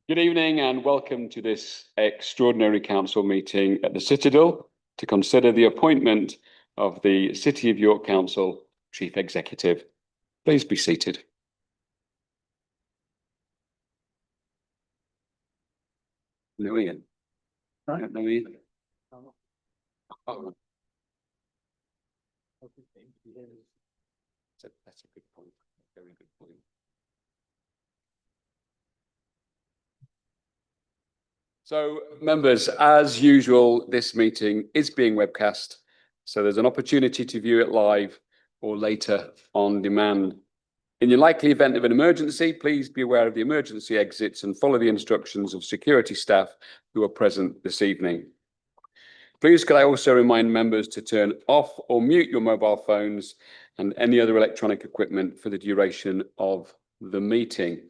Good evening and welcome to this extraordinary council meeting at the Citadel to consider the appointment of the City of York Council Chief Executive. Please be seated. No Ian. Right. No Ian. Oh. That's a good point. Very good point. So, members, as usual, this meeting is being webcast, so there's an opportunity to view it live or later on demand. In the likely event of an emergency, please be aware of the emergency exits and follow the instructions of security staff who are present this evening. Please could I also remind members to turn off or mute your mobile phones and any other electronic equipment for the duration of the meeting.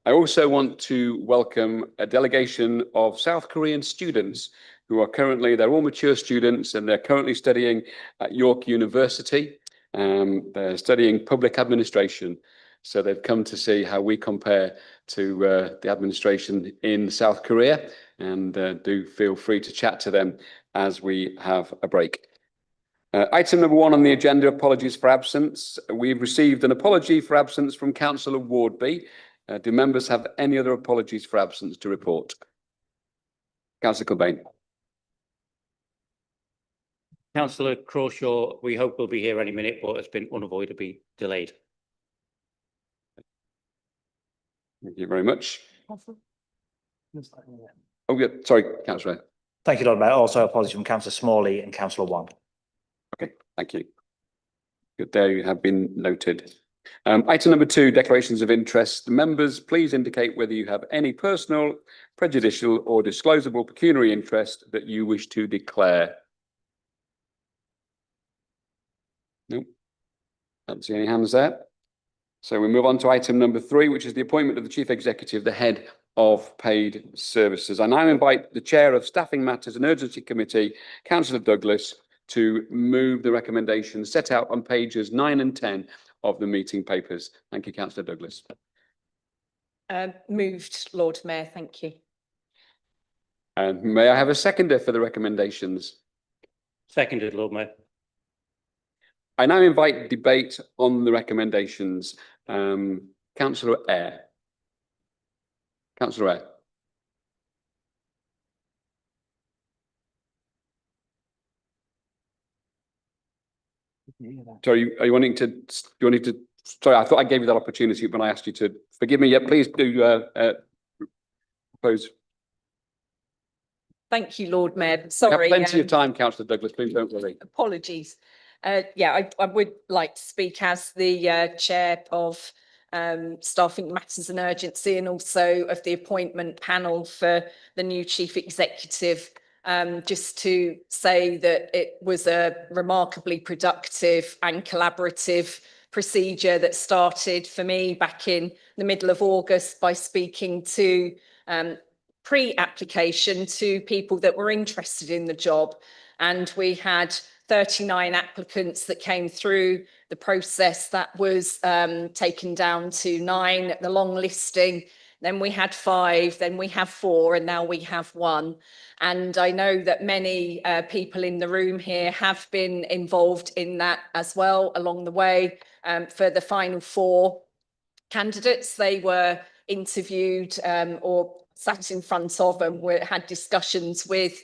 I also want to welcome a delegation of South Korean students who are currently, they're all mature students and they're currently studying at York University. They're studying public administration. So they've come to see how we compare to the administration in South Korea, and do feel free to chat to them as we have a break. Item number 1 on the agenda, apologies for absence. We've received an apology for absence from Councillor Wardby. Do members have any other apologies for absence to report? Councillor Kilbane. Councillor Crawshaw, we hope will be here any minute, but has been unavoidably delayed. Thank you very much. Oh, yeah, sorry, Councillor. Thank you, Lord Mayor. Also, apologies from Councillor Smalley and Councillor Wong. Okay, thank you. Good, there you have been noted. Item number 2, declarations of interest. Members, please indicate whether you have any personal, prejudicial or disclosable pecuniary interest that you wish to declare. Nope. Don't see any hands there. So we move on to item number 3, which is the appointment of the Chief Executive, the head of paid services. I now invite the Chair of Staffing Matters and Urgency Committee, Councillor Douglas, to move the recommendations set out on pages 9 and 10 of the meeting papers. Thank you, Councillor Douglas. Moved, Lord Mayor, thank you. And may I have a seconder for the recommendations? Seconded, Lord Mayor. I now invite debate on the recommendations. Councillor Eyre. Councillor Eyre. Sorry, are you wanting to? Sorry, I thought I gave you that opportunity when I asked you to forgive me. Yeah, please do propose. Thank you, Lord Mayor. Sorry. You have plenty of time, Councillor Douglas. Please don't worry. Apologies. Yeah, I would like to speak as the chair of Staffing Matters and Urgency, and also of the appointment panel for the new chief executive. Just to say that it was a remarkably productive and collaborative procedure that started for me back in the middle of August by speaking to pre-application to people that were interested in the job. And we had 39 applicants that came through the process. That was taken down to 9 at the long listing. Then we had 5, then we have 4, and now we have 1. And I know that many people in the room here have been involved in that as well along the way. For the final 4 candidates, they were interviewed or sat in front of and had discussions with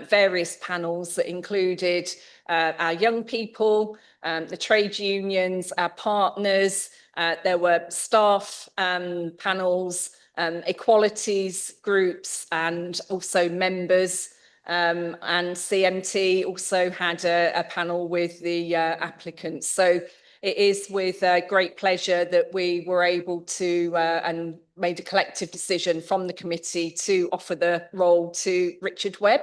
various panels that included our young people, the trade unions, our partners. There were staff panels, equalities groups, and also members. And CMT also had a panel with the applicants. So it is with great pleasure that we were able to and made a collective decision from the committee to offer the role to Richard Webb,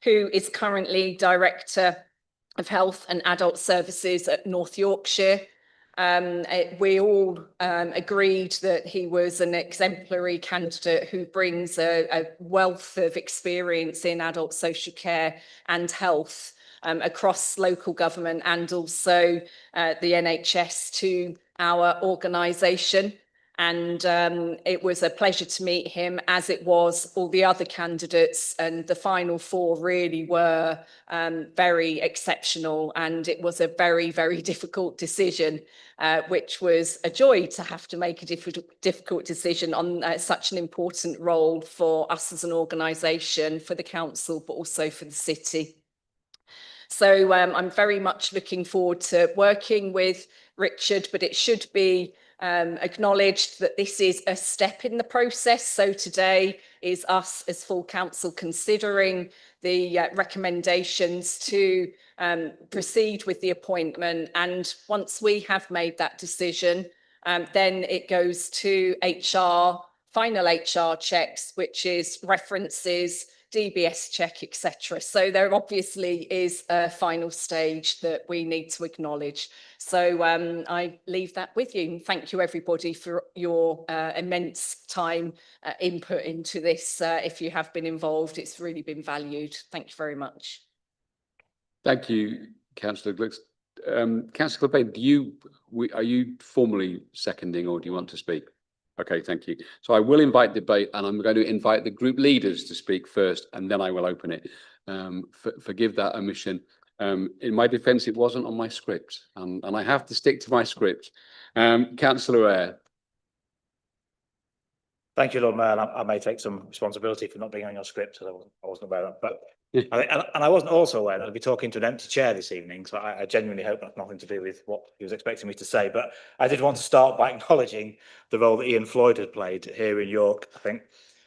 who is currently Director of Health and Adult Services at North Yorkshire. We all agreed that he was an exemplary candidate who brings a wealth of experience in adult social care and health across local government and also the NHS to our organisation. And it was a pleasure to meet him, as it was all the other candidates. And the final four really were very exceptional. And it was a very, very difficult decision, which was a joy to have to make a difficult decision on such an important role for us as an organisation, for the council, but also for the city. So I'm very much looking forward to working with Richard, but it should be acknowledged that this is a step in the process. So today is us as full council considering the recommendations to proceed with the appointment. And once we have made that decision, then it goes to HR, final HR checks, which is references, DBS check, etc. So there obviously is a final stage that we need to acknowledge. So I leave that with you. Thank you everybody for your immense time input into this. If you have been involved, it's really been valued. Thank you very much. Thank you, Councillor Glicks. Councillor Bain, are you formally seconding, or do you want to speak? Okay, thank you. So I will invite debate, and I'm going to invite the group leaders to speak first, and then I will open it. Forgive that omission. In my defence, it wasn't on my script, and I have to stick to my script. Councillor Eyre. Thank you, Lord Mayor. And I may take some responsibility for not being on your script, so I wasn't aware of that. But and I wasn't also aware that I'd be talking to an empty chair this evening, so I genuinely hope that's nothing to do with what he was expecting me to say. But I did want to start by acknowledging the role that Ian Floyd had played here in York. I think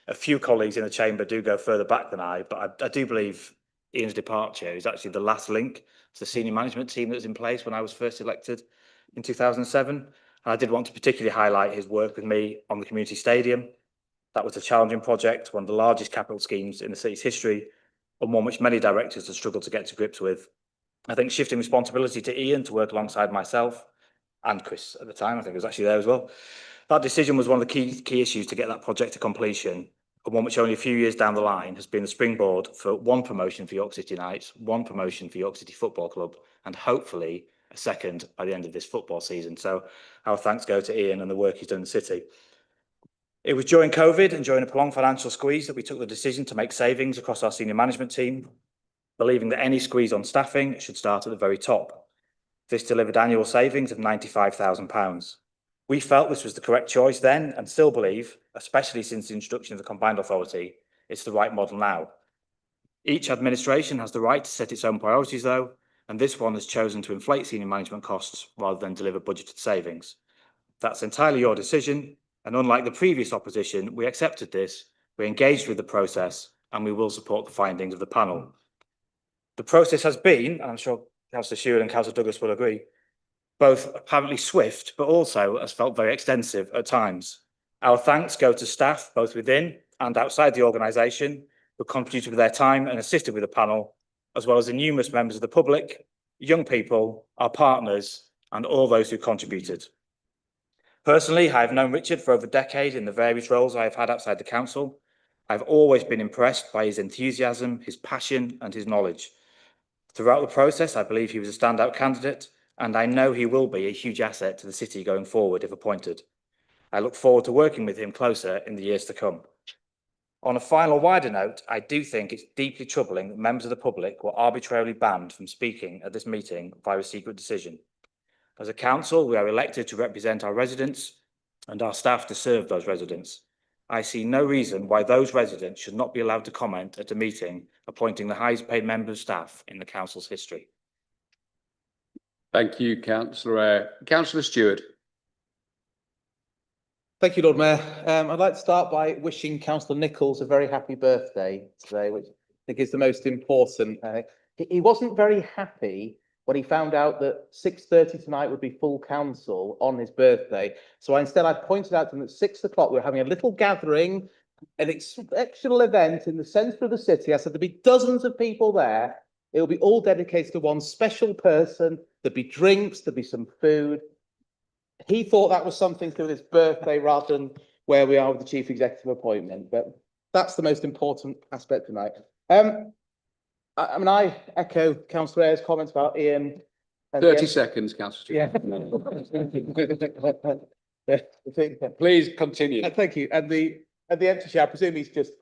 a few colleagues in the chamber do go further back than I, but I do believe Ian's departure is actually the last link to the senior management team that was in place when I was first elected in 2007. And I did want to particularly highlight his work with me on the community stadium. That was a challenging project, one of the largest capital schemes in the city's history, and one which many directors have struggled to get to grips with. I think shifting responsibility to Ian to work alongside myself and Chris at the time, I think was actually there as well. That decision was one of the key issues to get that project to completion, and one which only a few years down the line has been the springboard for one promotion for York City Knights, one promotion for York City Football Club, and hopefully a second by the end of this football season. So our thanks go to Ian and the work he's done in the city. It was during COVID and during a prolonged financial squeeze that we took the decision to make savings across our senior management team, believing that any squeeze on staffing should start at the very top. This delivered annual savings of £95,000. We felt this was the correct choice then, and still believe, especially since the introduction of the combined authority, it's the right model now. Each administration has the right to set its own priorities though, and this one has chosen to inflate senior management costs rather than deliver budgeted savings. That's entirely your decision. And unlike the previous opposition, we accepted this, we engaged with the process, and we will support the findings of the panel. The process has been, and I'm sure Councillor Stewart and Councillor Douglas will agree, both apparently swift, but also has felt very extensive at times. Our thanks go to staff, both within and outside the organisation, who contributed with their time and assisted with the panel, as well as the numerous members of the public, young people, our partners, and all those who contributed. Personally, I have known Richard for over a decade in the various roles I have had outside the council. I've always been impressed by his enthusiasm, his passion, and his knowledge. Throughout the process, I believe he was a standout candidate, and I know he will be a huge asset to the city going forward if appointed. I look forward to working with him closer in the years to come. On a final wider note, I do think it's deeply troubling that members of the public were arbitrarily banned from speaking at this meeting via a secret decision. As a council, we are elected to represent our residents and our staff to serve those residents. I see no reason why those residents should not be allowed to comment at a meeting appointing the highest paid member of staff in the council's history. Thank you, Councillor Eyre. Councillor Stewart. Thank you, Lord Mayor. I'd like to start by wishing Councillor Nichols a very happy birthday today, which I think is the most important. He wasn't very happy when he found out that 6:30 tonight would be full council on his birthday. So instead, I pointed out to him at 6 o'clock, we're having a little gathering, an exceptional event in the centre of the city. I said there'd be dozens of people there. It'll be all dedicated to one special person. There'd be drinks, there'd be some food. He thought that was something to do with his birthday rather than where we are with the chief executive appointment. But that's the most important aspect tonight. I mean, I echo Councillor Eyre's comments about Ian. 30 seconds, Councillor Stewart. Yeah. Please continue. Thank you. And the empty chair, I presume he's just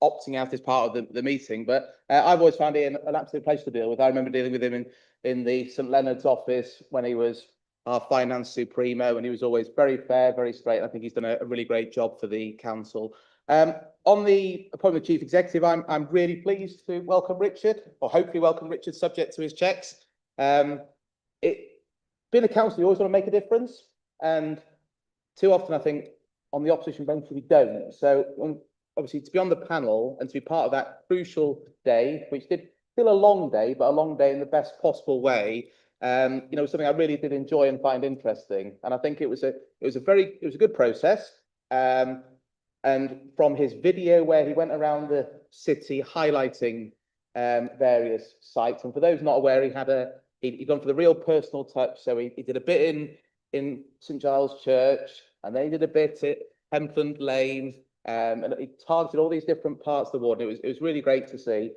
opting out as part of the meeting, but I've always found Ian an absolute pleasure to deal with. I remember dealing with him in the St Leonard's office when he was our finance supremo, and he was always very fair, very straight. I think he's done a really great job for the council. On the appointment of chief executive, I'm really pleased to welcome Richard, or hopefully welcome Richard, subject to his checks. Being a councillor, you always want to make a difference, and too often I think on the opposition bench we don't. So obviously to be on the panel and to be part of that crucial day, which did feel a long day, but a long day in the best possible way, you know, something I really did enjoy and find interesting. And I think it was a good process. And from his video where he went around the city highlighting various sites, and for those not aware, he'd gone for the real personal touch. So he did a bit in St Giles Church, and then he did a bit at Hempland Lane, and he targeted all these different parts of the ward. And it was really great to see.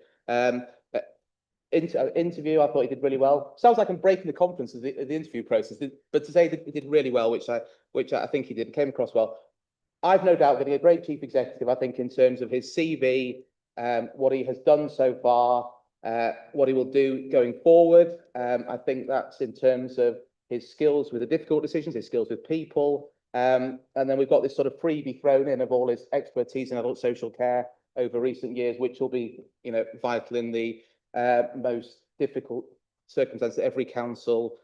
Interview, I thought he did really well. Sounds like I'm breaking the confidence of the interview process, but to say that he did really well, which I think he did, came across well. I've no doubt getting a great chief executive. I think in terms of his CV, what he has done so far, what he will do going forward. I think that's in terms of his skills with the difficult decisions, his skills with people. And then we've got this sort of freebie thrown in of all his expertise in adult social care over recent years, which will be, you know, vital in the most difficult circumstances that every council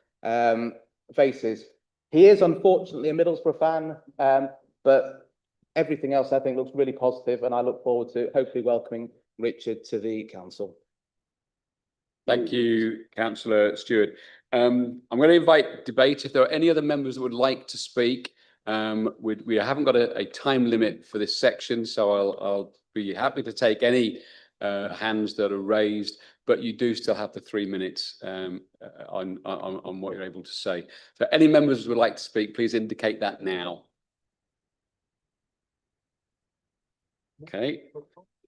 faces. He is unfortunately a Middlesbrough fan, but everything else I think looks really positive, and I look forward to hopefully welcoming Richard to the council. Thank you, Councillor Stewart. I'm going to invite debate. If there are any other members that would like to speak, we haven't got a time limit for this section, so I'll be happy to take any hands that are raised, but you do still have the 3 minutes on what you're able to say. So any members who would like to speak, please indicate that now. Okay,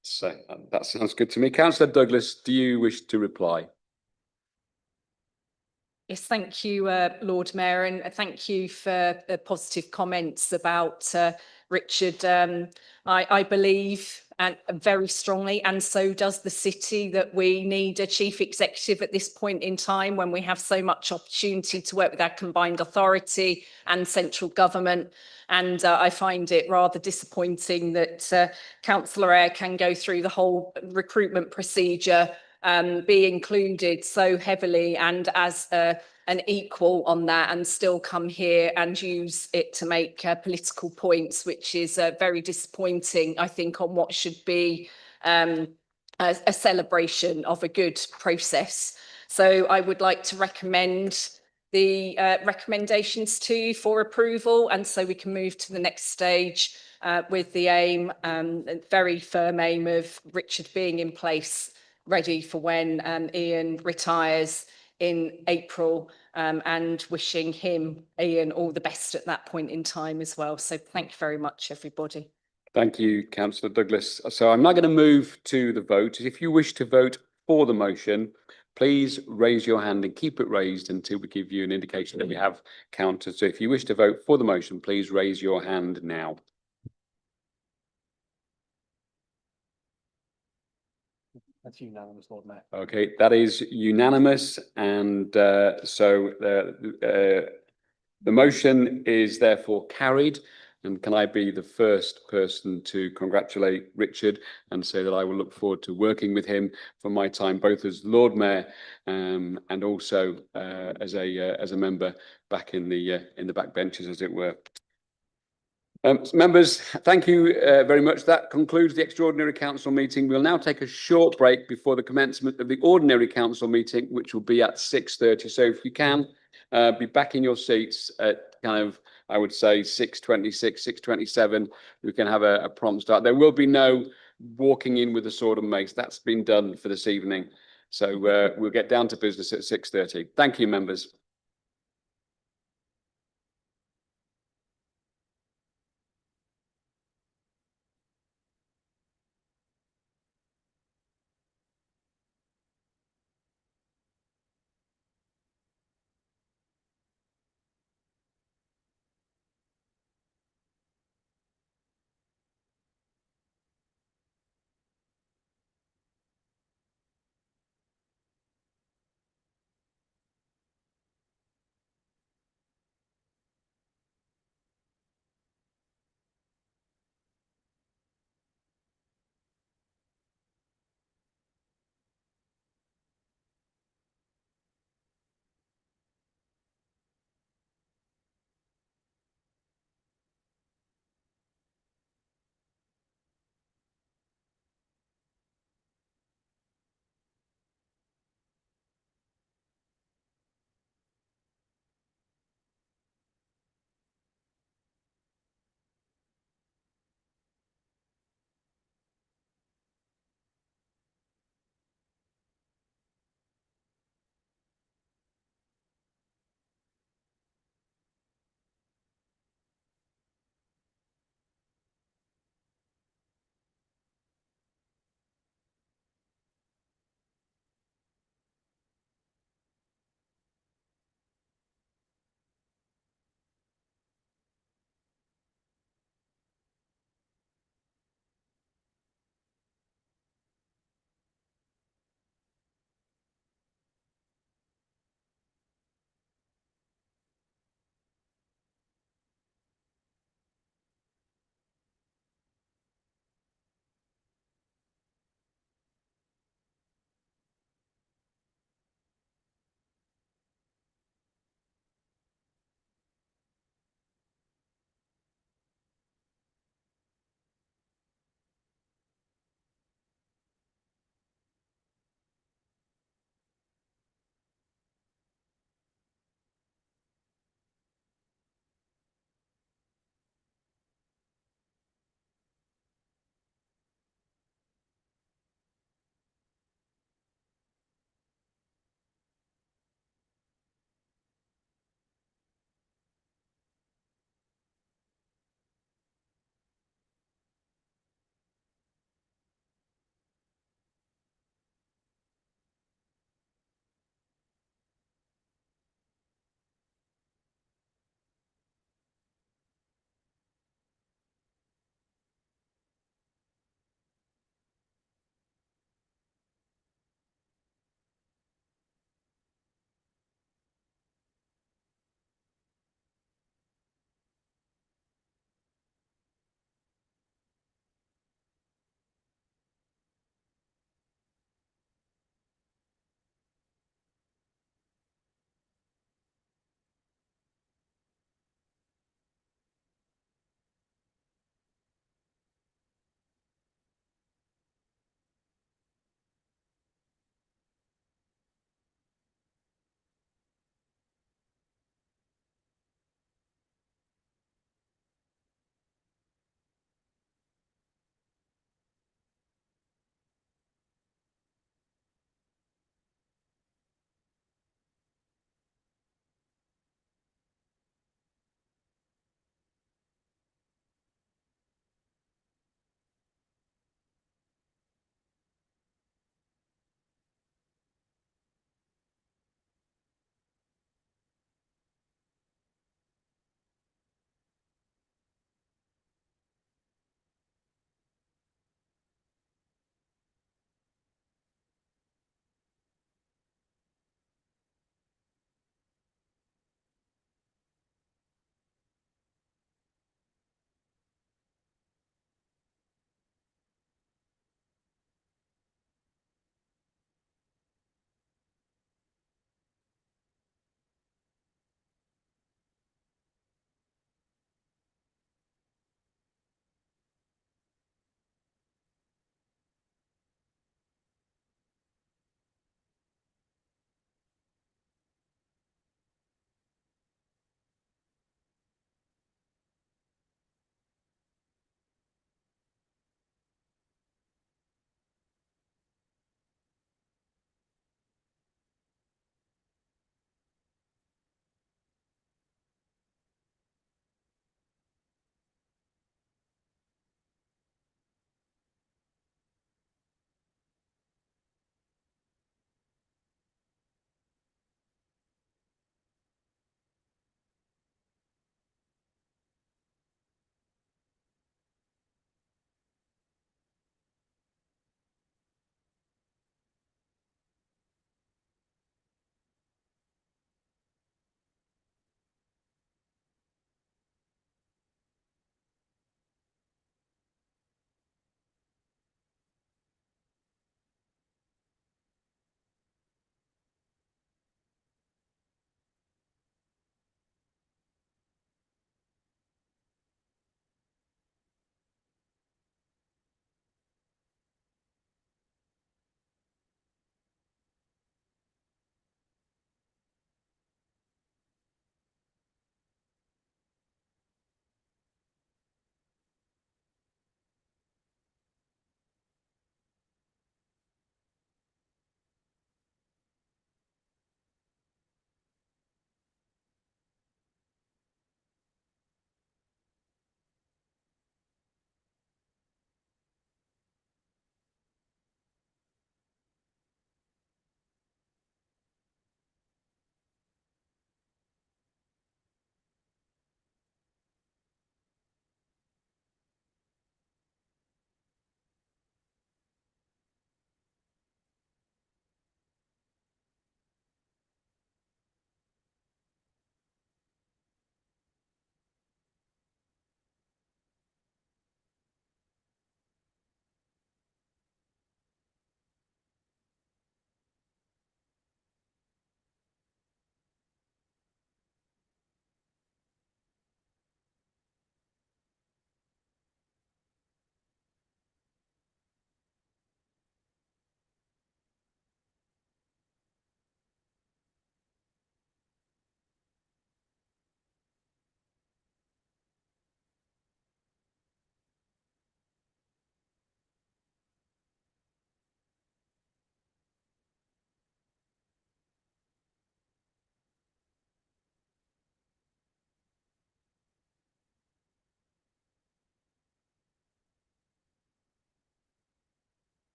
so that sounds good to me. Councillor Douglas, do you wish to reply? Yes, thank you, Lord Mayor, and thank you for the positive comments about Richard. I believe and very strongly, and so does the city, that we need a chief executive at this point in time when we have so much opportunity to work with our combined authority and central government. And I find it rather disappointing that Councillor Eyre can go through the whole recruitment procedure, be included so heavily and as an equal on that, and still come here and use it to make political points, which is very disappointing, I think, on what should be a celebration of a good process. So I would like to recommend the recommendations to you for approval, and so we can move to the next stage with the aim, a very firm aim of Richard being in place, ready for when Ian retires in April, and wishing him, Ian, all the best at that point in time as well. So thank you very much, everybody. Thank you, Councillor Douglas. So I'm now going to move to the vote. If you wish to vote for the motion, please raise your hand and keep it raised until we give you an indication that we have counted. So if you wish to vote for the motion, please raise your hand now. That's unanimous, Lord Mayor. Okay, that is unanimous, and so the motion is therefore carried. And can I be the first person to congratulate Richard and say that I will look forward to working with him for my time, both as Lord Mayor and also as a member back in the backbenches, as it were. Members, thank you very much. That concludes the extraordinary council meeting. We'll now take a short break before the commencement of the ordinary council meeting, which will be at 6:30. So if you can be back in your seats at kind of, I would say 6:26, 6:27, we can have a prompt start. There will be no walking in with a sword and mace. That's been done for this evening. So we'll get down to business at 6:30. Thank you, members.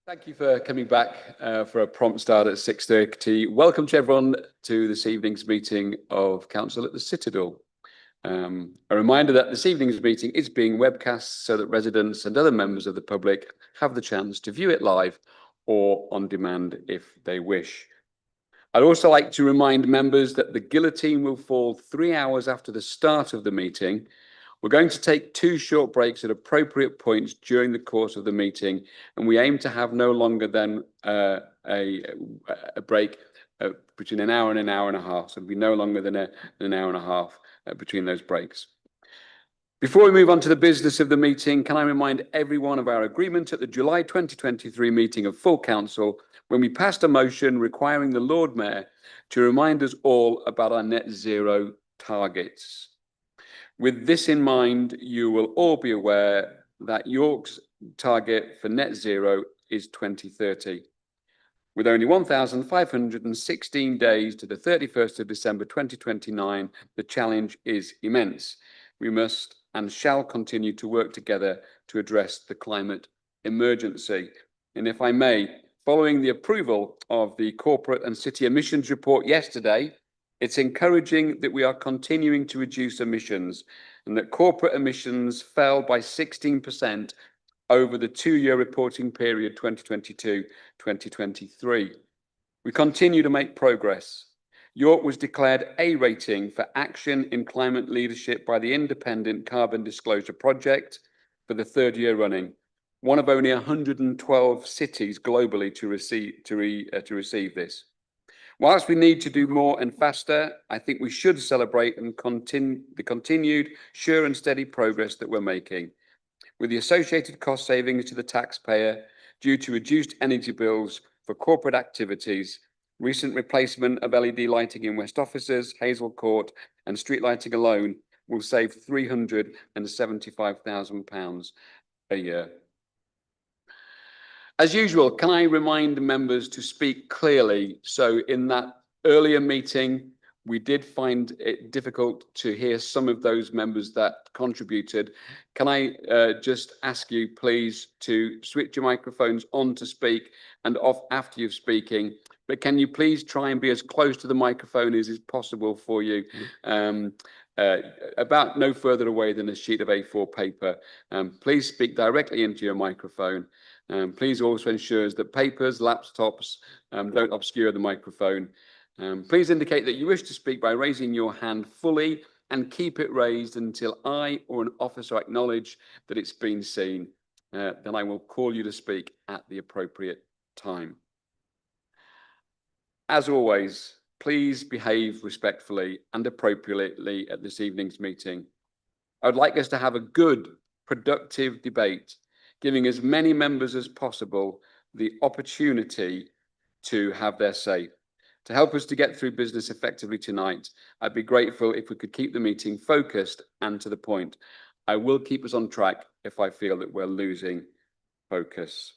Thank you for coming back for a prompt start at 6:30. Welcome to everyone to this evening's meeting of Council at the Citadel. A reminder that this evening's meeting is being webcast so that residents and other members of the public have the chance to view it live or on demand if they wish. I'd also like to remind members that the guillotine will fall 3 hours after the start of the meeting. We're going to take 2 short breaks at appropriate points during the course of the meeting, and we aim to have no longer than a break between an hour and an hour and a half. So it'll be no longer than an hour and a half between those breaks. Before we move on to the business of the meeting, can I remind everyone of our agreement at the July 2023 meeting of full council, when we passed a motion requiring the Lord Mayor to remind us all about our net zero targets. With this in mind, you will all be aware that York's target for net zero is 2030. With only 1,516 days to the 31st of December 2029, the challenge is immense. We must and shall continue to work together to address the climate emergency. And if I may, following the approval of the corporate and city emissions report yesterday, it's encouraging that we are continuing to reduce emissions and that corporate emissions fell by 16% over the 2-year reporting period 2022-2023. We continue to make progress. York was declared A rating for action in climate leadership by the Independent Carbon Disclosure Project for the 3rd year running, one of only 112 cities globally to receive this. Whilst we need to do more and faster, I think we should celebrate and continue the continued sure and steady progress that we're making. With the associated cost savings to the taxpayer due to reduced energy bills for corporate activities, recent replacement of LED lighting in West offices, Hazel Court and street lighting alone will save £375,000 a year. As usual, can I remind members to speak clearly? So in that earlier meeting, we did find it difficult to hear some of those members that contributed. Can I just ask you, please, to switch your microphones on to speak and off after you're speaking? But can you please try and be as close to the microphone as is possible for you? About no further away than a sheet of A4 paper. Please speak directly into your microphone. Please also ensure that papers, laptops don't obscure the microphone. Please indicate that you wish to speak by raising your hand fully and keep it raised until I or an officer acknowledge that it's been seen. Then I will call you to speak at the appropriate time. As always, please behave respectfully and appropriately at this evening's meeting. I would like us to have a good, productive debate, giving as many members as possible the opportunity to have their say. To help us to get through business effectively tonight, I'd be grateful if we could keep the meeting focused and to the point. I will keep us on track if I feel that we're losing focus.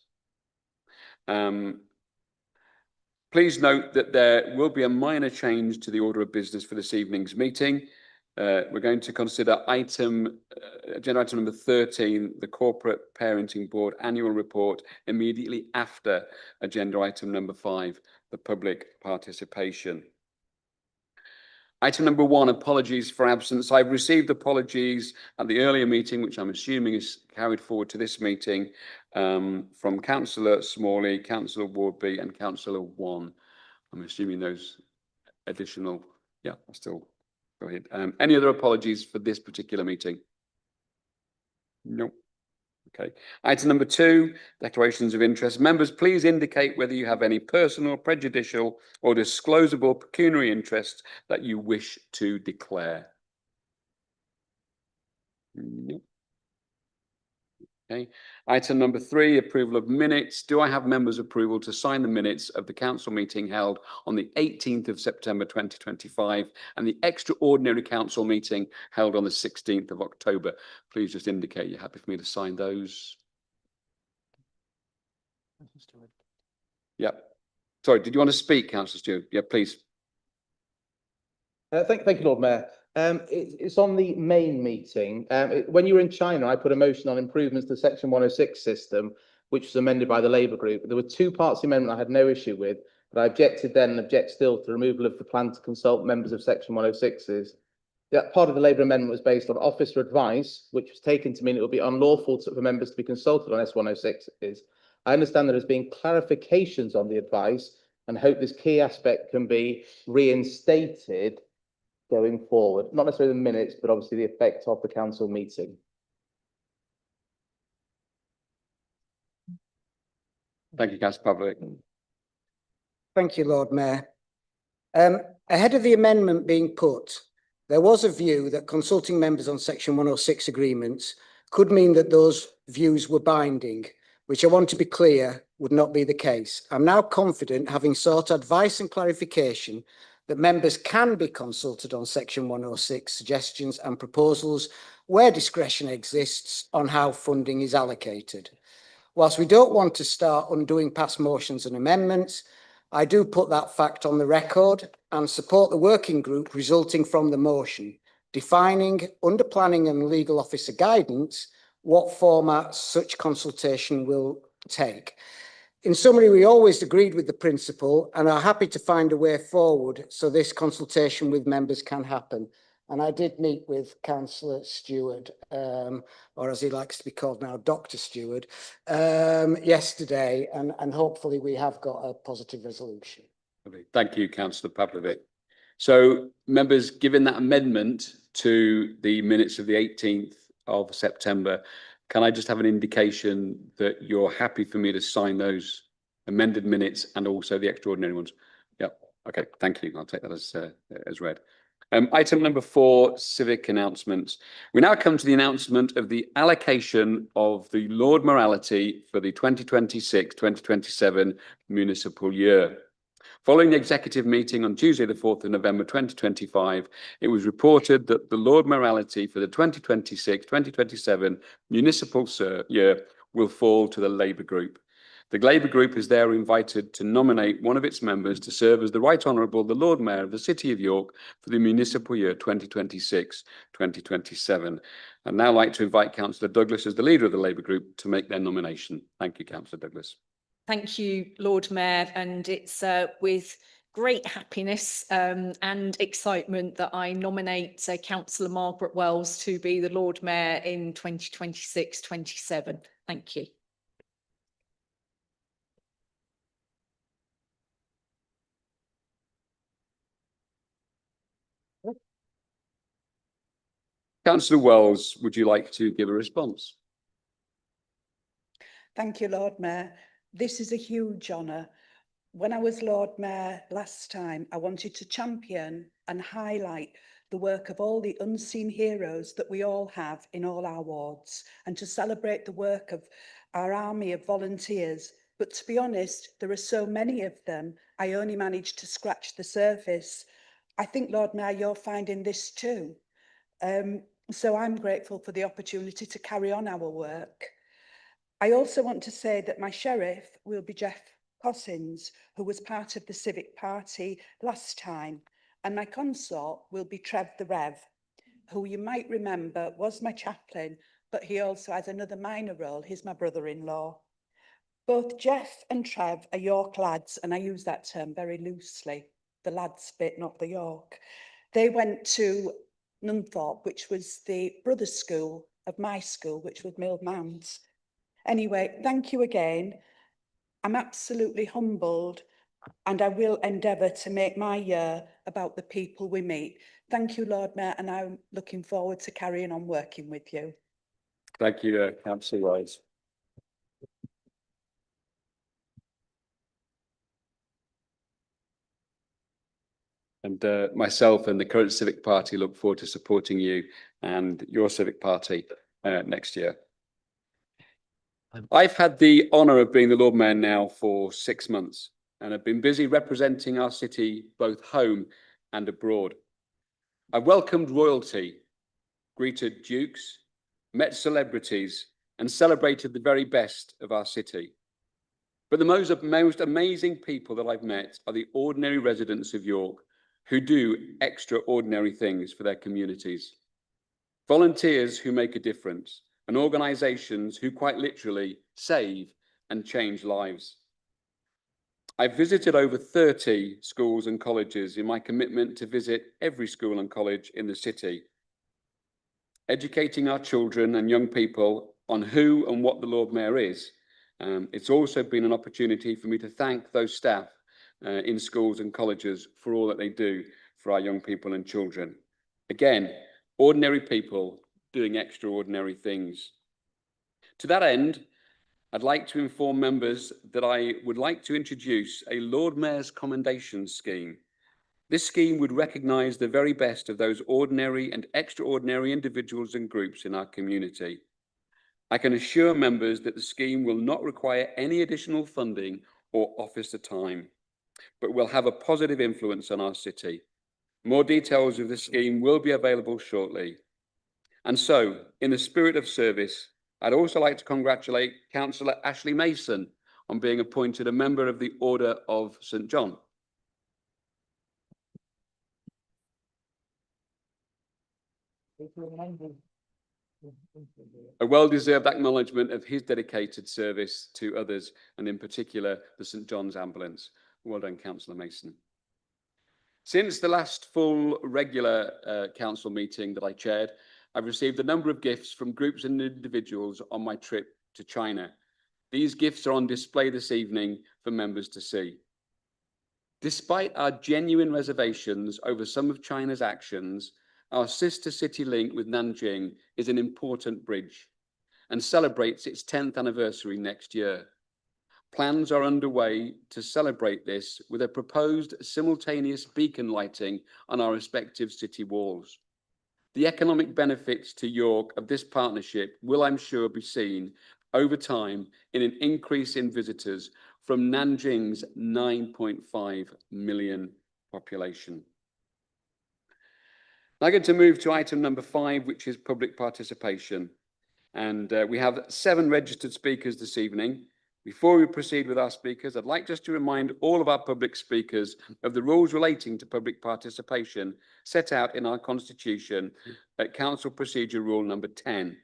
Please note that there will be a minor change to the order of business for this evening's meeting. We're going to consider agenda item number 13, the Corporate Parenting Board Annual Report, immediately after agenda item number 5, the public participation. Item number 1, apologies for absence. I've received apologies at the earlier meeting, which I'm assuming is carried forward to this meeting, from Councillor Smalley, Councillor Wardby and Councillor One. I'm assuming those additional, yeah, I still go ahead. Any other apologies for this particular meeting? Nope. Okay. Item number 2, declarations of interest. Members, please indicate whether you have any personal, prejudicial or disclosable pecuniary interests that you wish to declare. Nope. Okay. Item number 3, approval of minutes. Do I have members' approval to sign the minutes of the council meeting held on the 18th of September 2025 and the extraordinary council meeting held on the 16th of October? Please just indicate you're happy for me to sign those. Yep. Sorry, did you want to speak, Councillor Stewart? Yeah, please. Thank you, Lord Mayor. It's on the main meeting. When you were in China, I put a motion on improvements to the Section 106 system. which was amended by the Labour group. There were two parts of the amendment I had no issue with, but I objected then and object still to the removal of the plan to consult members of section 106s. That part of the Labour amendment was based on officer advice, which was taken to mean it would be unlawful for members to be consulted on S106s. I understand there has been clarifications on the advice and hope this key aspect can be reinstated going forward. Not necessarily the minutes, but obviously the effect of the council meeting. Thank you, Councillor Pavlovic. Thank you, Lord Mayor. Ahead of the amendment being put, there was a view that consulting members on Section 106 agreements could mean that those views were binding, which I want to be clear would not be the case. I'm now confident, having sought advice and clarification, that members can be consulted on Section 106 suggestions and proposals where discretion exists on how funding is allocated. Whilst we don't want to start undoing past motions and amendments, I do put that fact on the record and support the working group resulting from the motion, defining under planning and legal officer guidance what format such consultation will take. In summary, we always agreed with the principle and are happy to find a way forward so this consultation with members can happen. And I did meet with Councillor Stewart, or as he likes to be called now, Dr. Stewart, yesterday, and hopefully we have got a positive resolution. Thank you, Councillor Pavlovic. So, members, given that amendment to the minutes of the 18th of September, can I just have an indication that you're happy for me to sign those amended minutes and also the extraordinary ones? Yep. Okay. Thank you. I'll take that as read. Item number 4, civic announcements. We now come to the announcement of the allocation of the Lord Mayoralty for the 2026-2027 municipal year. Following the executive meeting on Tuesday, the 4th of November 2025, it was reported that the Lord Mayoralty for the 2026-2027 municipal year will fall to the Labour group. The Labour group is there invited to nominate one of its members to serve as the Right Honourable the Lord Mayor of the City of York for the municipal year 2026-2027. I'd now like to invite Councillor Douglas as the leader of the Labour group to make their nomination. Thank you, Councillor Douglas. Thank you, Lord Mayor, and it's with great happiness and excitement that I nominate Councillor Margaret Wells to be the Lord Mayor in 2026-27. Thank you. Councillor Wells, would you like to give a response? Thank you, Lord Mayor. This is a huge honour. When I was Lord Mayor last time, I wanted to champion and highlight the work of all the unseen heroes that we all have in all our wards and to celebrate the work of our army of volunteers. But to be honest, there are so many of them, I only managed to scratch the surface. I think, Lord Mayor, you're finding this too. So I'm grateful for the opportunity to carry on our work. I also want to say that my sheriff will be Jeff Cossins, who was part of the Civic Party last time, and my consort will be Trev the Rev, who you might remember was my chaplain, but he also has another minor role. He's my brother-in-law. Both Jeff and Trev are York lads, and I use that term very loosely, the lads bit, not the York. They went to Nunthorpe, which was the brother's school of my school, which was Mill Mounds. Anyway, thank you again. I'm absolutely humbled and I will endeavour to make my year about the people we meet. Thank you, Lord Mayor, and I'm looking forward to carrying on working with you. Thank you, Councillor Wells. And myself and the current Civic Party look forward to supporting you and your Civic Party next year. I've had the honour of being the Lord Mayor now for 6 months and have been busy representing our city both home and abroad. I've welcomed royalty, greeted dukes, met celebrities and celebrated the very best of our city. But the most amazing people that I've met are the ordinary residents of York who do extraordinary things for their communities. Volunteers who make a difference and organisations who quite literally save and change lives. I've visited over 30 schools and colleges in my commitment to visit every school and college in the city, educating our children and young people on who and what the Lord Mayor is. It's also been an opportunity for me to thank those staff in schools and colleges for all that they do for our young people and children. Again, ordinary people doing extraordinary things. To that end, I'd like to inform members that I would like to introduce a Lord Mayor's Commendation Scheme. This scheme would recognise the very best of those ordinary and extraordinary individuals and groups in our community. I can assure members that the scheme will not require any additional funding or officer time, but will have a positive influence on our city. More details of the scheme will be available shortly. And so, in the spirit of service, I'd also like to congratulate Councillor Ashley Mason on being appointed a member of the Order of St John. A well-deserved acknowledgement of his dedicated service to others, and in particular the St John's Ambulance. Well done, Councillor Mason. Since the last full regular council meeting that I chaired, I've received a number of gifts from groups and individuals on my trip to China. These gifts are on display this evening for members to see. Despite our genuine reservations over some of China's actions, our sister city link with Nanjing is an important bridge and celebrates its 10th anniversary next year. Plans are underway to celebrate this with a proposed simultaneous beacon lighting on our respective city walls. The economic benefits to York of this partnership will, I'm sure, be seen over time in an increase in visitors from Nanjing's 9.5 million population. Now I'm going to move to item number 5, which is public participation. And we have 7 registered speakers this evening. Before we proceed with our speakers, I'd like just to remind all of our public speakers of the rules relating to public participation set out in our constitution at Council Procedure Rule number 10.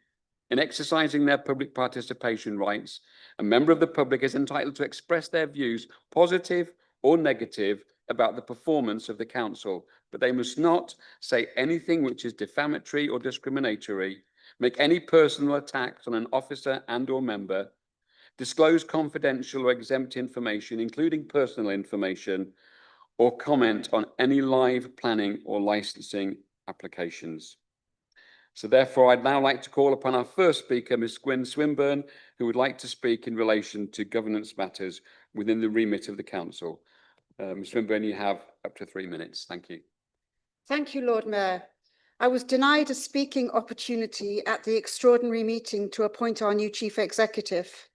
In exercising their public participation rights, a member of the public is entitled to express their views, positive or negative, about the performance of the council, but they must not say anything which is defamatory or discriminatory, make any personal attacks on an officer and or member, disclose confidential or exempt information, including personal information, or comment on any live planning or licensing applications. So therefore, I'd now like to call upon our first speaker, Ms. Gwyn Swinburne, who would like to speak in relation to governance matters within the remit of the council. Ms. Swinburne, you have up to 3 minutes. Thank you. Thank you, Lord Mayor. I was denied a speaking opportunity at the extraordinary meeting to appoint our new chief executive.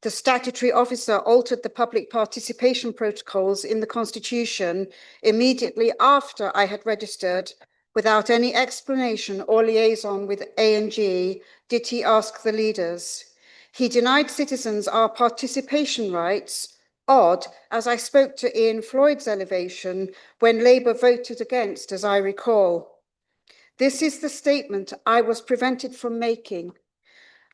The statutory officer altered the public participation protocols in the Constitution immediately after I had registered. Without any explanation or liaison with A&G, did he ask the leaders. He denied citizens our participation rights. Odd, as I spoke to Ian Floyd's elevation when Labour voted against, as I recall. This is the statement I was prevented from making.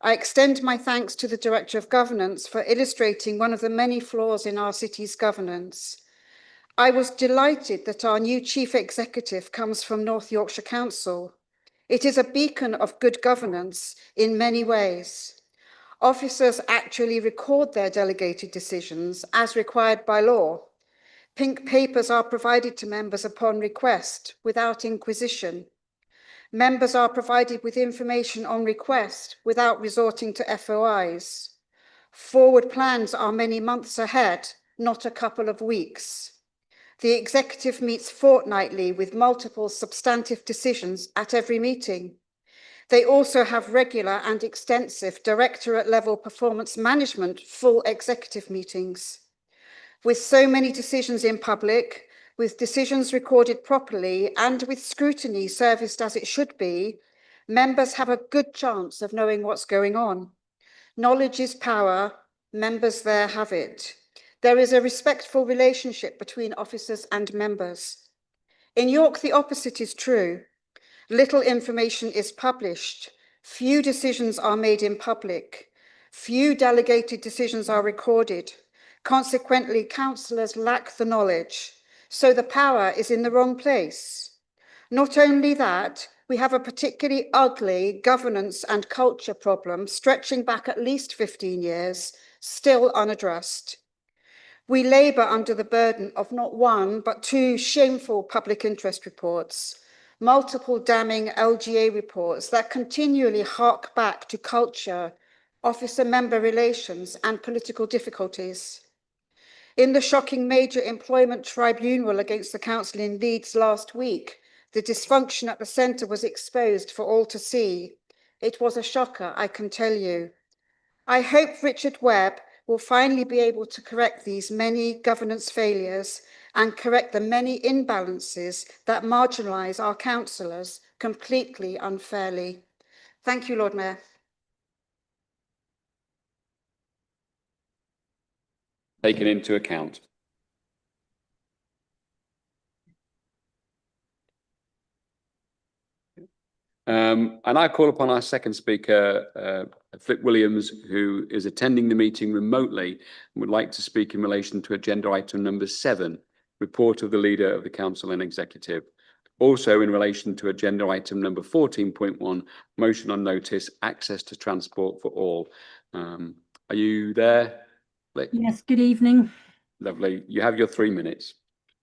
I extend my thanks to the Director of Governance for illustrating one of the many flaws in our city's governance. I was delighted that our new Chief Executive comes from North Yorkshire Council. It is a beacon of good governance in many ways. Officers actually record their delegated decisions as required by law. Pink papers are provided to members upon request without inquisition. Members are provided with information on request without resorting to FOIs. Forward plans are many months ahead, not a couple of weeks. The executive meets fortnightly with multiple substantive decisions at every meeting. They also have regular and extensive directorate-level performance management full executive meetings. With so many decisions in public, with decisions recorded properly, and with scrutiny serviced as it should be, members have a good chance of knowing what's going on. Knowledge is power. Members there have it. There is a respectful relationship between officers and members. In York, the opposite is true. Little information is published. Few decisions are made in public. Few delegated decisions are recorded. Consequently, councillors lack the knowledge, so the power is in the wrong place. Not only that, we have a particularly ugly governance and culture problem stretching back at least 15 years, still unaddressed. We labour under the burden of not one, but two shameful public interest reports, multiple damning LGA reports that continually hark back to culture, officer-member relations and political difficulties. In the shocking major employment tribunal against the council in Leeds last week, the dysfunction at the centre was exposed for all to see. It was a shocker, I can tell you. I hope Richard Webb will finally be able to correct these many governance failures and correct the many imbalances that marginalise our councillors completely unfairly. Thank you, Lord Mayor. Taken into account. And I call upon our second speaker, Flip Williams, who is attending the meeting remotely and would like to speak in relation to agenda item number 7, report of the leader of the council and executive. Also in relation to agenda item number 14.1, motion on notice, access to transport for all. Are you there, Flip? Yes, good evening. Lovely. You have your 3 minutes.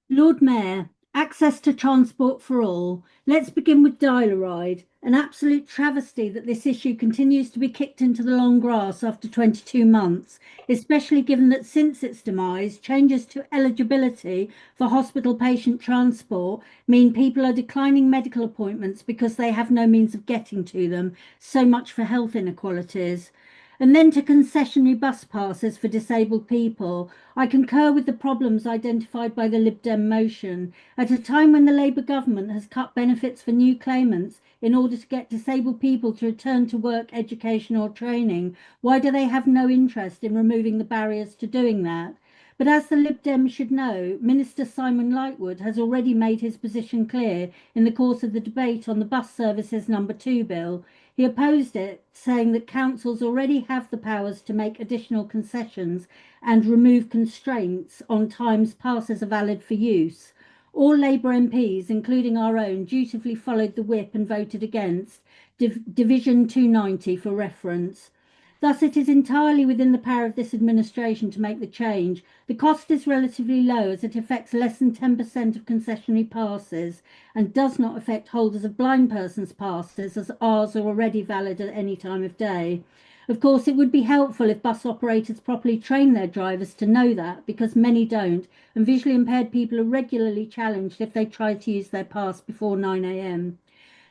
Lord Mayor, access to transport for all. Let's begin with Dial-A-Ride. An absolute travesty that this issue continues to be kicked into the long grass after 22 months, especially given that since its demise, changes to eligibility for hospital patient transport mean people are declining medical appointments because they have no means of getting to them. So much for health inequalities. And then to concessionary bus passes for disabled people. I concur with the problems identified by the Lib Dem motion. At a time when the Labour government has cut benefits for new claimants in order to get disabled people to return to work, education or training, why do they have no interest in removing the barriers to doing that? But as the Lib Dem should know, Minister Simon Lightwood has already made his position clear in the course of the debate on the Bus Services No. 2 bill. He opposed it, saying that councils already have the powers to make additional concessions and remove constraints on times passes are valid for use. All Labour MPs, including our own, dutifully followed the whip and voted against Division 290 for reference. Thus, it is entirely within the power of this administration to make the change. The cost is relatively low as it affects less than 10% of concessionary passes and does not affect holders of blind persons passes, as ours are already valid at any time of day. Of course, it would be helpful if bus operators properly train their drivers to know that, because many don't, and visually impaired people are regularly challenged if they try to use their pass before 9 a.m.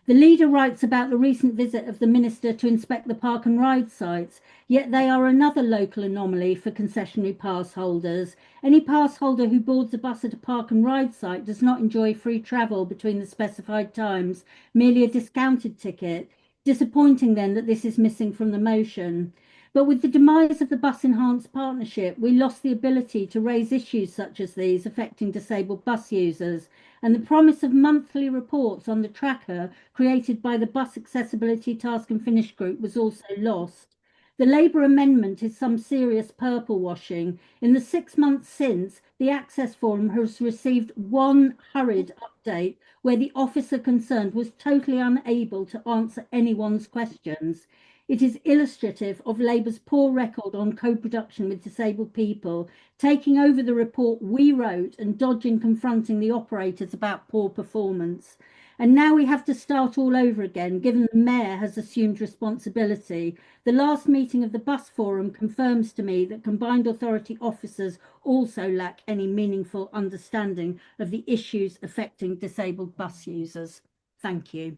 The leader writes about the recent visit of the minister to inspect the park and ride sites, yet they are another local anomaly for concessionary pass holders. Any pass holder who boards a bus at a park and ride site does not enjoy free travel between the specified times, merely a discounted ticket. Disappointing then that this is missing from the motion. But with the demise of the Bus Enhanced Partnership, we lost the ability to raise issues such as these affecting disabled bus users. And the promise of monthly reports on the tracker created by the Bus Accessibility Task and Finish Group was also lost. The Labour amendment is some serious purple washing. In the 6 months since, the Access Forum has received one hurried update where the officer concerned was totally unable to answer anyone's questions. It is illustrative of Labour's poor record on co-production with disabled people, taking over the report we wrote and dodging confronting the operators about poor performance. And now we have to start all over again, given the Mayor has assumed responsibility. The last meeting of the Bus Forum confirms to me that combined authority officers also lack any meaningful understanding of the issues affecting disabled bus users. Thank you.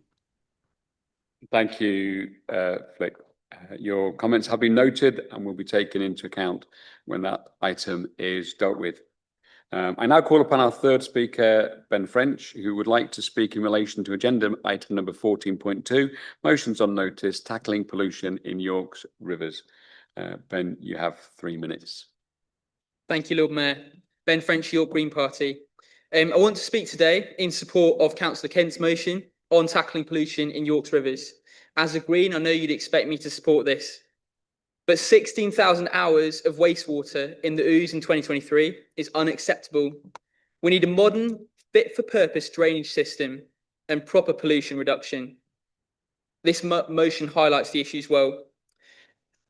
Thank you, Flick. Your comments have been noted and will be taken into account when that item is dealt with. I now call upon our third speaker, Ben French, who would like to speak in relation to agenda item number 14.2, motions on notice, tackling pollution in York's rivers. Ben, you have 3 minutes. Thank you, Lord Mayor. Ben French, York Green Party. I want to speak today in support of Councillor Kent's motion on tackling pollution in York's rivers. As a Green, I know you'd expect me to support this. But 16,000 hours of wastewater in the Ouse in 2023 is unacceptable. We need a modern, fit-for-purpose drainage system and proper pollution reduction. This motion highlights the issues well.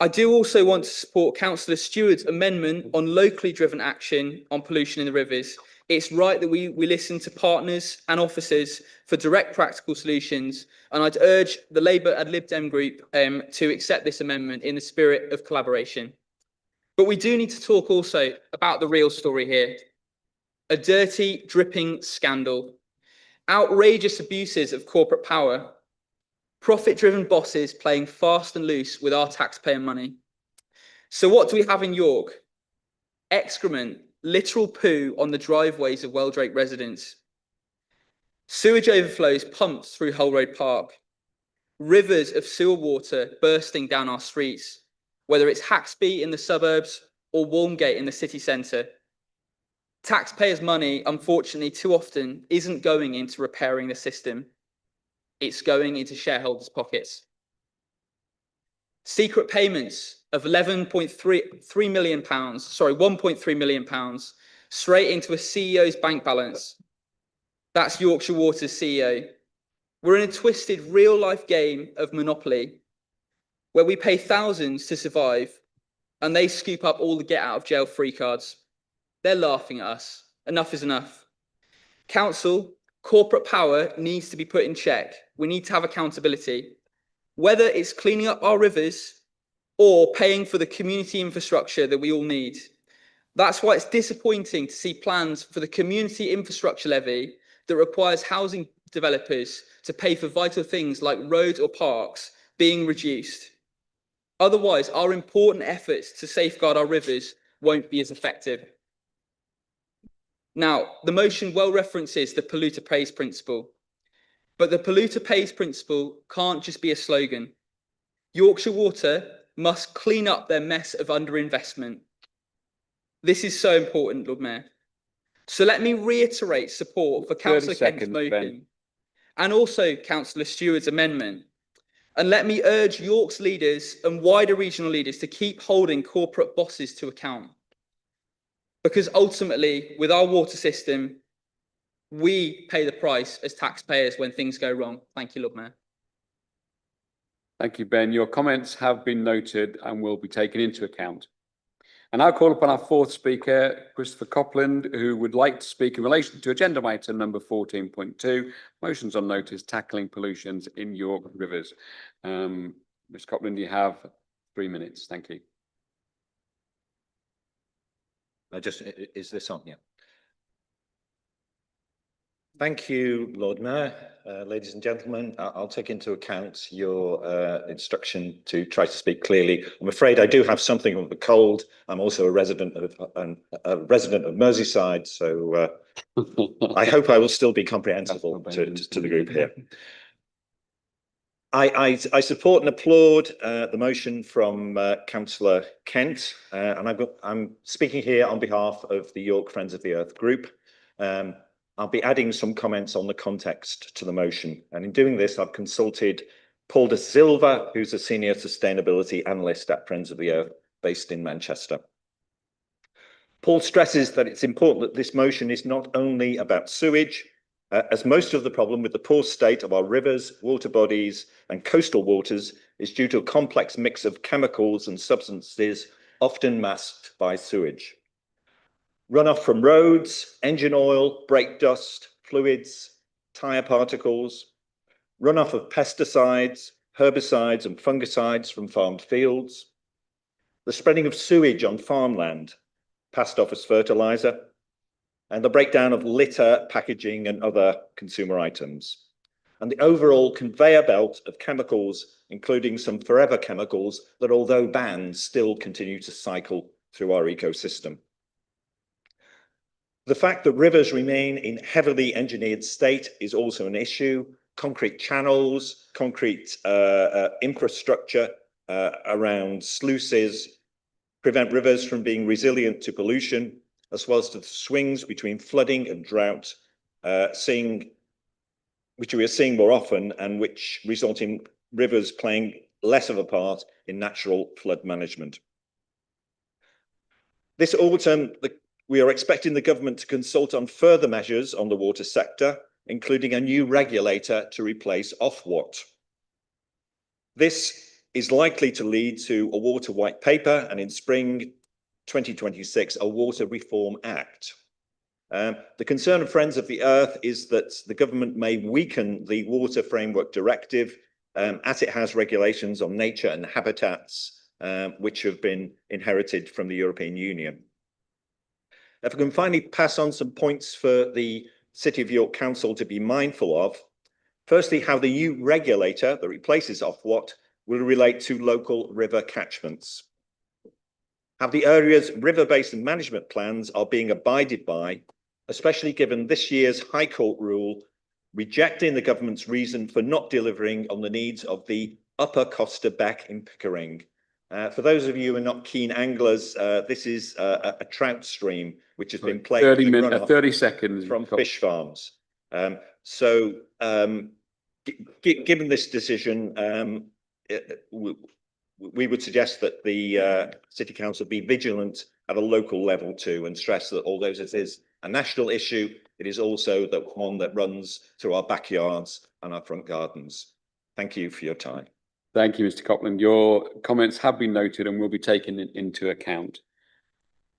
I do also want to support Councillor Stewart's amendment on locally driven action on pollution in the rivers. It's right that we listen to partners and officers for direct practical solutions, and I'd urge the Labour and Lib Dem group to accept this amendment in the spirit of collaboration. But we do need to talk also about the real story here. A dirty, dripping scandal. Outrageous abuses of corporate power. Profit-driven bosses playing fast and loose with our taxpayer money. So what do we have in York? Excrement, literal poo on the driveways of Weldrake residents. Sewage overflows pumped through Hull Road Park. Rivers of sewer water bursting down our streets, whether it's Haxby in the suburbs or Walmgate in the city centre. Taxpayers' money, unfortunately, too often isn't going into repairing the system. It's going into shareholders' pockets. Secret payments of £1.3 million, straight into a CEO's bank balance. That's Yorkshire Water's CEO. We're in a twisted real-life game of Monopoly, where we pay thousands to survive, and they scoop up all the get-out-of-jail-free cards. They're laughing at us. Enough is enough. Council, corporate power needs to be put in check. We need to have accountability. Whether it's cleaning up our rivers or paying for the community infrastructure that we all need. That's why it's disappointing to see plans for the community infrastructure levy that requires housing developers to pay for vital things like roads or parks being reduced. Otherwise, our important efforts to safeguard our rivers won't be as effective. Now, the motion well references the polluter pays principle, but the polluter pays principle can't just be a slogan. Yorkshire Water must clean up their mess of underinvestment. This is so important, Lord Mayor. So let me reiterate support for Councillor Kent's motion and also Councillor Stewart's amendment. And let me urge York's leaders and wider regional leaders to keep holding corporate bosses to account. Because ultimately, with our water system, we pay the price as taxpayers when things go wrong. Thank you, Lord Mayor. Thank you, Ben. Your comments have been noted and will be taken into account. And I'll call upon our fourth speaker, Christopher Copland, who would like to speak in relation to agenda item number 14.2, motions on notice tackling pollutions in York rivers. Ms. Copland, you have 3 minutes. Thank you. Is this on? Yeah. Thank you, Lord Mayor. Ladies and gentlemen, I'll take into account your instruction to try to speak clearly. I'm afraid I do have something of a cold. I'm also a resident of Merseyside, so I hope I will still be comprehensible to the group here. I support and applaud the motion from Councillor Kent, and I'm speaking here on behalf of the York Friends of the Earth group. I'll be adding some comments on the context to the motion, and in doing this, I've consulted Paul de Silva, who's a senior sustainability analyst at Friends of the Earth, based in Manchester. Paul stresses that it's important that this motion is not only about sewage, as most of the problem with the poor state of our rivers, water bodies, and coastal waters is due to a complex mix of chemicals and substances, often masked by sewage. Runoff from roads, engine oil, brake dust, fluids, tyre particles, runoff of pesticides, herbicides, and fungicides from farmed fields, the spreading of sewage on farmland, passed off as fertiliser, and the breakdown of litter, packaging, and other consumer items, and the overall conveyor belt of chemicals, including some forever chemicals that, although banned, still continue to cycle through our ecosystem. The fact that rivers remain in heavily engineered state is also an issue. Concrete channels, concrete infrastructure around sluices prevent rivers from being resilient to pollution, as well as to the swings between flooding and drought, which we are seeing more often and which result in rivers playing less of a part in natural flood management. This autumn, we are expecting the government to consult on further measures on the water sector, including a new regulator to replace Ofwat. This is likely to lead to a water white paper and in spring 2026, a Water Reform Act. The concern of Friends of the Earth is that the government may weaken the Water Framework Directive as it has regulations on nature and habitats, which have been inherited from the European Union. If I can finally pass on some points for the City of York Council to be mindful of. Firstly, how the new regulator that replaces Ofwat will relate to local river catchments. How the area's river basin management plans are being abided by, especially given this year's High Court rule rejecting the government's reason for not delivering on the needs of the Upper Costa Beck in Pickering. For those of you who are not keen anglers, this is a trout stream which has been plagued 30 minutes, 30 seconds from fish farms. Given this decision, we would suggest that the City Council be vigilant at a local level too, and stress that although it is a national issue, it is also the one that runs through our backyards and our front gardens. Thank you for your time. Thank you, Mr. Copland. Your comments have been noted and will be taken into account.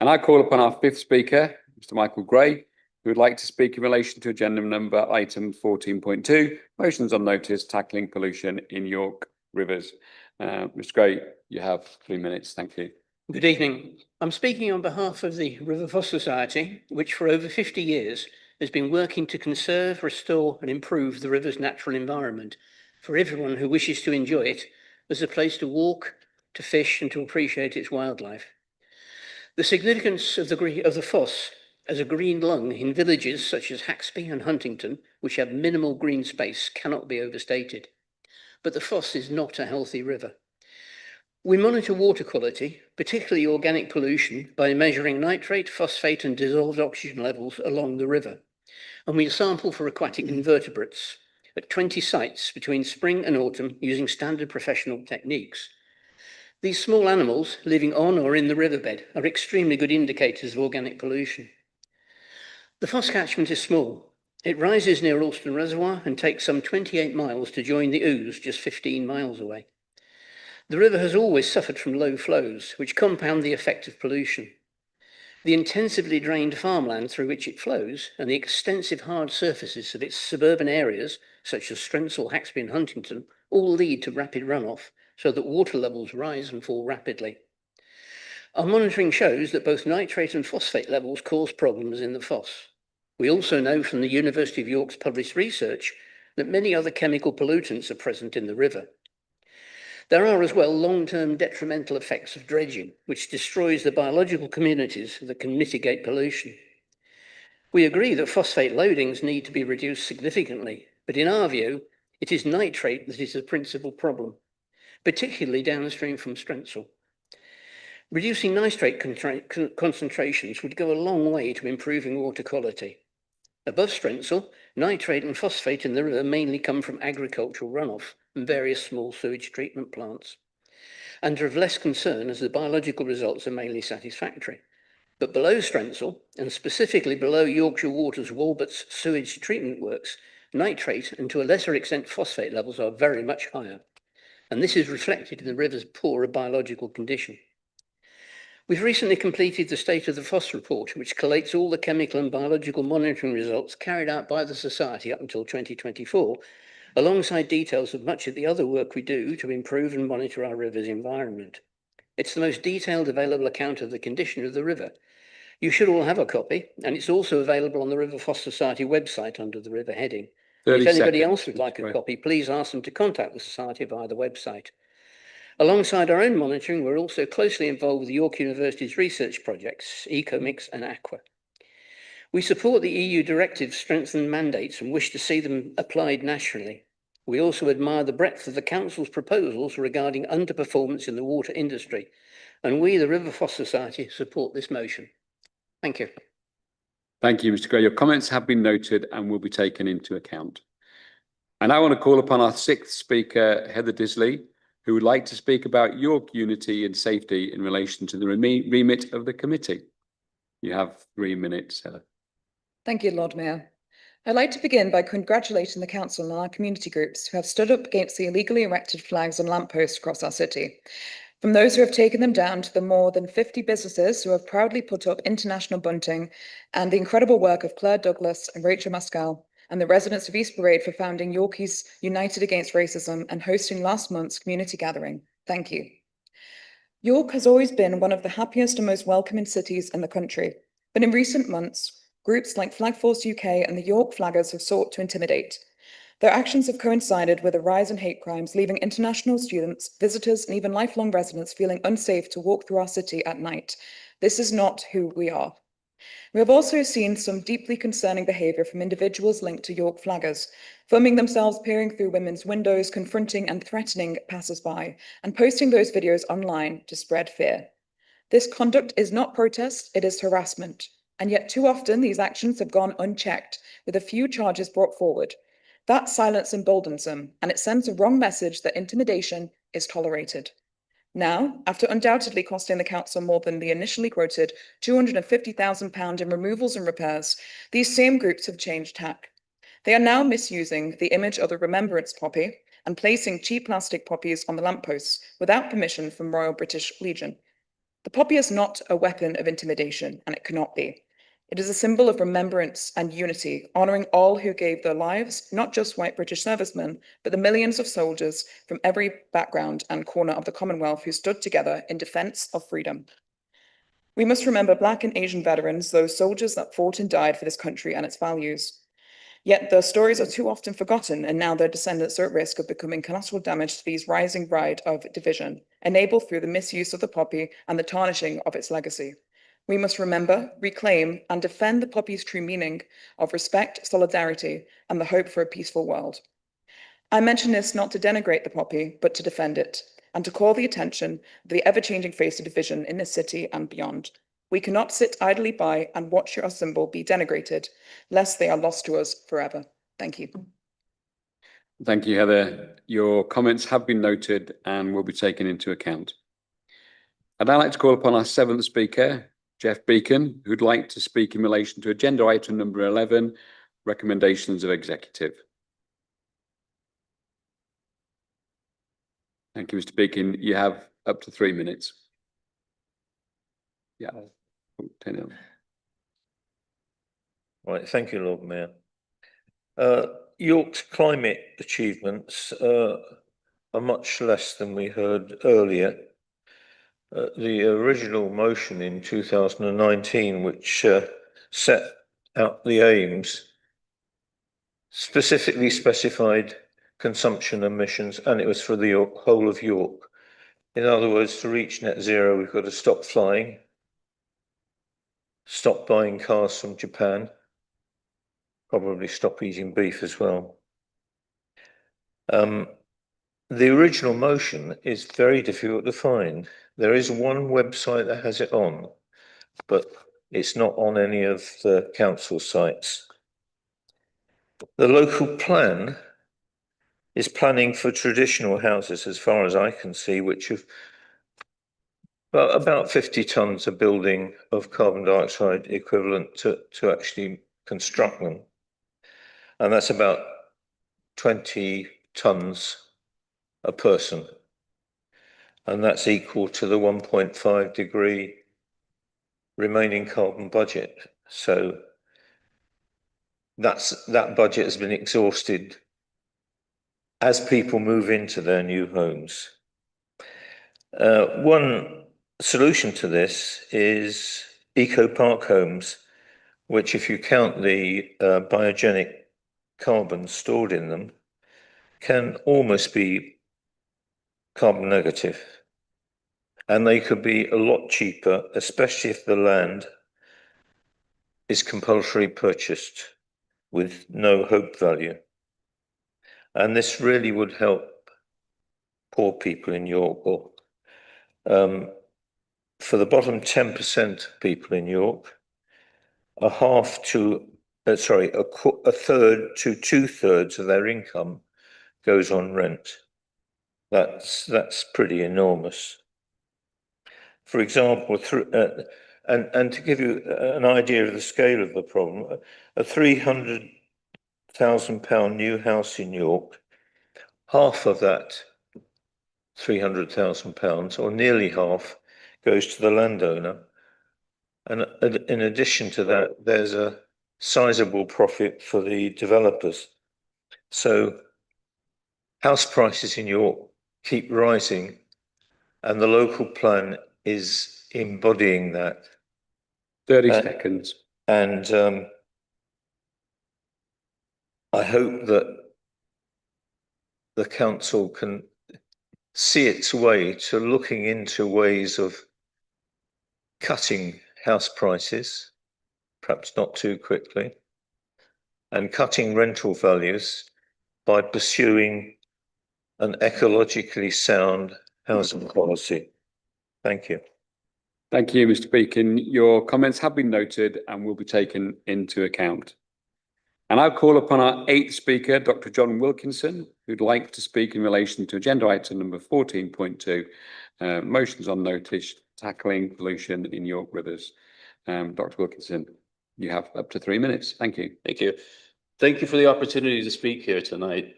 And I call upon our fifth speaker, Mr. Michael Gray, who would like to speak in relation to agenda number item 14.2, motions on notice tackling pollution in York rivers. Mr. Gray, you have 3 minutes. Thank you. Good evening. I'm speaking on behalf of the River Foss Society, which for over 50 years has been working to conserve, restore and improve the river's natural environment for everyone who wishes to enjoy it as a place to walk, to fish and to appreciate its wildlife. The significance of the Foss as a green lung in villages such as Haxby and Huntington, which have minimal green space, cannot be overstated. But the Foss is not a healthy river. We monitor water quality, particularly organic pollution, by measuring nitrate, phosphate and dissolved oxygen levels along the river. And we sample for aquatic invertebrates at 20 sites between spring and autumn using standard professional techniques. These small animals living on or in the riverbed are extremely good indicators of organic pollution. The Foss catchment is small. It rises near Alston Reservoir and takes some 28 miles to join the Ouse just 15 miles away. The river has always suffered from low flows, which compound the effect of pollution. The intensively drained farmland through which it flows and the extensive hard surfaces of its suburban areas, such as Strensall, Haxby and Huntington, all lead to rapid runoff, so that water levels rise and fall rapidly. Our monitoring shows that both nitrate and phosphate levels cause problems in the Foss. We also know from the University of York's published research that many other chemical pollutants are present in the river. There are as well long-term detrimental effects of dredging, which destroys the biological communities that can mitigate pollution. We agree that phosphate loadings need to be reduced significantly, but in our view, it is nitrate that is the principal problem, particularly downstream from Strensall. Reducing nitrate concentrations would go a long way to improving water quality. Above Strensall, nitrate and phosphate in the river mainly come from agricultural runoff and various small sewage treatment plants, and are of less concern as the biological results are mainly satisfactory. But below Strensall, and specifically below Yorkshire Water's Walbert's sewage treatment works, nitrate and to a lesser extent phosphate levels are very much higher, and this is reflected in the river's poorer biological condition. We've recently completed the State of the Foss report, which collates all the chemical and biological monitoring results carried out by the Society up until 2024, alongside details of much of the other work we do to improve and monitor our river's environment. It's the most detailed available account of the condition of the river. You should all have a copy, and it's also available on the River Foss Society website under the river heading. If anybody else would like a copy, please ask them to contact the Society via the website. Alongside our own monitoring, we're also closely involved with York University's research projects, EcoMix and Aqua. We support the EU directives' strengthened mandates and wish to see them applied nationally. We also admire the breadth of the Council's proposals regarding underperformance in the water industry, and we, the River Foss Society, support this motion. Thank you. Thank you, Mr. Gray. Your comments have been noted and will be taken into account. And I want to call upon our sixth speaker, Heather Disley, who would like to speak about York unity and safety in relation to the remit of the committee? You have 3 minutes, Heather. Thank you, Lord Mayor. I'd like to begin by congratulating the council and our community groups who have stood up against the illegally erected flags and lampposts across our city. From those who have taken them down to the more than 50 businesses who have proudly put up international bunting, and the incredible work of Claire Douglas and Rachel Mascal, and the residents of East Parade for founding Yorkies United Against Racism and hosting last month's community gathering. Thank you. York has always been one of the happiest and most welcoming cities in the country, but in recent months, groups like Flag Force UK and the York Flaggers have sought to intimidate. Their actions have coincided with a rise in hate crimes, leaving international students, visitors, and even lifelong residents feeling unsafe to walk through our city at night. This is not who we are. We have also seen some deeply concerning behaviour from individuals linked to York Flaggers, filming themselves peering through women's windows, confronting and threatening passers-by, and posting those videos online to spread fear. This conduct is not protest, it is harassment. And yet too often these actions have gone unchecked, with a few charges brought forward. That silence emboldens them, and it sends a wrong message that intimidation is tolerated. Now, after undoubtedly costing the council more than the initially quoted £250,000 in removals and repairs, these same groups have changed tack. They are now misusing the image of the Remembrance poppy and placing cheap plastic poppies on the lampposts without permission from Royal British Legion. The poppy is not a weapon of intimidation, and it cannot be. It is a symbol of remembrance and unity, honouring all who gave their lives, not just white British servicemen, but the millions of soldiers from every background and corner of the Commonwealth who stood together in defence of freedom. We must remember Black and Asian veterans, those soldiers that fought and died for this country and its values. Yet their stories are too often forgotten, and now their descendants are at risk of becoming collateral damage to these rising bride of division, enabled through the misuse of the poppy and the tarnishing of its legacy. We must remember, reclaim, and defend the poppy's true meaning of respect, solidarity, and the hope for a peaceful world. I mention this not to denigrate the poppy, but to defend it, and to call the attention of the ever-changing face of division in this city and beyond. We cannot sit idly by and watch our symbol be denigrated, lest they are lost to us forever. Thank you. Thank you, Heather. Your comments have been noted and will be taken into account. I'd now like to call upon our 7th speaker, Jeff Beacon, who'd like to speak in relation to agenda item number 11, recommendations of executive. Thank you, Mr. Beacon. You have up to 3 minutes. Yeah. Turn it on. Right, thank you, Lord Mayor. York's climate achievements are much less than we heard earlier. The original motion in 2019, which set out the aims, specifically specified consumption emissions, and it was for the whole of York. In other words, to reach net zero, we've got to stop flying, stop buying cars from Japan, probably stop eating beef as well. The original motion is very difficult to find. There is one website that has it on, but it's not on any of the council sites. The local plan is planning for traditional houses, as far as I can see, which have about 50 tonnes a building of carbon dioxide equivalent to actually construct them. And that's about 20 tonnes a person. And that's equal to the 1.5 degree remaining carbon budget. So that budget has been exhausted as people move into their new homes. One solution to this is eco-park homes, which, if you count the biogenic carbon stored in them, can almost be carbon negative. And they could be a lot cheaper, especially if the land is compulsory purchased with no hope value. And this really would help poor people in York. For the bottom 10% of people in York, a third to 2/3 of their income goes on rent. That's pretty enormous. For example, and to give you an idea of the scale of the problem, a £300,000 new house in York, half of that £300,000, or nearly half, goes to the landowner. And in addition to that, there's a sizable profit for the developers. So house prices in York keep rising, and the local plan is embodying that. 30 seconds. And I hope that the council can see its way to looking into ways of cutting house prices, perhaps not too quickly, and cutting rental values by pursuing an ecologically sound housing policy. Thank you. Thank you, Mr. Beacon. Your comments have been noted and will be taken into account. And I'll call upon our 8th speaker, Dr. John Wilkinson, who'd like to speak in relation to agenda item number 14.2, motions on notice, tackling pollution in York Rivers. Dr. Wilkinson, you have up to 3 minutes. Thank you. Thank you. Thank you for the opportunity to speak here tonight.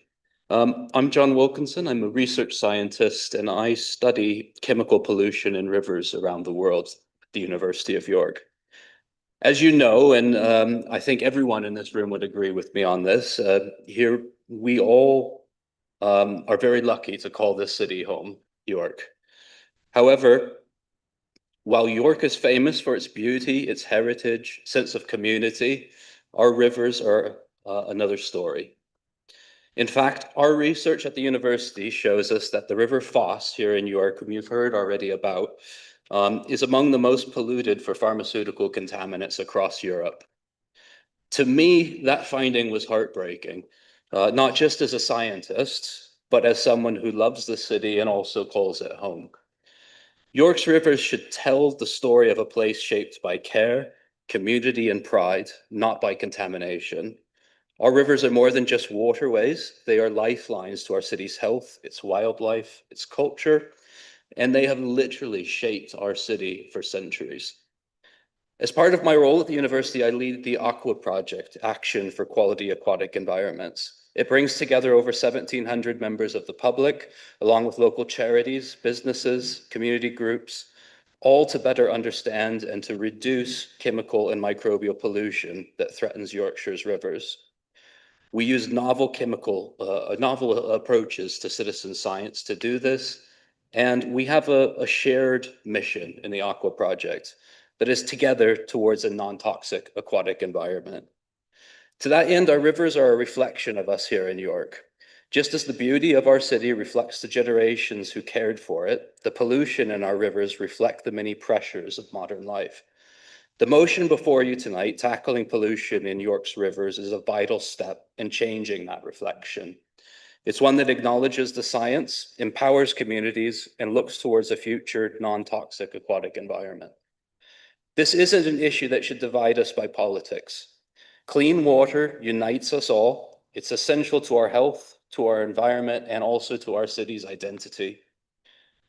I'm John Wilkinson. I'm a research scientist and I study chemical pollution in rivers around the world at the University of York. As you know, and I think everyone in this room would agree with me on this, here we all are very lucky to call this city home, York. However, while York is famous for its beauty, its heritage, sense of community, our rivers are another story. In fact, our research at the university shows us that the River Foss here in York, whom you've heard already about, is among the most polluted for pharmaceutical contaminants across Europe. To me, that finding was heartbreaking, not just as a scientist, but as someone who loves the city and also calls it home. York's rivers should tell the story of a place shaped by care, community, and pride, not by contamination. Our rivers are more than just waterways. They are lifelines to our city's health, its wildlife, its culture, and they have literally shaped our city for centuries. As part of my role at the university, I lead the Aqua Project, Action for Quality Aquatic Environments. It brings together over 1,700 members of the public, along with local charities, businesses, community groups, all to better understand and to reduce chemical and microbial pollution that threatens Yorkshire's rivers. We use novel approaches to citizen science to do this, and we have a shared mission in the Aqua Project that is together towards a non-toxic aquatic environment. To that end, our rivers are a reflection of us here in York. Just as the beauty of our city reflects the generations who cared for it, the pollution in our rivers reflect the many pressures of modern life. The motion before you tonight, tackling pollution in York's rivers, is a vital step in changing that reflection. It's one that acknowledges the science, empowers communities, and looks towards a future non-toxic aquatic environment. This isn't an issue that should divide us by politics. Clean water unites us all. It's essential to our health, to our environment, and also to our city's identity.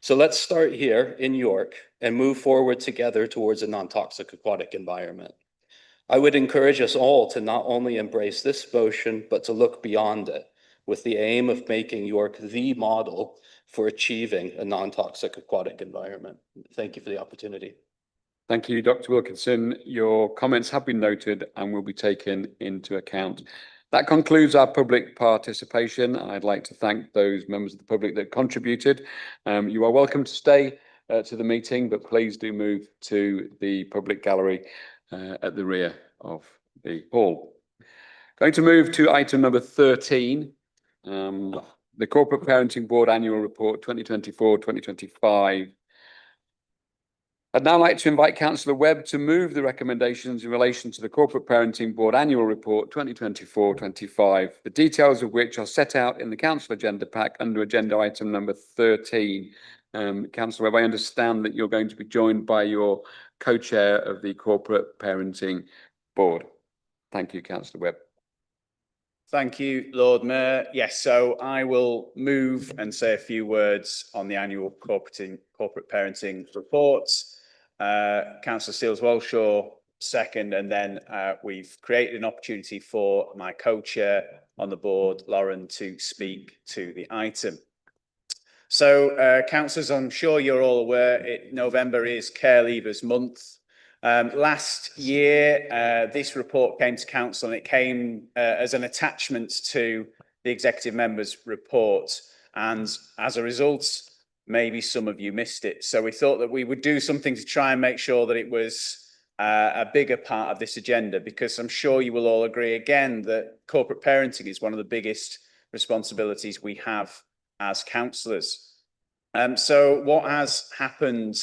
So let's start here in York and move forward together towards a non-toxic aquatic environment. I would encourage us all to not only embrace this motion, but to look beyond it with the aim of making York the model for achieving a non-toxic aquatic environment. Thank you for the opportunity. Thank you, Dr. Wilkinson. Your comments have been noted and will be taken into account. That concludes our public participation. I'd like to thank those members of the public that contributed. You are welcome to stay to the meeting, but please do move to the public gallery at the rear of the hall. Going to move to item number 13, the Corporate Parenting Board Annual Report 2024-2025. I'd now like to invite Councillor Webb to move the recommendations in relation to the Corporate Parenting Board Annual Report 2024-25, the details of which are set out in the Council Agenda Pack under agenda item number 13. Councillor Webb, I understand that you're going to be joined by your co-chair of the Corporate Parenting Board. Thank you, Councillor Webb. Thank you, Lord Mayor. Yes, so I will move and say a few words on the annual corporate parenting reports. Councillor Seals-Welshaw second, and then we've created an opportunity for my co-chair on the board, Lauren, to speak to the item. So, councillors, I'm sure you're all aware November is Care Leavers Month. Last year, this report came to council and it came as an attachment to the executive members' report. And as a result, maybe some of you missed it. So we thought that we would do something to try and make sure that it was a bigger part of this agenda, because I'm sure you will all agree again that corporate parenting is one of the biggest responsibilities we have as councillors. So what has happened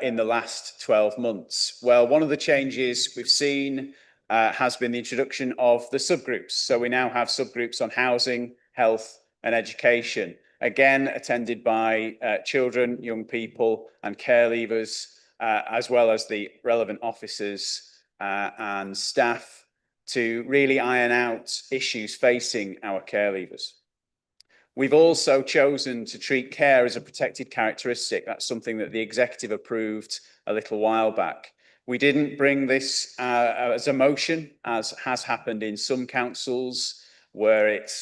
in the last 12 months? Well, one of the changes we've seen has been the introduction of the subgroups. So we now have subgroups on housing, health and education, again attended by children, young people and care leavers, as well as the relevant officers and staff, to really iron out issues facing our care leavers. We've also chosen to treat care as a protected characteristic. That's something that the executive approved a little while back. We didn't bring this as a motion, as has happened in some councils where it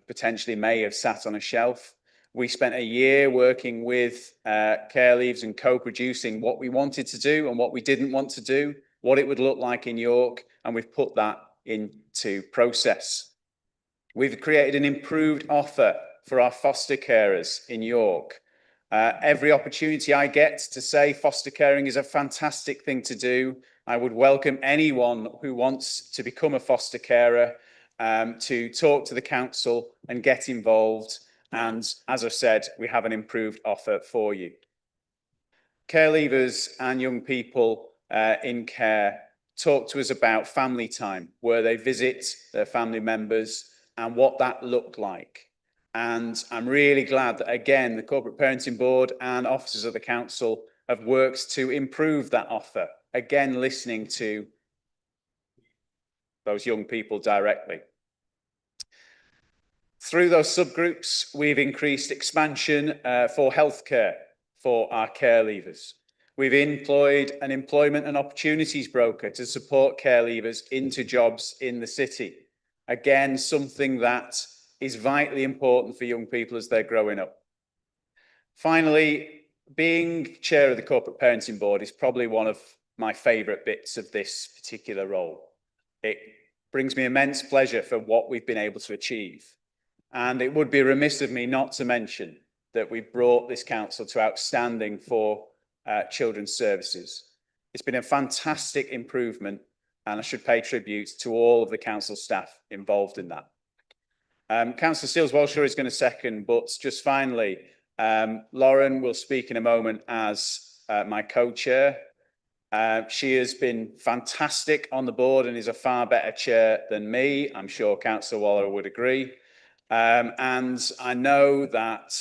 potentially may have sat on a shelf. We spent a year working with care leavers and co-producing what we wanted to do and what we didn't want to do, what it would look like in York, and we've put that into process. We've created an improved offer for our foster carers in York. Every opportunity I get to say foster caring is a fantastic thing to do. I would welcome anyone who wants to become a foster carer to talk to the council and get involved. And as I said, we have an improved offer for you. Care leavers and young people in care talk to us about family time, where they visit their family members, and what that looked like. And I'm really glad that, again, the Corporate Parenting Board and officers of the council have worked to improve that offer, again, listening to those young people directly. Through those subgroups, we've increased expansion for healthcare for our care leavers. We've employed an employment and opportunities broker to support care leavers into jobs in the city. Again, something that is vitally important for young people as they're growing up. Finally, being chair of the Corporate Parenting Board is probably one of my favourite bits of this particular role. It brings me immense pleasure for what we've been able to achieve. And it would be remiss of me not to mention that we've brought this council to outstanding for children's services. It's been a fantastic improvement, and I should pay tribute to all of the council staff involved in that. Councillor Seals-Welshaw is going to second, but just finally, Lauren will speak in a moment as my co-chair. She has been fantastic on the board and is a far better chair than me. I'm sure Councillor Waller would agree. And I know that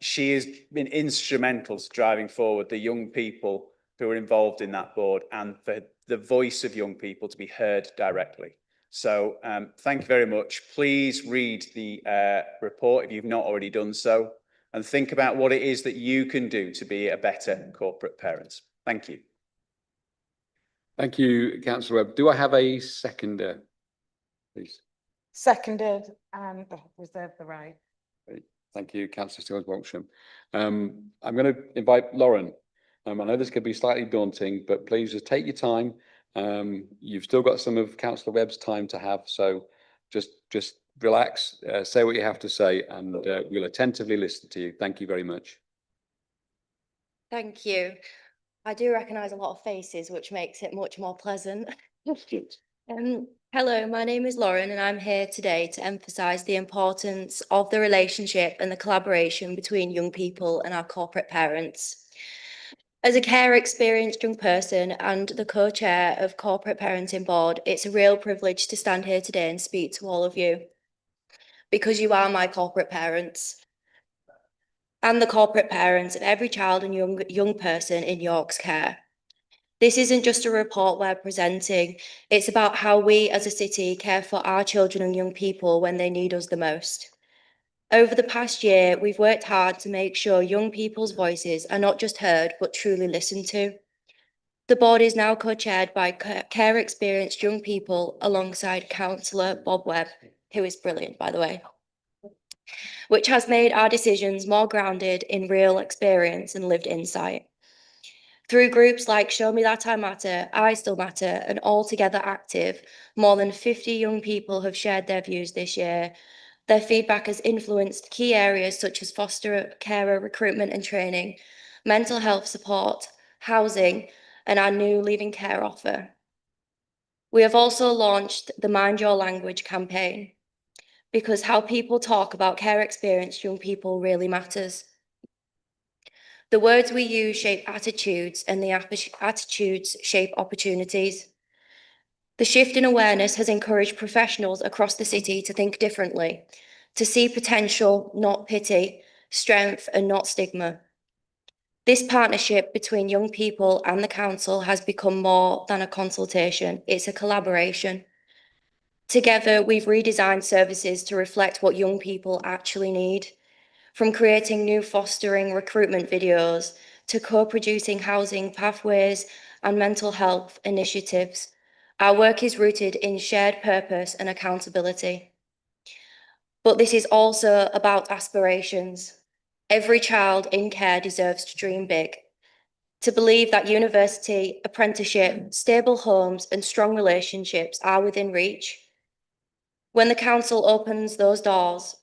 she has been instrumental to driving forward the young people who are involved in that board, and for the voice of young people to be heard directly. So thank you very much. Please read the report if you've not already done so, and think about what it is that you can do to be a better corporate parent. Thank you. Thank you, Councillor Webb. Do I have a seconder, please? Seconded and reserve the right. Thank you, Councillor Seals-Welshaw. I'm going to invite Lauren. I know this could be slightly daunting, but please just take your time. You've still got some of Councillor Webb's time to have, so just relax, say what you have to say, and we'll attentively listen to you. Thank you very much. Thank you. I do recognise a lot of faces, which makes it much more pleasant. Hello, my name is Lauren, and I'm here today to emphasise the importance of the relationship and the collaboration between young people and our corporate parents. As a care experienced young person and the co-chair of Corporate Parenting Board, it's a real privilege to stand here today and speak to all of you, because you are my corporate parents and the corporate parents of every child and young person in York's care. This isn't just a report we're presenting, it's about how we as a city care for our children and young people when they need us the most. Over the past year, we've worked hard to make sure young people's voices are not just heard, but truly listened to. The board is now co-chaired by care experienced young people alongside Councillor Bob Webb, who is brilliant, by the way, which has made our decisions more grounded in real experience and lived insight. Through groups like Show Me That I Matter, I Still Matter, and All Together Active, more than 50 young people have shared their views this year. Their feedback has influenced key areas such as foster carer recruitment and training, mental health support, housing, and our new leaving care offer. We have also launched the Mind Your Language campaign, because how people talk about care experienced young people really matters. The words we use shape attitudes, and the attitudes shape opportunities. The shift in awareness has encouraged professionals across the city to think differently, to see potential, not pity, strength, and not stigma. This partnership between young people and the council has become more than a consultation, it's a collaboration. Together, we've redesigned services to reflect what young people actually need, from creating new fostering recruitment videos to co-producing housing pathways and mental health initiatives. Our work is rooted in shared purpose and accountability. But this is also about aspirations. Every child in care deserves to dream big, to believe that university, apprenticeship, stable homes, and strong relationships are within reach. When the council opens those doors,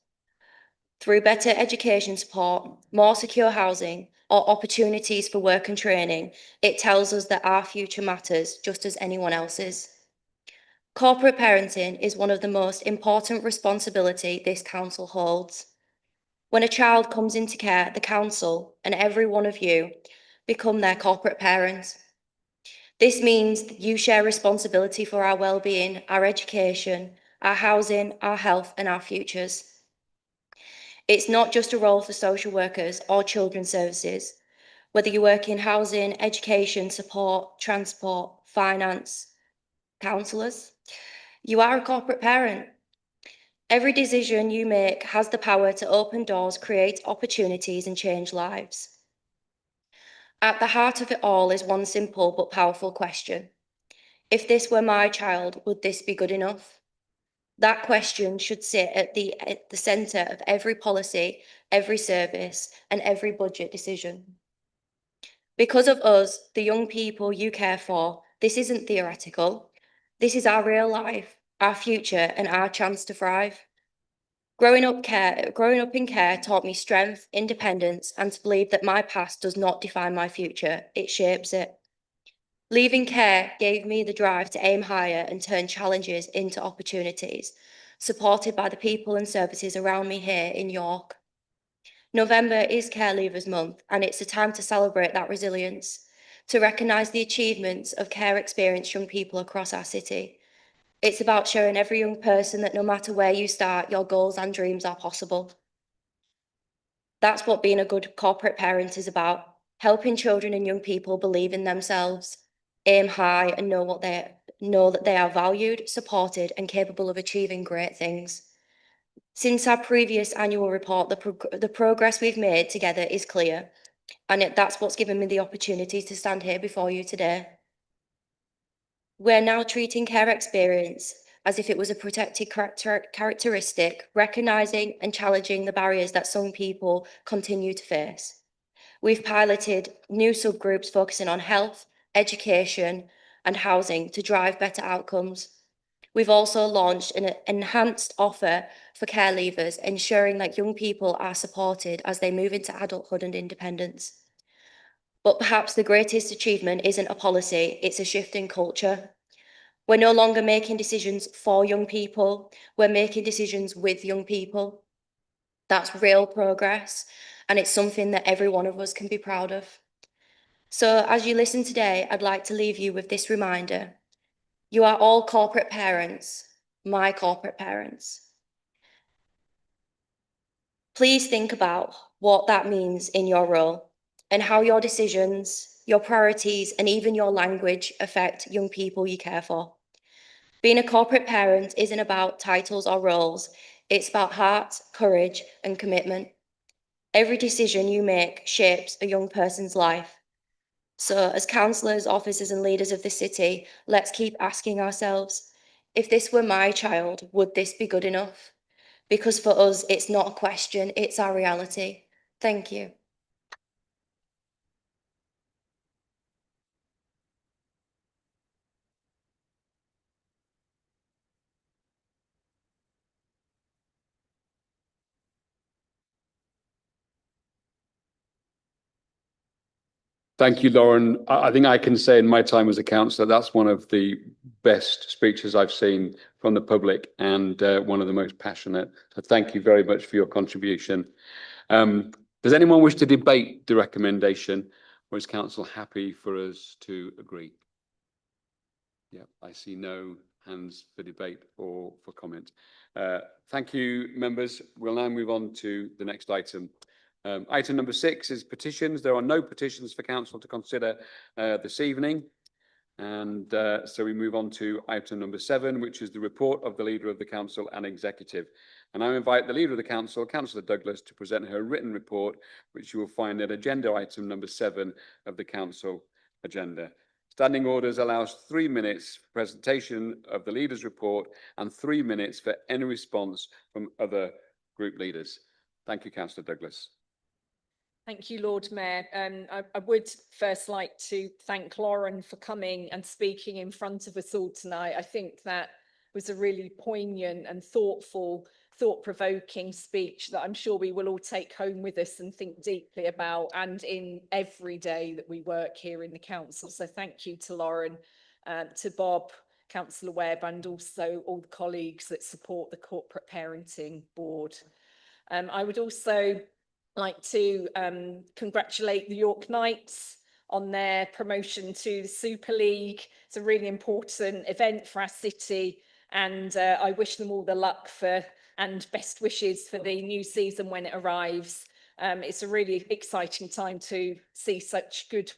through better education support, more secure housing, or opportunities for work and training, it tells us that our future matters just as anyone else's. Corporate parenting is one of the most important responsibilities this council holds. When a child comes into care, the council and every one of you become their corporate parents. This means that you share responsibility for our well-being, our education, our housing, our health, and our futures. It's not just a role for social workers or children's services. Whether you work in housing, education, support, transport, finance, counsellors, you are a corporate parent. Every decision you make has the power to open doors, create opportunities, and change lives. At the heart of it all is one simple but powerful question. If this were my child, would this be good enough? That question should sit at the centre of every policy, every service, and every budget decision. Because of us, the young people you care for, this isn't theoretical. This is our real life, our future, and our chance to thrive. Growing up in care taught me strength, independence, and to believe that my past does not define my future, it shapes it. Leaving care gave me the drive to aim higher and turn challenges into opportunities, supported by the people and services around me here in York. November is Care Leavers Month, and it's a time to celebrate that resilience, to recognise the achievements of care experienced young people across our city. It's about showing every young person that no matter where you start, your goals and dreams are possible. That's what being a good corporate parent is about, helping children and young people believe in themselves, aim high, and know that they are valued, supported, and capable of achieving great things. Since our previous annual report, the progress we've made together is clear, and that's what's given me the opportunity to stand here before you today. We're now treating care experience as if it was a protected characteristic, recognising and challenging the barriers that some people continue to face. We've piloted new subgroups focusing on health, education, and housing to drive better outcomes. We've also launched an enhanced offer for care leavers, ensuring that young people are supported as they move into adulthood and independence. But perhaps the greatest achievement isn't a policy, it's a shift in culture. We're no longer making decisions for young people, we're making decisions with young people. That's real progress, and it's something that every one of us can be proud of. So as you listen today, I'd like to leave you with this reminder. You are all corporate parents, my corporate parents. Please think about what that means in your role and how your decisions your priorities, and even your language affect young people you care for. Being a corporate parent isn't about titles or roles. It's about heart, courage, and commitment. Every decision you make shapes a young person's life. So as councillors, officers, and leaders of the city, let's keep asking ourselves, if this were my child, would this be good enough? Because for us, it's not a question, it's our reality. Thank you. Thank you, Lauren. I think I can say in my time as a councillor, that's one of the best speeches I've seen from the public and one of the most passionate. So thank you very much for your contribution. Does anyone wish to debate the recommendation, or is council happy for us to agree? Yeah, I see no hands for debate or for comment. Thank you, members. We'll now move on to the next item. Item number 6 is petitions. There are no petitions for council to consider this evening. And so we move on to item number 7, which is the report of the Leader of the Council and Executive. And I invite the Leader of the Council, Councillor Douglas, to present her written report, which you will find at agenda item number 7 of the Council agenda. Standing orders allows 3 minutes for presentation of the Leader's report and 3 minutes for any response from other group leaders. Thank you, Councillor Douglas. Thank you, Lord Mayor. I would first like to thank Lauren for coming and speaking in front of us all tonight. I think that was a really poignant and thoughtful, thought-provoking speech that I'm sure we will all take home with us and think deeply about, and in every day that we work here in the council. So thank you to Lauren, to Bob, Councillor Webb, and also all the colleagues that support the Corporate Parenting Board. I would also like to congratulate the York Knights on their promotion to the Super League. It's a really important event for our city, and I wish them all the luck and best wishes for the new season when it arrives. It's a really exciting time to see such good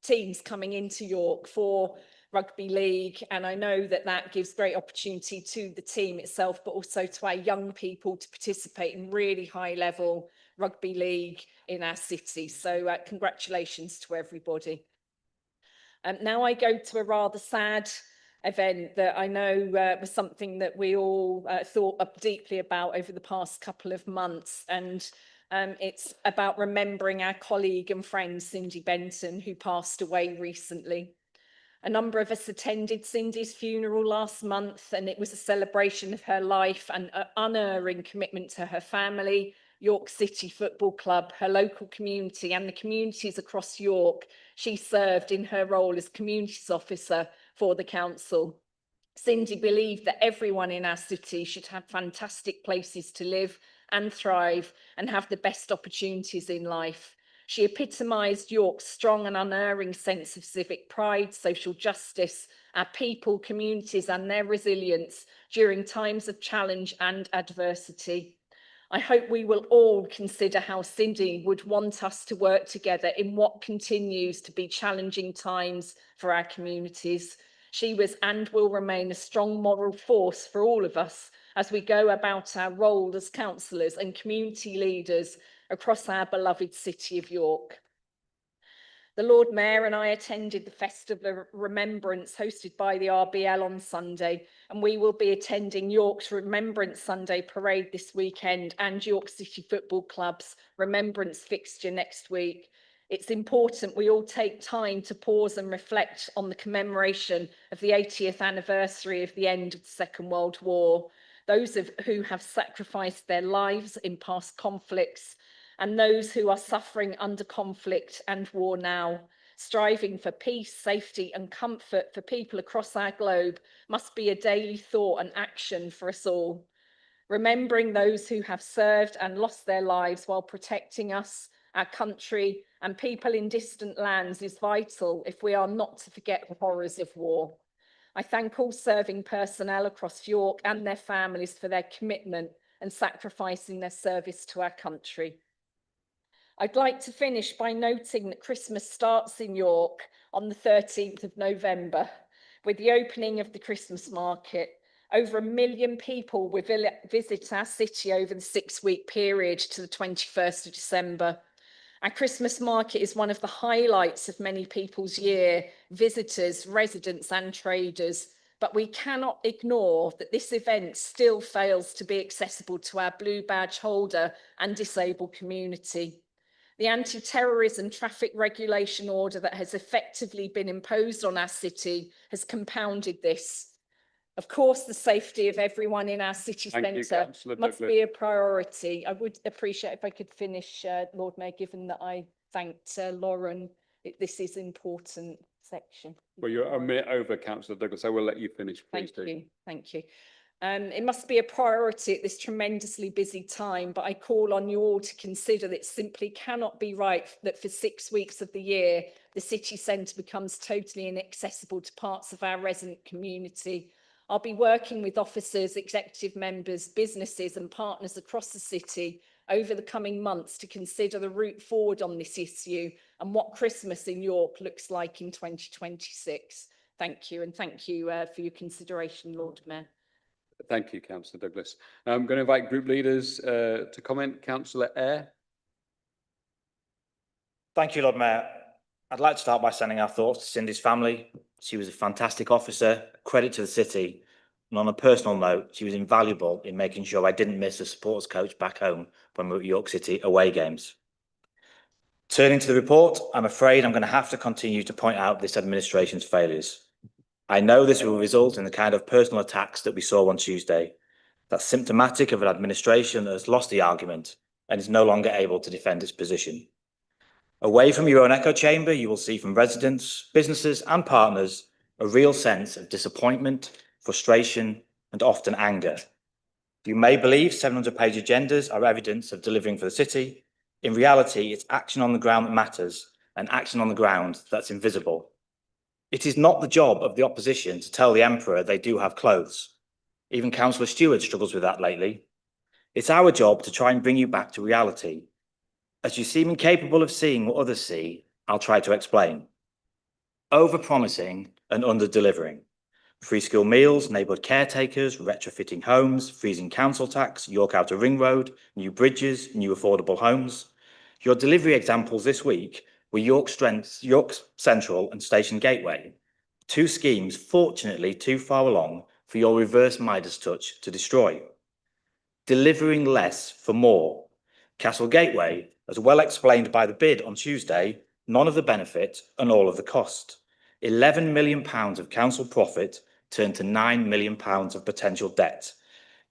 teams coming into York for rugby league, and I know that that gives great opportunity to the team itself, but also to our young people to participate in really high level rugby league in our city. So congratulations to everybody. Now I go to a rather sad event that I know was something that we all thought up deeply about over the past couple of months, and it's about remembering our colleague and friend Cindy Benton, who passed away recently. A number of us attended Cindy's funeral last month, and it was a celebration of her life and an unerring commitment to her family, York City Football Club, her local community, and the communities across York she served in her role as communities officer for the council. Cindy believed that everyone in our city should have fantastic places to live and thrive and have the best opportunities in life. She epitomised York's strong and unerring sense of civic pride, social justice, our people, communities and their resilience during times of challenge and adversity. I hope we will all consider how Cindy would want us to work together in what continues to be challenging times for our communities. She was and will remain a strong moral force for all of us as we go about our role as councillors and community leaders across our beloved city of York. The Lord Mayor and I attended the Festival of Remembrance hosted by the RBL on Sunday, and we will be attending York's Remembrance Sunday parade this weekend and York City Football Club's Remembrance fixture next week. It's important we all take time to pause and reflect on the commemoration of the 80th anniversary of the end of the Second World War, those who have sacrificed their lives in past conflicts, and those who are suffering under conflict and war now. Striving for peace, safety and comfort for people across our globe must be a daily thought and action for us all. Remembering those who have served and lost their lives while protecting us, our country and people in distant lands is vital if we are not to forget the horrors of war. I thank all serving personnel across York and their families for their commitment and sacrificing their service to our country. I'd like to finish by noting that Christmas starts in York on the 13th of November with the opening of the Christmas market. Over 1 million people will visit our city over the 6-week period to the 21st of December. Our Christmas market is one of the highlights of many people's year, visitors, residents and traders. But we cannot ignore that this event still fails to be accessible to our blue badge holder and disabled community. The anti-terrorism traffic regulation order that has effectively been imposed on our city has compounded this. Of course, the safety of everyone in our city centre must be a priority. I would appreciate if I could finish, Lord Mayor, given that I thanked Lauren. This is an important section. Well, you're a minute over, Councillor Douglas. I will let you finish, please. Thank you. It must be a priority at this tremendously busy time, but I call on you all to consider that it simply cannot be right that for 6 weeks of the year, the city centre becomes totally inaccessible to parts of our resident community. I'll be working with officers, executive members, businesses and partners across the city over the coming months to consider the route forward on this issue and what Christmas in York looks like in 2026. Thank you, and thank you for your consideration, Lord Mayor. Thank you, Councillor Douglas. I'm going to invite group leaders to comment. Councillor Eyre. Thank you, Lord Mayor. I'd like to start by sending our thoughts to Cindy's family. She was a fantastic officer, a credit to the city. And on a personal note, she was invaluable in making sure I didn't miss a supporters coach back home when we were at York City away games. Turning to the report, I'm afraid I'm going to have to continue to point out this administration's failures. I know this will result in the kind of personal attacks that we saw on Tuesday. That's symptomatic of an administration that has lost the argument and is no longer able to defend its position. Away from your own echo chamber, you will see from residents, businesses and partners a real sense of disappointment, frustration and often anger. You may believe 700-page agendas are evidence of delivering for the city. In reality, it's action on the ground that matters and action on the ground that's invisible. It is not the job of the opposition to tell the Emperor they do have clothes. Even Councillor Stewart struggles with that lately. It's our job to try and bring you back to reality. As you seem incapable of seeing what others see, I'll try to explain. Over-promising and under-delivering. Free school meals, neighbourhood caretakers, retrofitting homes, freezing council tax, York Outer Ring Road, new bridges, new affordable homes. Your delivery examples this week were York Central and Station Gateway, two schemes fortunately too far along for your reverse Midas touch to destroy. Delivering less for more. Castle Gateway, as well explained by the bid on Tuesday, none of the benefit and all of the cost. £11 million of council profit turned to £9 million of potential debt.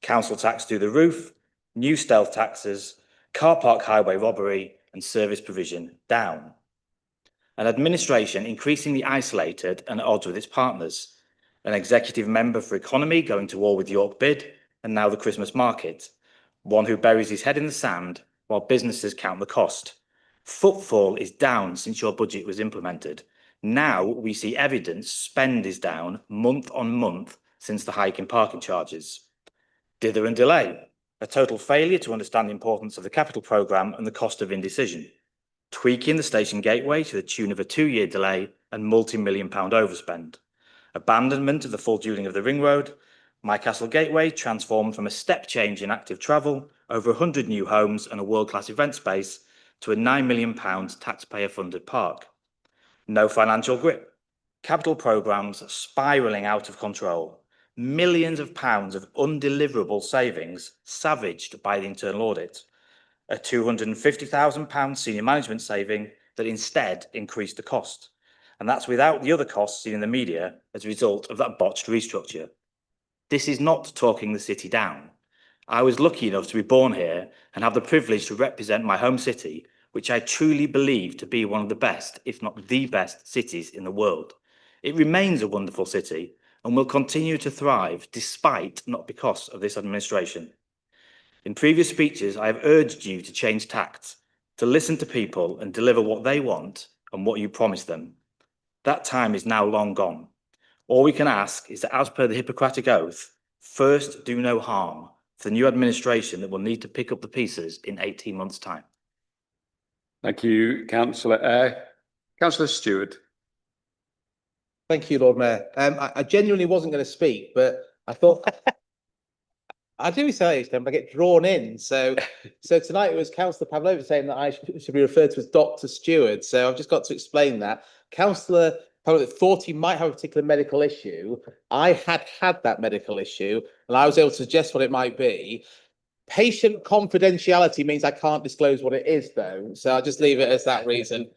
Council tax through the roof, new stealth taxes, car park highway robbery and service provision down. An administration increasingly isolated and at odds with its partners. An executive member for economy going to war with York bid and now the Christmas market. One who buries his head in the sand while businesses count the cost. Footfall is down since your budget was implemented. Now we see evidence spend is down month on month since the hike in parking charges. Dither and delay. A total failure to understand the importance of the capital programme and the cost of indecision. Tweaking the station gateway to the tune of a 2-year delay and multi-million-pound overspend. Abandonment of the full dualling of the ring road. My Castle Gateway transformed from a step change in active travel, over 100 new homes and a world-class event space, to a £9 million taxpayer-funded park. No financial grip. Capital programmes spiralling out of control. Millions of pounds of undeliverable savings savaged by the internal audit. A £250,000 senior management saving that instead increased the cost. And that's without the other costs seen in the media as a result of that botched restructure. This is not talking the city down. I was lucky enough to be born here and have the privilege to represent my home city, which I truly believe to be one of the best, if not the best, cities in the world. It remains a wonderful city and will continue to thrive despite, not because, of this administration. In previous speeches, I have urged you to change tact, to listen to people and deliver what they want and what you promise them. That time is now long gone. All we can ask is that, as per the Hippocratic Oath, first do no harm for the new administration that will need to pick up the pieces in 18 months' time. Thank you, councillor. Councillor Stewart. Thank you, Lord Mayor. I genuinely wasn't going to speak, but I thought I do say each time I get drawn in. So tonight it was Councillor Pavlova saying that I should be referred to as Dr. Stewart. So I've just got to explain that. Councillor Pavlova thought he might have a particular medical issue. I had that medical issue, and I was able to suggest what it might be. Patient confidentiality means I can't disclose what it is, though. So I'll just leave it as that reason.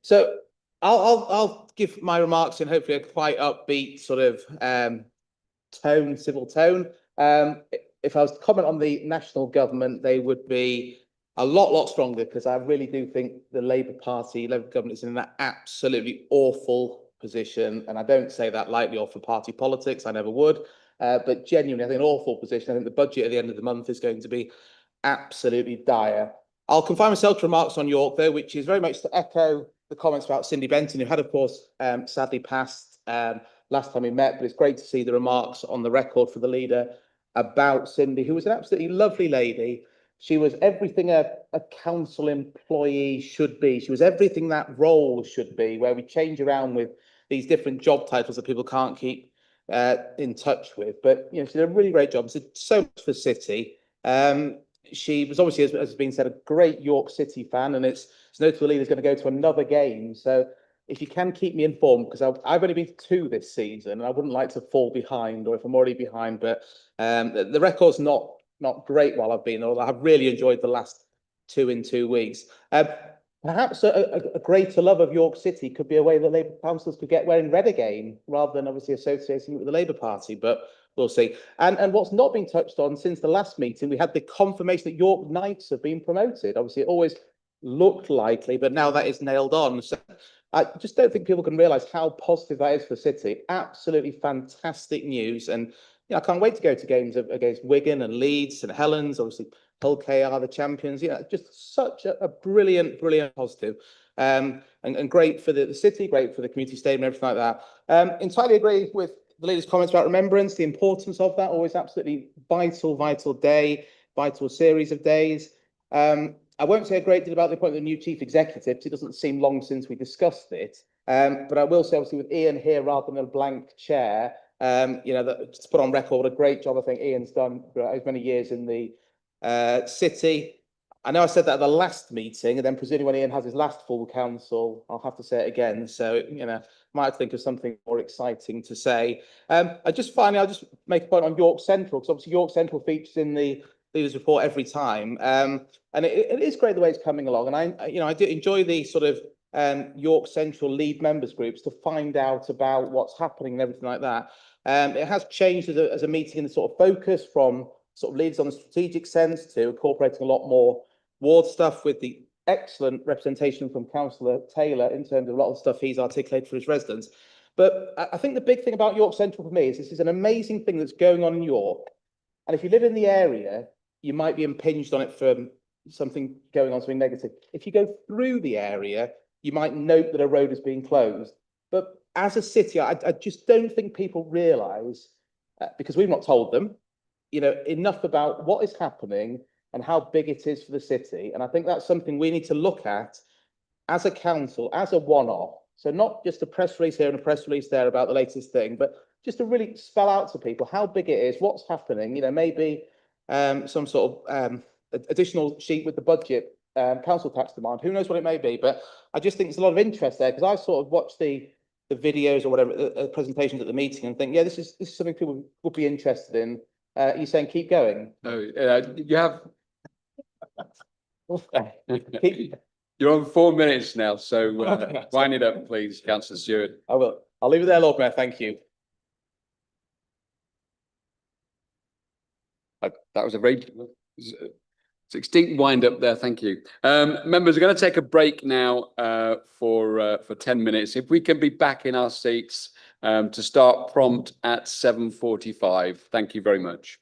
So I'll give my remarks in hopefully a quite upbeat sort of tone, civil tone. If I was to comment on the national government, they would be a lot stronger, because I really do think the Labour Party, Labour government is in an absolutely awful position. And I don't say that lightly or for party politics, I never would. But genuinely, I think an awful position. I think the budget at the end of the month is going to be absolutely dire. I'll confine myself to remarks on York, though, which is very much to echo the comments about Cindy Benton, who had, of course, sadly passed last time we met. But it's great to see the remarks on the record for the leader about Cindy, who was an absolutely lovely lady. She was everything a council employee should be. She was everything that role should be, where we change around with these different job titles that people can't keep in touch with. But you know, she did a really great job. She did so much for City. She was obviously, as has been said, a great York City fan, and it's notable the leader's going to go to another game. So if you can keep me informed, because I've only been to 2 this season, and I wouldn't like to fall behind, or if I'm already behind. But the record's not great while I've been, although I've really enjoyed the last 2 in 2 weeks. Perhaps a greater love of York City could be a way that Labour councillors could get wearing red again, rather than obviously associating it with the Labour Party. But we'll see. And what's not been touched on since the last meeting, we had the confirmation that York Knights have been promoted. Obviously, it always looked likely, but now that is nailed on. So I just don't think people can realise how positive that is for City. Absolutely fantastic news. And I can't wait to go to games against Wigan and Leeds and Helens. Obviously, Hull KR, the champions. Just such a brilliant positive. And great for the City, great for the community stadium and everything like that. Entirely agree with the leader's comments about remembrance, the importance of that. Always absolutely vital day, vital series of days. I won't say a great deal about the appointment of the new chief executive, because it doesn't seem long since we discussed it. But I will say, obviously, with Ian here rather than a blank chair, that, to put on record, what a great job I think Ian's done for as many years in the City. I know I said that at the last meeting, and then presumably when Ian has his last full council, I'll have to say it again. So, might think of something more exciting to say. I'll just make a point on York Central, because obviously York Central features in the leaders report every time. And it is great the way it's coming along. And I do enjoy the sort of York Central lead members groups to find out about what's happening and everything like that. It has changed as a meeting in the sort of focus from sort of leaders on the strategic sense to incorporating a lot more ward stuff, with the excellent representation from Councillor Taylor in terms of a lot of stuff he's articulated for his residents. But I think the big thing about York Central for me is this is an amazing thing that's going on in York. And if you live in the area, you might be impinged on it from something going on, something negative. If you go through the area, you might note that a road is being closed. But as a city, I just don't think people realise, because we've not told them, enough about what is happening and how big it is for the city. And I think that's something we need to look at as a council, as a one-off. So not just a press release here and a press release there about the latest thing, but just to really spell out to people how big it is, what's happening. Maybe some sort of additional sheet with the budget, council tax demand, who knows what it may be. But I just think there's a lot of interest there, because I sort of watched the videos or whatever, the presentations at the meeting, and think, yeah, this is something people would be interested in. You're saying keep going? No, you have. You're on 4 minutes now, so wind it up, please, Councillor Stewart. I will. I'll leave it there, Lord Mayor. Thank you. That was a very succinct wind up there. Thank you. Members, we're going to take a break now for 10 minutes. If we can be back in our seats to start prompt at 7:45. Thank you very much.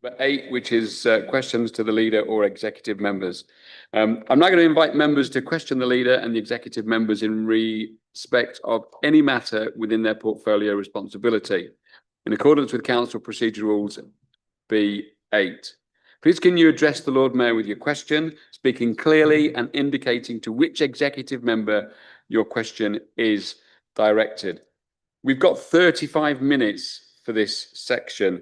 number 8, which is questions to the leader or executive members. I'm now going to invite members to question the leader and the executive members in respect of any matter within their portfolio responsibility, in accordance with Council Procedure Rules B8. Please can you address the Lord Mayor with your question, speaking clearly and indicating to which executive member your question is directed. We've got 35 minutes for this section.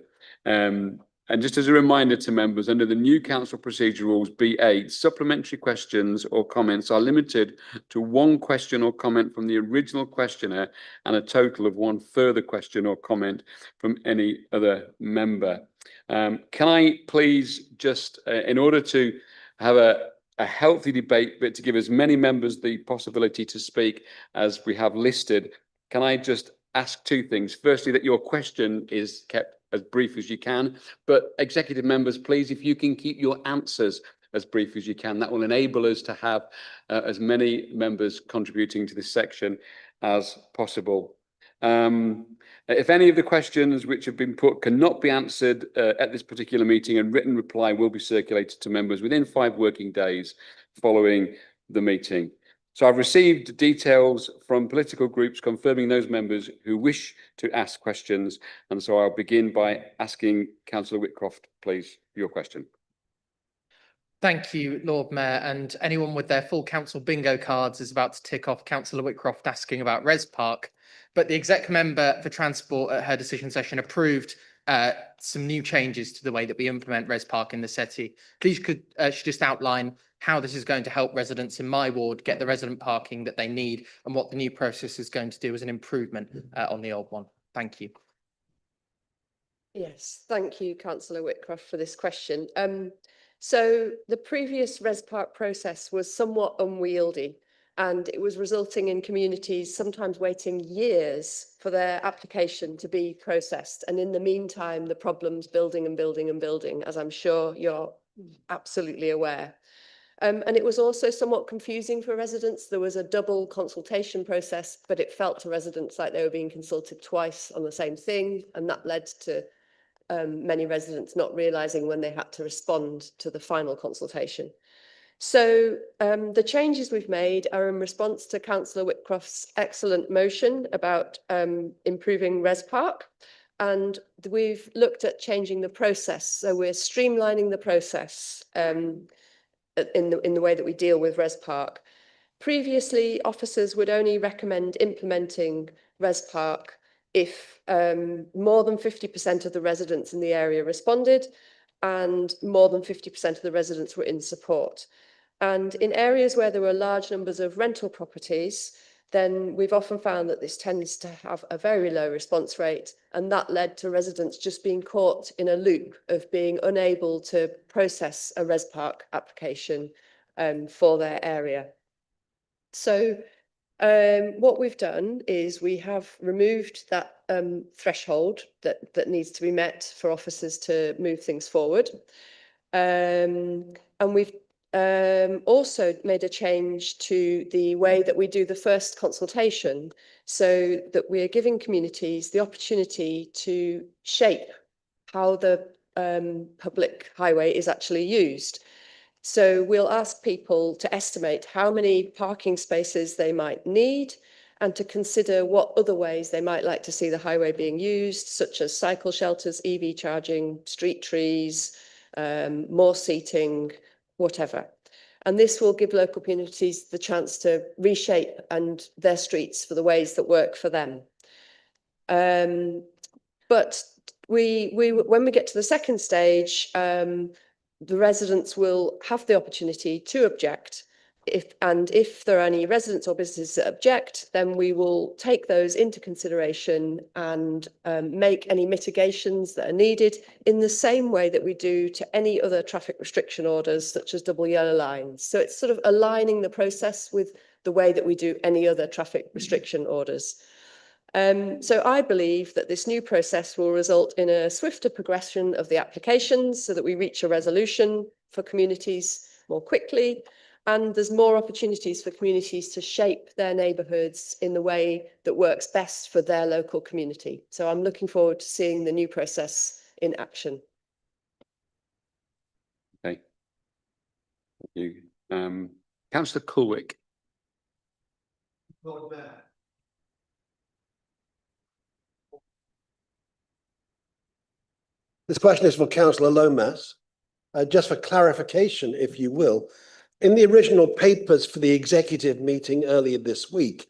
And just as a reminder to members, under the new Council Procedure Rules B8, supplementary questions or comments are limited to 1 question or comment from the original questioner and a total of 1 further question or comment from any other member. Can I please just, in order to have a healthy debate, but to give as many members the possibility to speak as we have listed, can I just ask 2 things? Firstly, that your question is kept as brief as you can, but executive members, please, if you can keep your answers as brief as you can, that will enable us to have as many members contributing to this section as possible. If any of the questions which have been put cannot be answered at this particular meeting, a written reply will be circulated to members within 5 working days following the meeting. So I've received details from political groups confirming those members who wish to ask questions. And so I'll begin by asking Councillor Whitcroft, please, your question. Thank you, Lord Mayor. And anyone with their full council bingo cards is about to tick off Councillor Whitcroft asking about Res Park. But the exec member for Transport at her decision session approved some new changes to the way that we implement Res Park in the city. Please could she just outline how this is going to help residents in my ward get the resident parking that they need and what the new process is going to do as an improvement on the old one. Thank you. Yes, thank you, Councillor Whitcroft, for this question. So the previous Res Park process was somewhat unwieldy, and it was resulting in communities sometimes waiting years for their application to be processed. And in the meantime, the problems building and building and building, as I'm sure you're absolutely aware. And it was also somewhat confusing for residents. There was a double consultation process, but it felt to residents like they were being consulted twice on the same thing. And that led to many residents not realising when they had to respond to the final consultation. So the changes we've made are in response to Councillor Whitcroft's excellent motion about improving Res Park. And we've looked at changing the process. So we're streamlining the process in the way that we deal with Res Park. Previously, officers would only recommend implementing Res Park if more than 50% of the residents in the area responded and more than 50% of the residents were in support. And in areas where there were large numbers of rental properties, then we've often found that this tends to have a very low response rate, and that led to residents just being caught in a loop of being unable to process a Res Park application for their area. So what we've done is we have removed that threshold that needs to be met for officers to move things forward. And we've also made a change to the way that we do the first consultation, so that we are giving communities the opportunity to shape how the public highway is actually used. So we'll ask people to estimate how many parking spaces they might need and to consider what other ways they might like to see the highway being used, such as cycle shelters, EV charging, street trees, more seating, whatever. And this will give local communities the chance to reshape their streets for the ways that work for them. But when we get to the second stage, the residents will have the opportunity to object. If there are any residents or businesses that object, then we will take those into consideration and make any mitigations that are needed in the same way that we do to any other traffic restriction orders, such as double yellow lines. So it's sort of aligning the process with the way that we do any other traffic restriction orders. So I believe that this new process will result in a swifter progression of the applications so that we reach a resolution for communities more quickly. And there's more opportunities for communities to shape their neighbourhoods in the way that works best for their local community. So I'm looking forward to seeing the new process in action. Thank you. Councillor Coolwick. Lord Mayor. This question is for Councillor Lomas. Just for clarification, if you will, in the original papers for the executive meeting earlier this week,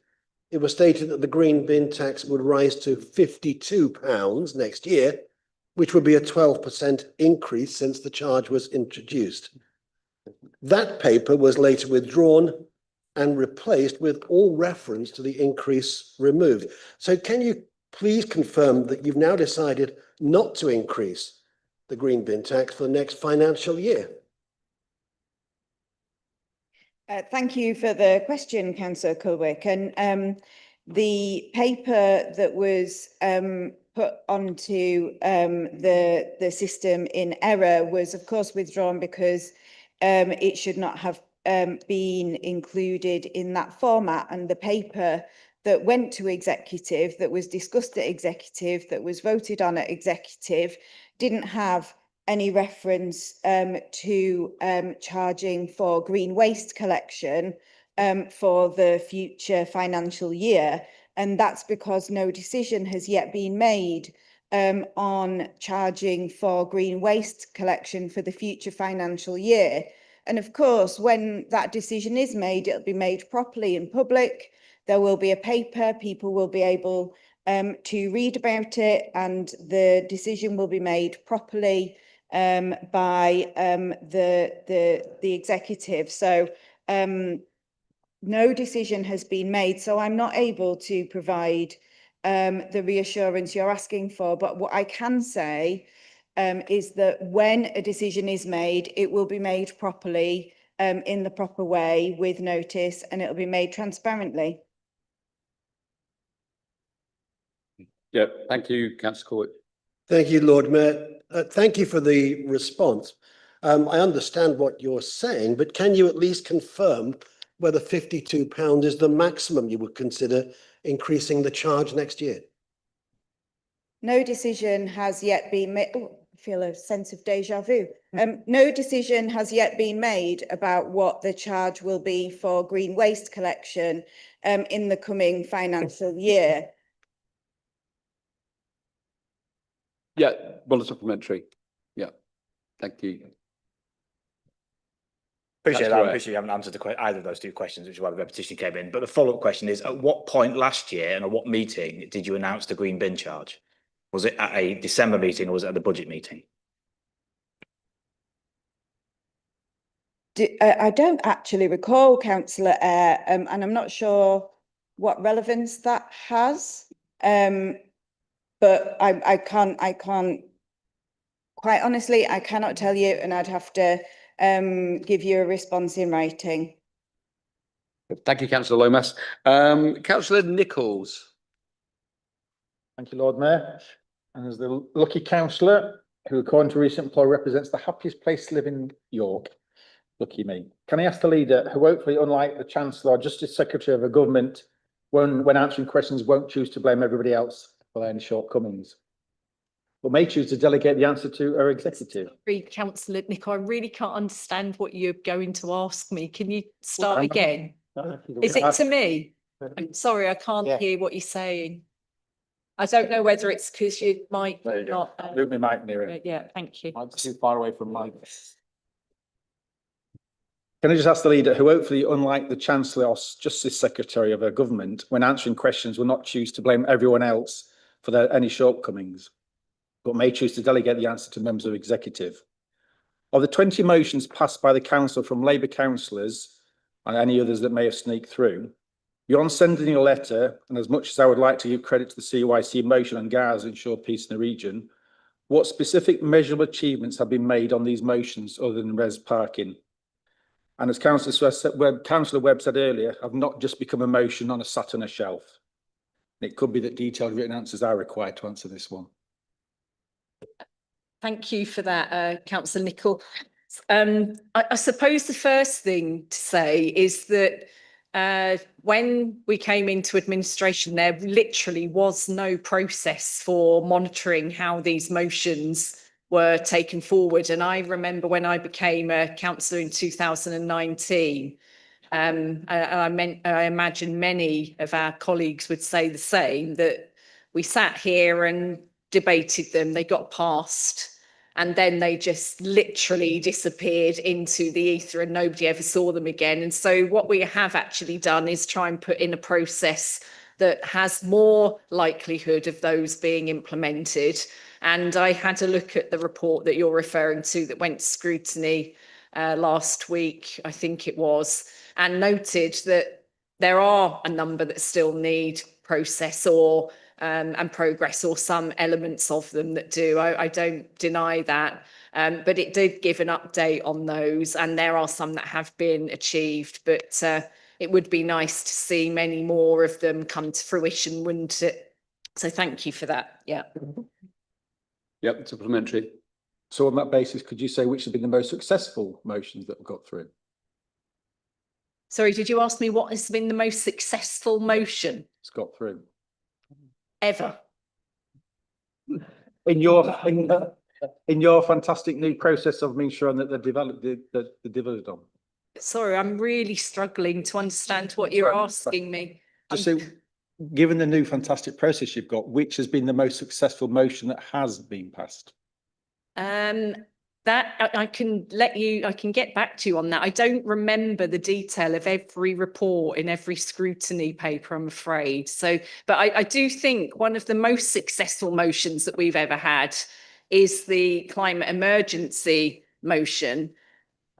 it was stated that the green bin tax would rise to £52 next year, which would be a 12% increase since the charge was introduced. That paper was later withdrawn and replaced with all reference to the increase removed. So can you please confirm that you've now decided not to increase the green bin tax for the next financial year? Thank you for the question, Councillor Coolwick. And the paper that was put onto the system in error was, of course, withdrawn because it should not have been included in that format. And the paper that went to executive, that was discussed at executive, that was voted on at executive, didn't have any reference to charging for green waste collection for the future financial year. And that's because no decision has yet been made on charging for green waste collection for the future financial year. And of course, when that decision is made, it'll be made properly in public. There will be a paper, people will be able to read about it, and the decision will be made properly by the executive. So no decision has been made, so I'm not able to provide the reassurance you're asking for. But what I can say is that when a decision is made, it will be made properly in the proper way with notice, and it'll be made transparently. Yeah, thank you, Councillor Coolwick. Thank you, Lord Mayor. Thank you for the response. I understand what you're saying, but can you at least confirm whether £52 is the maximum you would consider increasing the charge next year? No decision has yet been made. Oh, I feel a sense of deja vu. No decision has yet been made about what the charge will be for green waste collection in the coming financial year. Yeah, well, a supplementary. Yeah, thank you. Appreciate that. I appreciate you haven't answered either of those two questions, which is why the repetition came in. But the follow-up question is, at what point last year and at what meeting did you announce the green bin charge? Was it at a December meeting or was it at the budget meeting? I don't actually recall, Councillor Eyre, and I'm not sure what relevance that has. But I can't, quite honestly, I cannot tell you, and I'd have to give you a response in writing. Thank you, Councillor Lomas. Councillor Nichols. Thank you, Lord Mayor. And as the lucky councillor who, according to recent poll, represents the happiest place to live in York, lucky me. Can I ask the leader, who hopefully, unlike the Chancellor or Justice Secretary of a government, when answering questions won't choose to blame everybody else for any shortcomings, but may choose to delegate the answer to her executive? Sorry, Councillor Nicholl, I really can't understand what you're going to ask me. Can you start again? Is it to me? I'm sorry, I can't hear what you're saying. I don't know whether it's because you might not. Move my mic nearer. Yeah, thank you. I'm too far away from my. Can I just ask the leader, who hopefully, unlike the Chancellor or Justice Secretary of her government, when answering questions will not choose to blame everyone else for any shortcomings, but may choose to delegate the answer to members of executive? Of the 20 motions passed by the council from Labour councillors and any others that may have sneaked through, beyond sending a letter, and as much as I would like to give credit to the CYC motion on Gaza and ensure peace in the region, what specific measurable achievements have been made on these motions other than res parking? And as Councillor Webb said earlier, have not just become a motion on sat on a shelf. It could be that detailed written answers are required to answer this one. Thank you for that, Councillor Nicholl. I suppose the first thing to say is that when we came into administration, there literally was no process for monitoring how these motions were taken forward. And I remember when I became a councillor in 2019, I imagine many of our colleagues would say the same, that we sat here and debated them, they got passed, and then they just literally disappeared into the ether and nobody ever saw them again. And so what we have actually done is try and put in a process that has more likelihood of those being implemented. And I had a look at the report that you're referring to that went to scrutiny last week, I think it was, and noted that there are a number that still need process or and progress, or some elements of them that do. I don't deny that, but it did give an update on those, and there are some that have been achieved, but it would be nice to see many more of them come to fruition, wouldn't it? So thank you for that. Yeah. Yep, supplementary. So on that basis, could you say which have been the most successful motions that have got through? Sorry, did you ask me what has been the most successful motion? It's got through. Ever? In your fantastic new process of ensuring that they're delivered on. Sorry, I'm really struggling to understand what you're asking me. Just so, given the new fantastic process you've got, which has been the most successful motion that has been passed? That I can get back to you on that. I don't remember the detail of every report in every scrutiny paper, I'm afraid. So, but I do think one of the most successful motions that we've ever had is the climate emergency motion.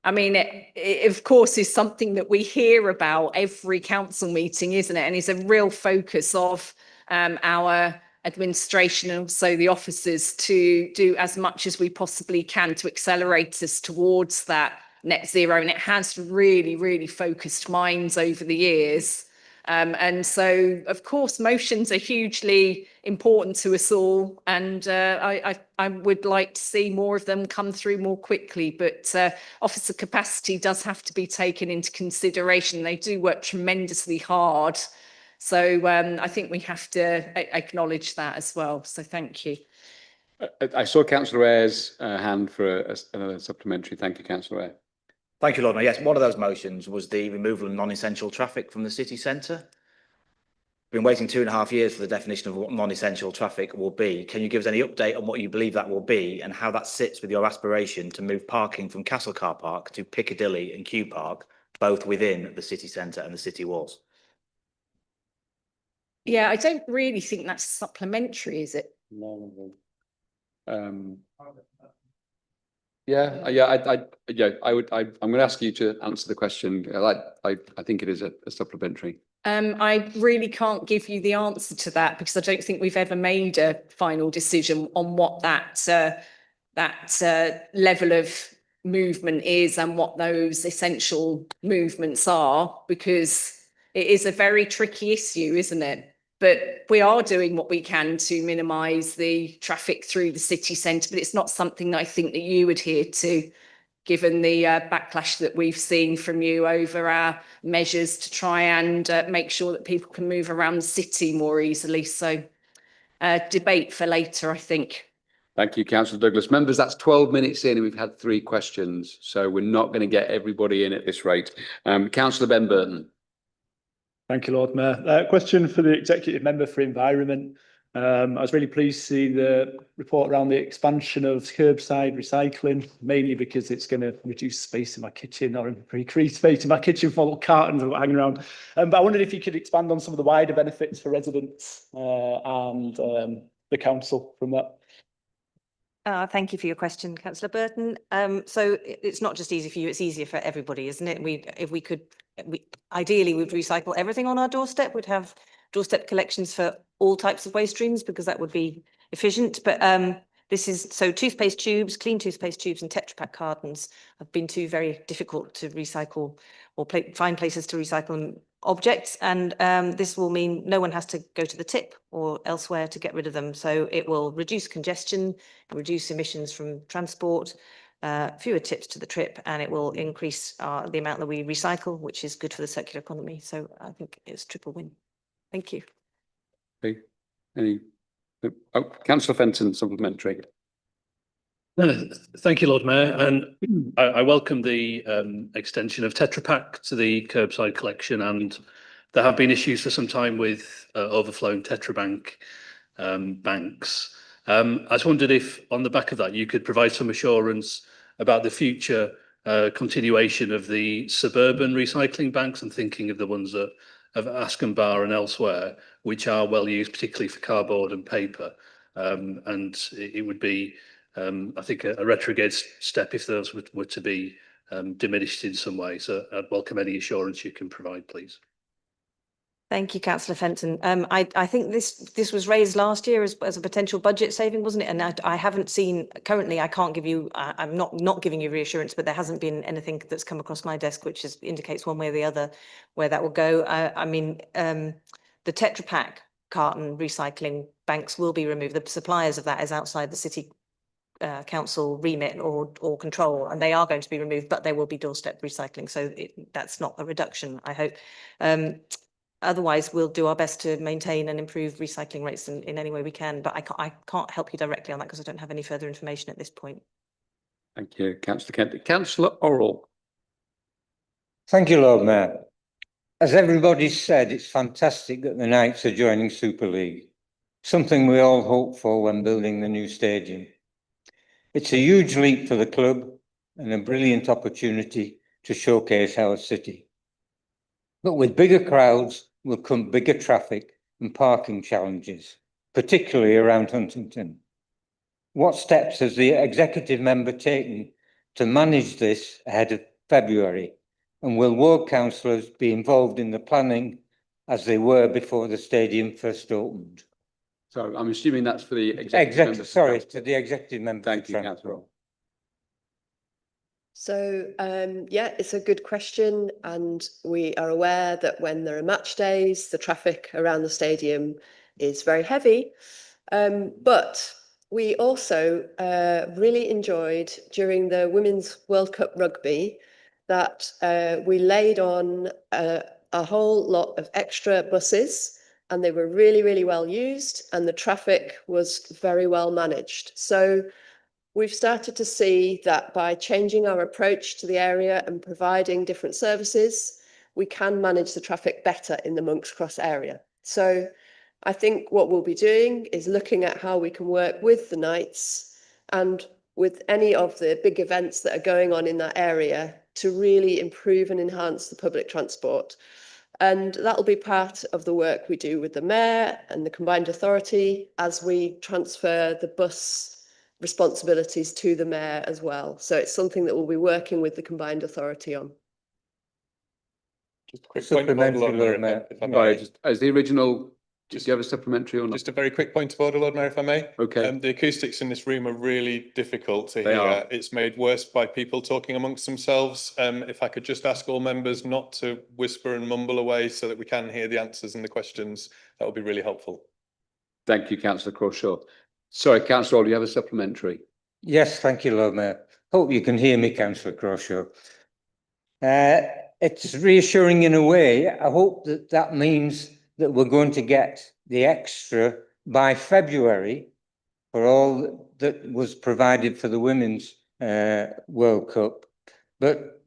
I mean, it of course is something that we hear about every council meeting, isn't it? And it's a real focus of our administration and also the officers to do as much as we possibly can to accelerate us towards that net zero. And it has really, really focused minds over the years. And so, of course, motions are hugely important to us all. And I would like to see more of them come through more quickly. But officer capacity does have to be taken into consideration. They do work tremendously hard. So I think we have to acknowledge that as well. So thank you. I saw Councillor Ayre's hand for another supplementary. Thank you, Councillor Ayre. Thank you, Lord Mayor. Yes, one of those motions was the removal of non-essential traffic from the city centre. We've been waiting 2.5 years for the definition of what non-essential traffic will be. Can you give us any update on what you believe that will be and how that sits with your aspiration to move parking from Castle Car Park to Piccadilly and Q Park, both within the city centre and the city walls? Yeah, I don't really think that's supplementary, is it? No. I'm going to ask you to answer the question. I think it is a supplementary. I really can't give you the answer to that because I don't think we've ever made a final decision on what that level of movement is and what those essential movements are, because it is a very tricky issue, isn't it? But we are doing what we can to minimise the traffic through the city centre, but it's not something that I think that you adhere to, given the backlash that we've seen from you over our measures to try and make sure that people can move around the city more easily. So debate for later, I think. Thank you, Councillor Douglas. Members, that's 12 minutes in and we've had 3 questions. So we're not going to get everybody in at this rate. Councillor Ben Burton. Thank you, Lord Mayor. Question for the Executive Member for Environment. I was really pleased to see the report around the expansion of curbside recycling, mainly because it's going to reduce space in my kitchen or increase space in my kitchen for all cartons hanging around. But I wondered if you could expand on some of the wider benefits for residents and the council from that. Thank you for your question, Councillor Burton. So it's not just easy for you, it's easier for everybody, isn't it? Ideally, we'd recycle everything on our doorstep. We'd have doorstep collections for all types of waste streams because that would be efficient. But this is, so toothpaste tubes, clean toothpaste tubes and Tetra Pak cartons have been 2 very difficult to recycle or find places to recycle objects. And this will mean no one has to go to the tip or elsewhere to get rid of them. So it will reduce congestion, reduce emissions from transport, fewer tips to the trip, and it will increase the amount that we recycle, which is good for the circular economy. So I think it's triple win. Thank you. Okay. Councillor Fenton, supplementary. Thank you, Lord Mayor, and I welcome the extension of Tetra Pak to the curbside collection, and there have been issues for some time with overflowing Tetra Bank banks. I just wondered if, on the back of that, you could provide some assurance about the future continuation of the suburban recycling banks. I'm thinking of the ones of Askham Bar and elsewhere, which are well used, particularly for cardboard and paper. And it would be, I think, a retrograde step if those were to be diminished in some way. So I'd welcome any assurance you can provide, please. Thank you, Councillor Fenton. I think this was raised last year as a potential budget saving, wasn't it? And I haven't seen currently. I can't give you. I'm not giving you reassurance, but there hasn't been anything that's come across my desk which indicates one way or the other where that will go. I mean, the Tetra Pak carton recycling banks will be removed. The suppliers of that is outside the city council remit or control, and they are going to be removed, but there will be doorstep recycling. So that's not a reduction, I hope. Otherwise, we'll do our best to maintain and improve recycling rates in any way we can, but I can't help you directly on that because I don't have any further information at this point. Thank you, Councillor Kent. Councillor Orrell. Thank you, Lord Mayor. As everybody's said, it's fantastic that the Knights are joining Super League, something we all hope for when building the new stadium. It's a huge leap for the club and a brilliant opportunity to showcase our city. But with bigger crowds will come bigger traffic and parking challenges, particularly around Huntington. What steps has the executive member taken to manage this ahead of February? And will ward councillors be involved in the planning as they were before the stadium first opened? So I'm assuming that's for the executive. Sorry, to the executive member. Thank you, Councillor. So, yeah, it's a good question, and we are aware that when there are match days, the traffic around the stadium is very heavy. But we also really enjoyed during the Women's World Cup Rugby that we laid on a whole lot of extra buses, and they were really, really well used, and the traffic was very well managed. So we've started to see that by changing our approach to the area and providing different services, we can manage the traffic better in the Monks Cross area. So I think what we'll be doing is looking at how we can work with the Knights and with any of the big events that are going on in that area to really improve and enhance the public transport. And that'll be part of the work we do with the Mayor and the Combined Authority as we transfer the bus responsibilities to the Mayor as well. So it's something that we'll be working with the Combined Authority on. Just a quick point of order, Lord Mayor, if I may. Just as the original, do you have a supplementary or not? Just a very quick point of order, Lord Mayor, if I may. Okay. The acoustics in this room are really difficult to They hear. are. It's made worse by people talking amongst themselves. If I could just ask all members not to whisper and mumble away so that we can hear the answers and the questions, that would be really helpful. Thank you, Councillor Crawshaw. Sorry, Councillor Orrell, you have a supplementary. Yes, thank you, Lord Mayor. Hope you can hear me, Councillor Crawshaw. It's reassuring in a way. I hope that means that we're going to get the extra by February for all that was provided for the Women's World Cup. But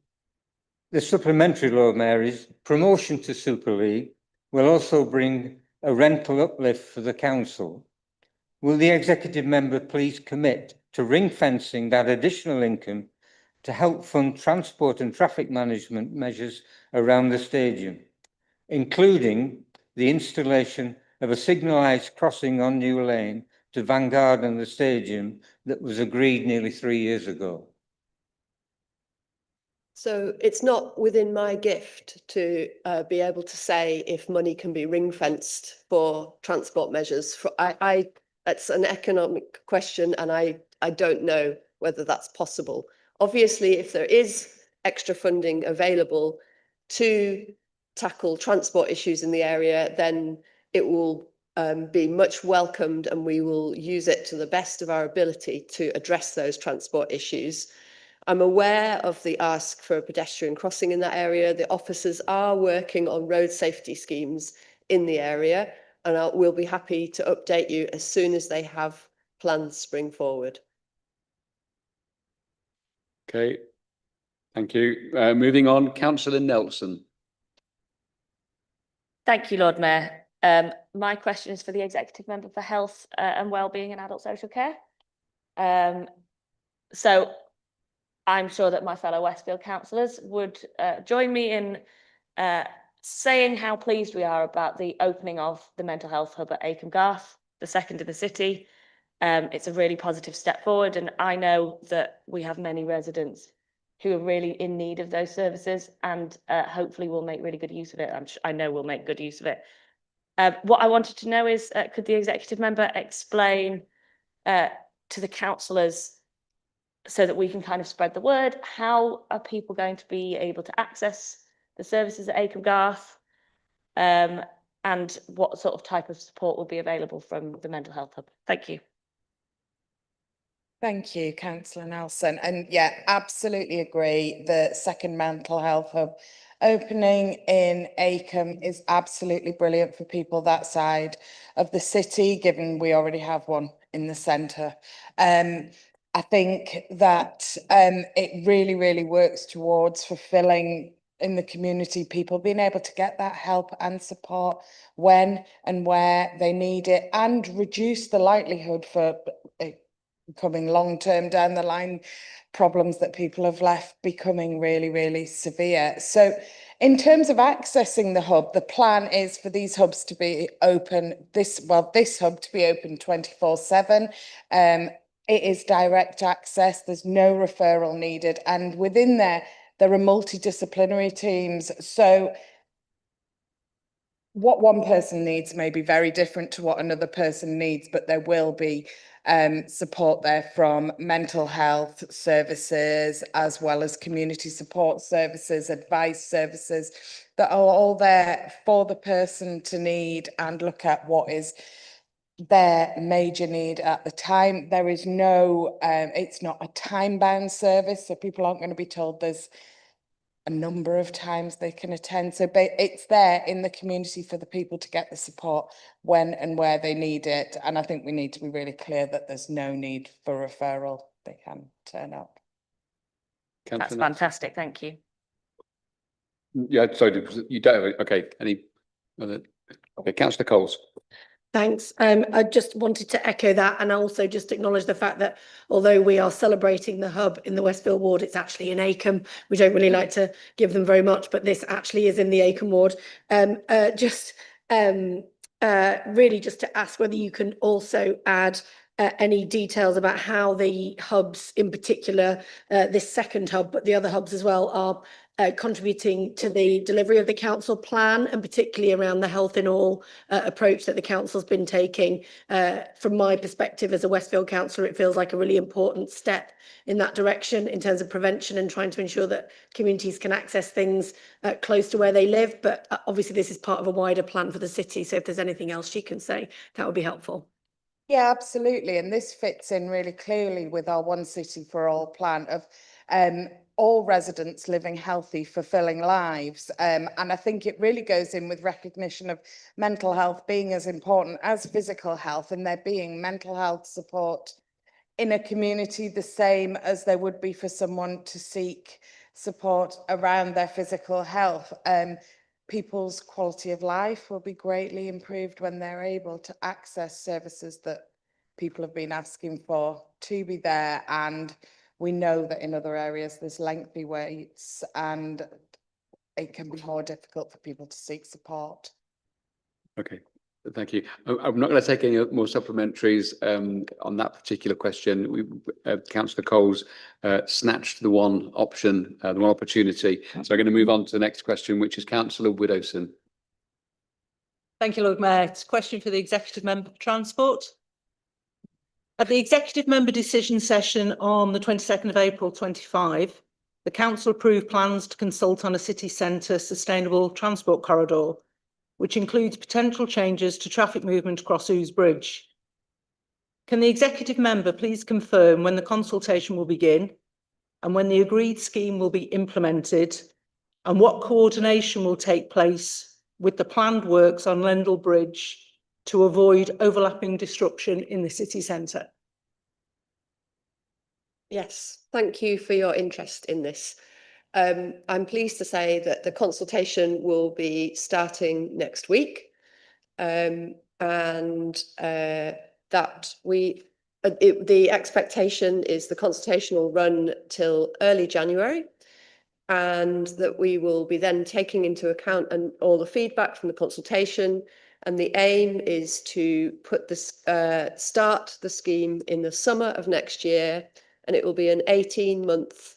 the supplementary, Lord Mayor, is promotion to Super League will also bring a rental uplift for the council. Will the executive member please commit to ring fencing that additional income to help fund transport and traffic management measures around the stadium, including the installation of a signalised crossing on New Lane to Vanguard and the stadium that was agreed nearly 3 years ago? So it's not within my gift to be able to say if money can be ring fenced for transport measures. It's an economic question, and I don't know whether that's possible. Obviously, if there is extra funding available to tackle transport issues in the area, then it will be much welcomed, and we will use it to the best of our ability to address those transport issues. I'm aware of the ask for a pedestrian crossing in that area. The officers are working on road safety schemes in the area, and we'll be happy to update you as soon as they have plans spring forward. Okay, thank you. Moving on, Councillor Nelson. Thank you, Lord Mayor. My question is for the Executive Member for Health and Wellbeing and Adult Social Care. So I'm sure that my fellow Westfield councillors would join me in saying how pleased we are about the opening of the mental health hub at Acombe Garth, the second in the city. It's a really positive step forward, and I know that we have many residents who are really in need of those services, and hopefully we'll make really good use of it. I know we'll make good use of it. What I wanted to know is, could the executive member explain to the councillors, so that we can kind of spread the word, how are people going to be able to access the services at Acombe Garth, and what sort of type of support will be available from the mental health hub? Thank you. Thank you, Councillor Nelson. And yeah, absolutely agree. The second mental health hub opening in Acombe is absolutely brilliant for people that side of the city, given we already have one in the centre. I think that it really, really works towards fulfilling in the community, people being able to get that help and support when and where they need it, and reduce the likelihood for becoming long-term down the line problems that people have left becoming really, really severe. So in terms of accessing the hub, the plan is for these hubs to be open, this hub to be open 24/7. It is direct access, there's no referral needed, and within there are multidisciplinary teams. So what one person needs may be very different to what another person needs, but there will be support there from mental health services, as well as community support services, advice services, that are all there for the person to need and look at what is their major need at the time. There is no, it's not a time-bound service, so people aren't going to be told there's a number of times they can attend. So it's there in the community for the people to get the support when and where they need it. And I think we need to be really clear that there's no need for referral. They can turn up. That's fantastic. Thank you. Yeah, sorry, you don't have it. Okay, any other? Okay, Councillor Coles. Thanks. I just wanted to echo that, and also just acknowledge the fact that although we are celebrating the hub in the Westfield ward, it's actually in Acombe. We don't really like to give them very much, but this actually is in the Acombe ward. Really just to ask whether you can also add any details about how the hubs, in particular this second hub, but the other hubs as well, are contributing to the delivery of the council plan, and particularly around the health in all approach that the council's been taking. From my perspective as a Westfield councillor, it feels like a really important step in that direction in terms of prevention and trying to ensure that communities can access things close to where they live. But obviously this is part of a wider plan for the city, so if there's anything else she can say, that would be helpful. Yeah, absolutely. And this fits in really clearly with our One City for All plan of all residents living healthy, fulfilling lives. And I think it really goes in with recognition of mental health being as important as physical health, and there being mental health support in a community the same as there would be for someone to seek support around their physical health. People's quality of life will be greatly improved when they're able to access services that people have been asking for to be there. And we know that in other areas there's lengthy waits and it can be more difficult for people to seek support. Okay, thank you. I'm not going to take any more supplementaries on that particular question. Councillor Coles snatched the one option, the one opportunity. So I'm going to move on to the next question, which is Councillor Widdowson. Thank you, Lord Mayor. It's a question for the Executive Member for Transport. At the Executive Member decision session on the 22nd of April 25, the Council approved plans to consult on a city centre sustainable transport corridor, which includes potential changes to traffic movement across Ouse Bridge. Can the Executive Member please confirm when the consultation will begin and when the agreed scheme will be implemented, and what coordination will take place with the planned works on Lendal Bridge to avoid overlapping disruption in the city centre? Yes, thank you for your interest in this. I'm pleased to say that the consultation will be starting next week. And that the expectation is the consultation will run till early January, and that we will be then taking into account all the feedback from the consultation. And the aim is to put this start the scheme in the summer of next year, and it will be an 18-month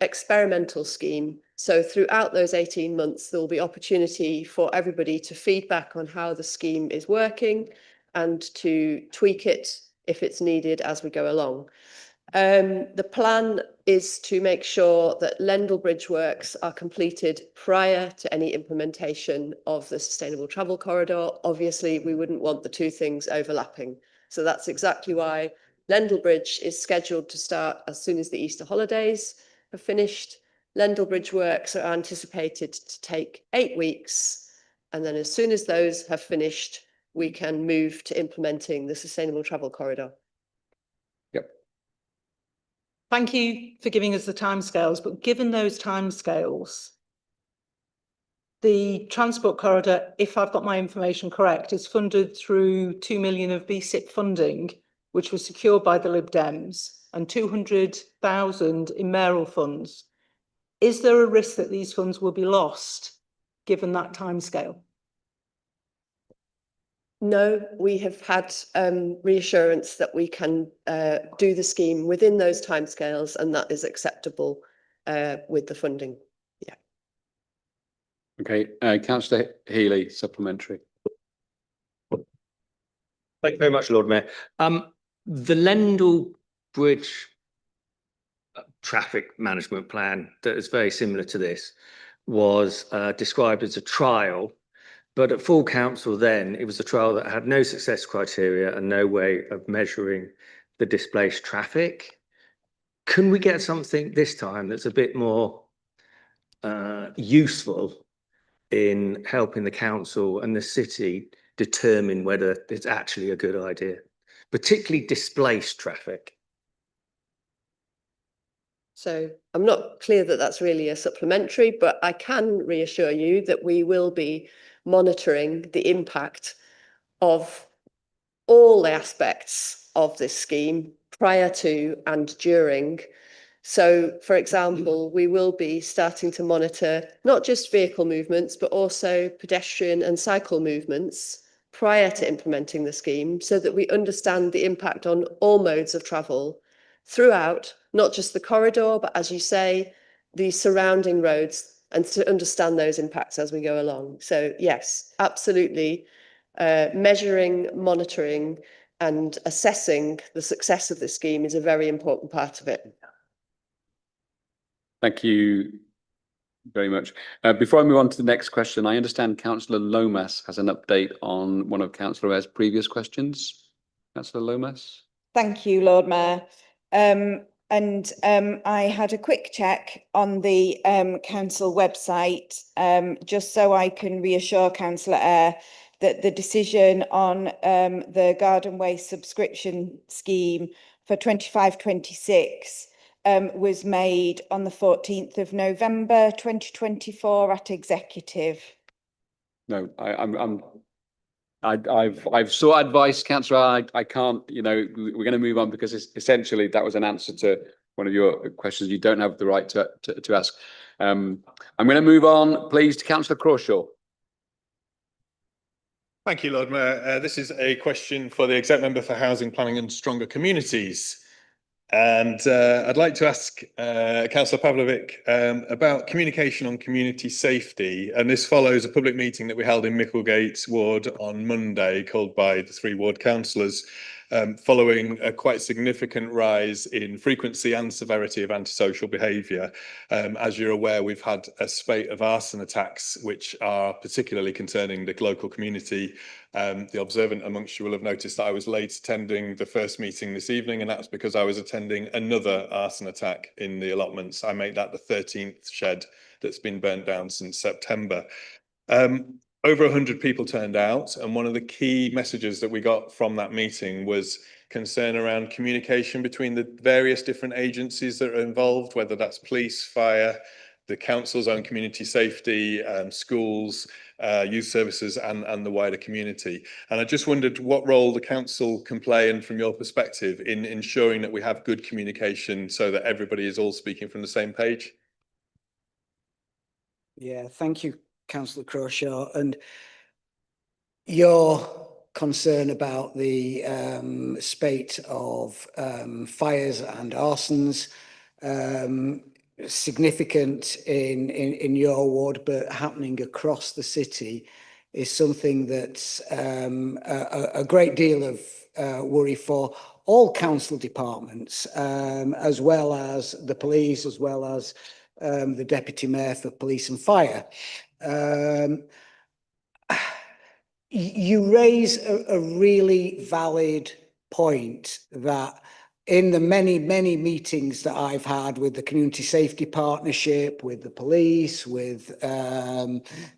experimental scheme. So throughout those 18 months, there will be opportunity for everybody to feedback on how the scheme is working and to tweak it if it's needed as we go along. The plan is to make sure that Lendal Bridge works are completed prior to any implementation of the Sustainable Travel Corridor. Obviously, we wouldn't want the two things overlapping. So that's exactly why Lendal Bridge is scheduled to start as soon as the Easter holidays have finished. Lendal Bridge works are anticipated to take 8 weeks. And then as soon as those have finished, we can move to implementing the Sustainable Travel Corridor. Thank you for giving us the timescales, but given those timescales, the transport corridor, if I've got my information correct, is funded through 2 million of BSIP funding, which was secured by the Lib Dems, and 200,000 in mayoral funds. Is there a risk that these funds will be lost given that timescale? No, we have had reassurance that we can do the scheme within those timescales, and that is acceptable with the funding. Yeah. Okay, Councillor Healy, supplementary. Thank you very much, Lord Mayor. The Lendal Bridge traffic management plan that is very similar to this was described as a trial. But at full council then, it was a trial that had no success criteria and no way of measuring the displaced traffic. Can we get something this time that's a bit more useful in helping the council and the city determine whether it's actually a good idea, particularly displaced traffic? So I'm not clear that that's really a supplementary, but I can reassure you that we will be monitoring the impact of all the aspects of this scheme prior to and during. So, for example, we will be starting to monitor not just vehicle movements, but also pedestrian and cycle movements prior to implementing the scheme, so that we understand the impact on all modes of travel throughout, not just the corridor, but as you say, the surrounding roads, and to understand those impacts as we go along. So yes, absolutely. Measuring, monitoring and assessing the success of the scheme is a very important part of it. Thank you very much. Before I move on to the next question, I understand Councillor Lomas has an update on one of Councillor Ayres' previous questions. Councillor Lomas. Thank you, Lord Mayor. I had a quick check on the council website, just so I can reassure Councillor Ayres that the decision on the garden waste subscription scheme for 25-26 was made on the 14th of November 2024 at executive. No, I've sought advice, Councillor. I can't, we're going to move on because essentially that was an answer to one of your questions. You don't have the right to ask. I'm going to move on, please, to Councillor Crawshaw. Thank you, Lord Mayor. This is a question for the Exec Member for Housing, Planning and Stronger Communities. And I'd like to ask Councillor Pavlovic about communication on community safety. And this follows a public meeting that we held in Micklegate Ward on Monday, called by the 3 ward councillors, following a quite significant rise in frequency and severity of antisocial behaviour. As you're aware, we've had a spate of arson attacks, which are particularly concerning the local community. The observant amongst you will have noticed that I was late attending the first meeting this evening, and that's because I was attending another arson attack in the allotments. I make that the 13th shed that's been burnt down since September. over 100 people turned out, and one of the key messages that we got from that meeting was concern around communication between the various different agencies that are involved, whether that's police, fire, the council's own community safety, schools, youth services, and the wider community. And I just wondered what role the council can play, and from your perspective, in ensuring that we have good communication so that everybody is all speaking from the same page. Yeah, thank you, Councillor Crawshaw. And your concern about the spate of fires and arsons, significant in your ward, but happening across the city, is something that's a great deal of worry for all council departments, as well as the police, as well as the Deputy Mayor for Police and Fire. You raise a really valid point that in the many meetings that I've had with the Community Safety Partnership, with the police, with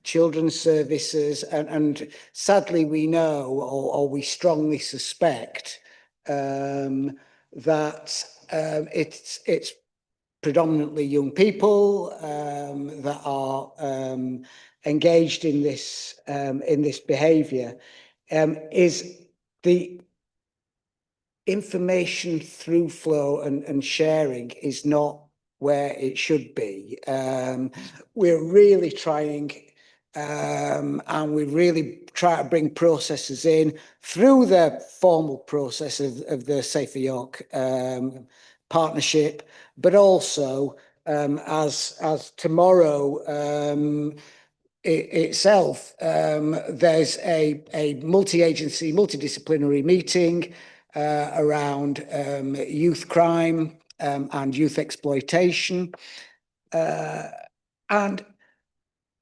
children's services, and sadly we know, or we strongly suspect, that it's predominantly young people that are engaged in this behaviour. Is the information through flow and sharing is not where it should be. We're really trying, and we really try to bring processes in through the formal process of the Safer York partnership, but also as tomorrow itself, there's a multi-agency, multidisciplinary meeting around youth crime and youth exploitation. And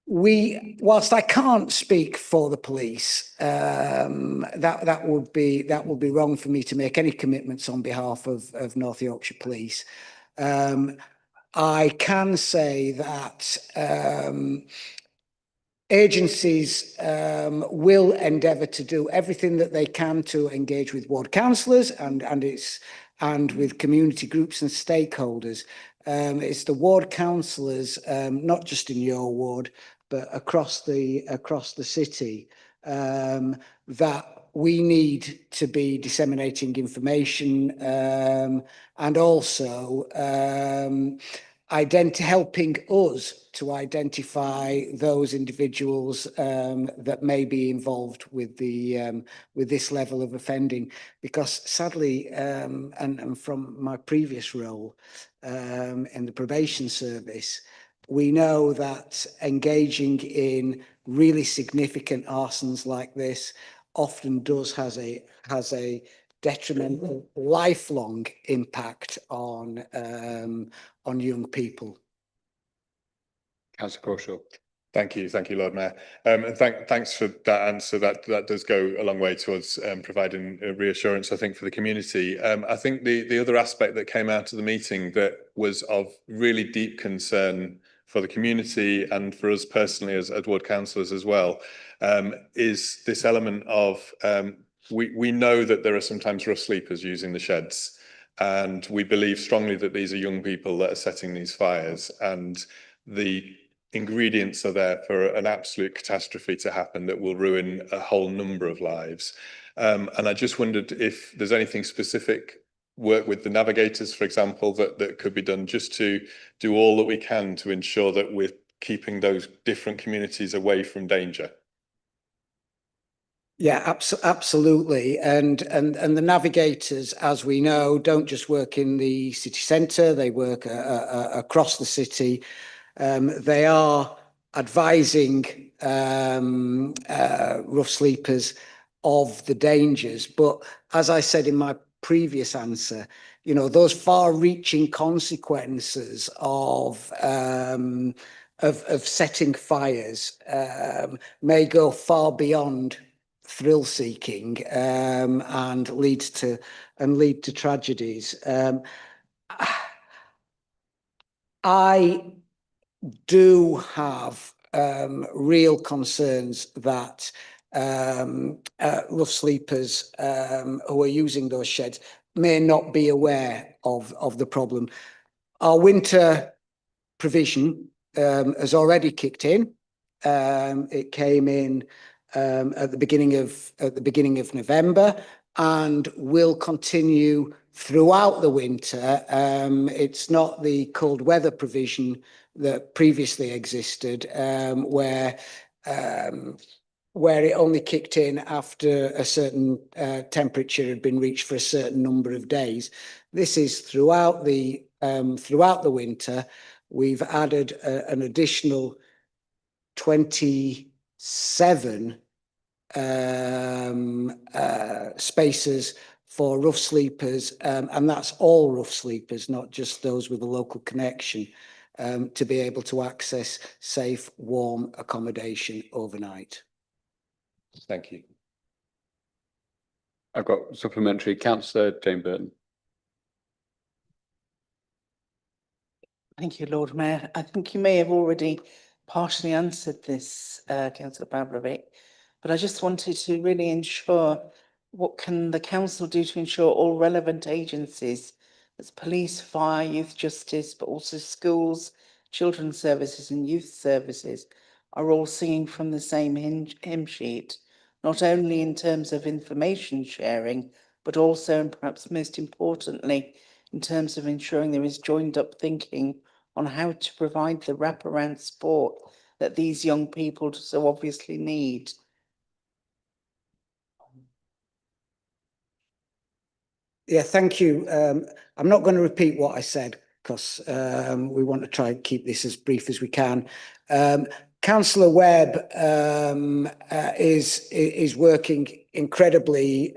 whilst I can't speak for the police, that would be wrong for me to make any commitments on behalf of North Yorkshire Police. I can say that agencies will endeavour to do everything that they can to engage with ward councillors and with community groups and stakeholders. It's the ward councillors, not just in your ward, but across the city, that we need to be disseminating information, and also helping us to identify those individuals that may be involved with this level of offending. Because sadly, and from my previous role in the probation service, we know that engaging in really significant arsons like this often has a detrimental, lifelong impact on young people. Councillor Crawshaw. Thank you, Lord Mayor. And thanks for that answer. That does go a long way towards providing a reassurance, I think, for the community. I think the other aspect that came out of the meeting that was of really deep concern for the community and for us personally as ward councillors as well, is this element of we know that there are sometimes rough sleepers using the sheds, and we believe strongly that these are young people that are setting these fires, and the ingredients are there for an absolute catastrophe to happen that will ruin a whole number of lives. And I just wondered if there's anything specific, work with the navigators, for example, that could be done just to do all that we can to ensure that we're keeping those different communities away from danger. Yeah, absolutely. And the navigators, as we know, don't just work in the city centre, they work across the city. They are advising rough sleepers of the dangers. But as I said in my previous answer, you know, those far-reaching consequences of setting fires may go far beyond thrill-seeking and lead to tragedies. I do have real concerns that rough sleepers who are using those sheds may not be aware of the problem. Our winter provision has already kicked in. It came in at the beginning of November and will continue throughout the winter. It's not the cold weather provision that previously existed, where it only kicked in after a certain temperature had been reached for a certain number of days. This is throughout the winter. We've added an additional 27 spaces for rough sleepers, and that's all rough sleepers, not just those with a local connection, to be able to access safe, warm accommodation overnight. Thank you. I've got supplementary. Councillor Jane Burton. Thank you, Lord Mayor. I think you may have already partially answered this, Councillor Pavlovic, but I just wanted to really ensure, what can the council do to ensure all relevant agencies, as police, fire, youth justice, but also schools, children's services and youth services, are all singing from the same hymn sheet, not only in terms of information sharing, but also, and perhaps most importantly, in terms of ensuring there is joined up thinking on how to provide the wraparound support that these young people so obviously need. Yeah, thank you. I'm not going to repeat what I said because we want to try and keep this as brief as we can. Councillor Webb is working incredibly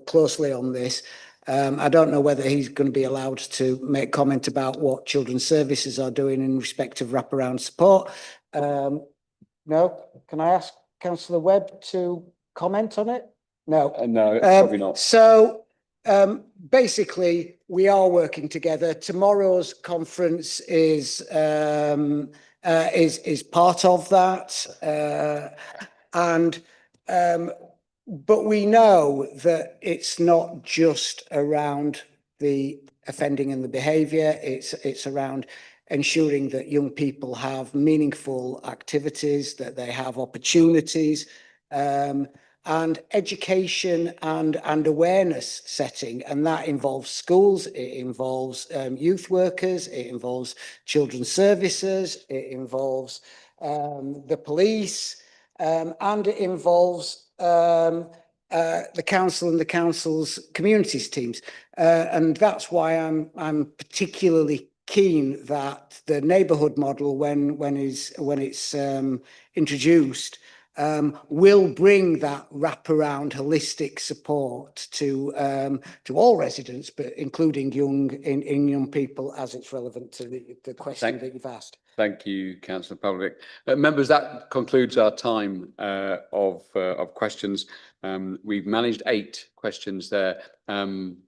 closely on this. I don't know whether he's going to be allowed to make comment about what children's services are doing in respect of wraparound support. No, can I ask Councillor Webb to comment on it? No. No, probably not. So basically, we are working together. Tomorrow's conference is part of that, but we know that it's not just around the offending and the behaviour. It's around ensuring that young people have meaningful activities, that they have opportunities, and education and awareness setting. And that involves schools, it involves youth workers, it involves children's services, it involves the police, and it involves the council and the council's communities teams. And that's why I'm particularly keen that the neighbourhood model, when it's introduced, will bring that wraparound holistic support to all residents, but including young people, as it's relevant to the question that you've asked. Thank you, Councillor Pavlovic. Members, that concludes our time of questions. We've managed 8 questions there. I'm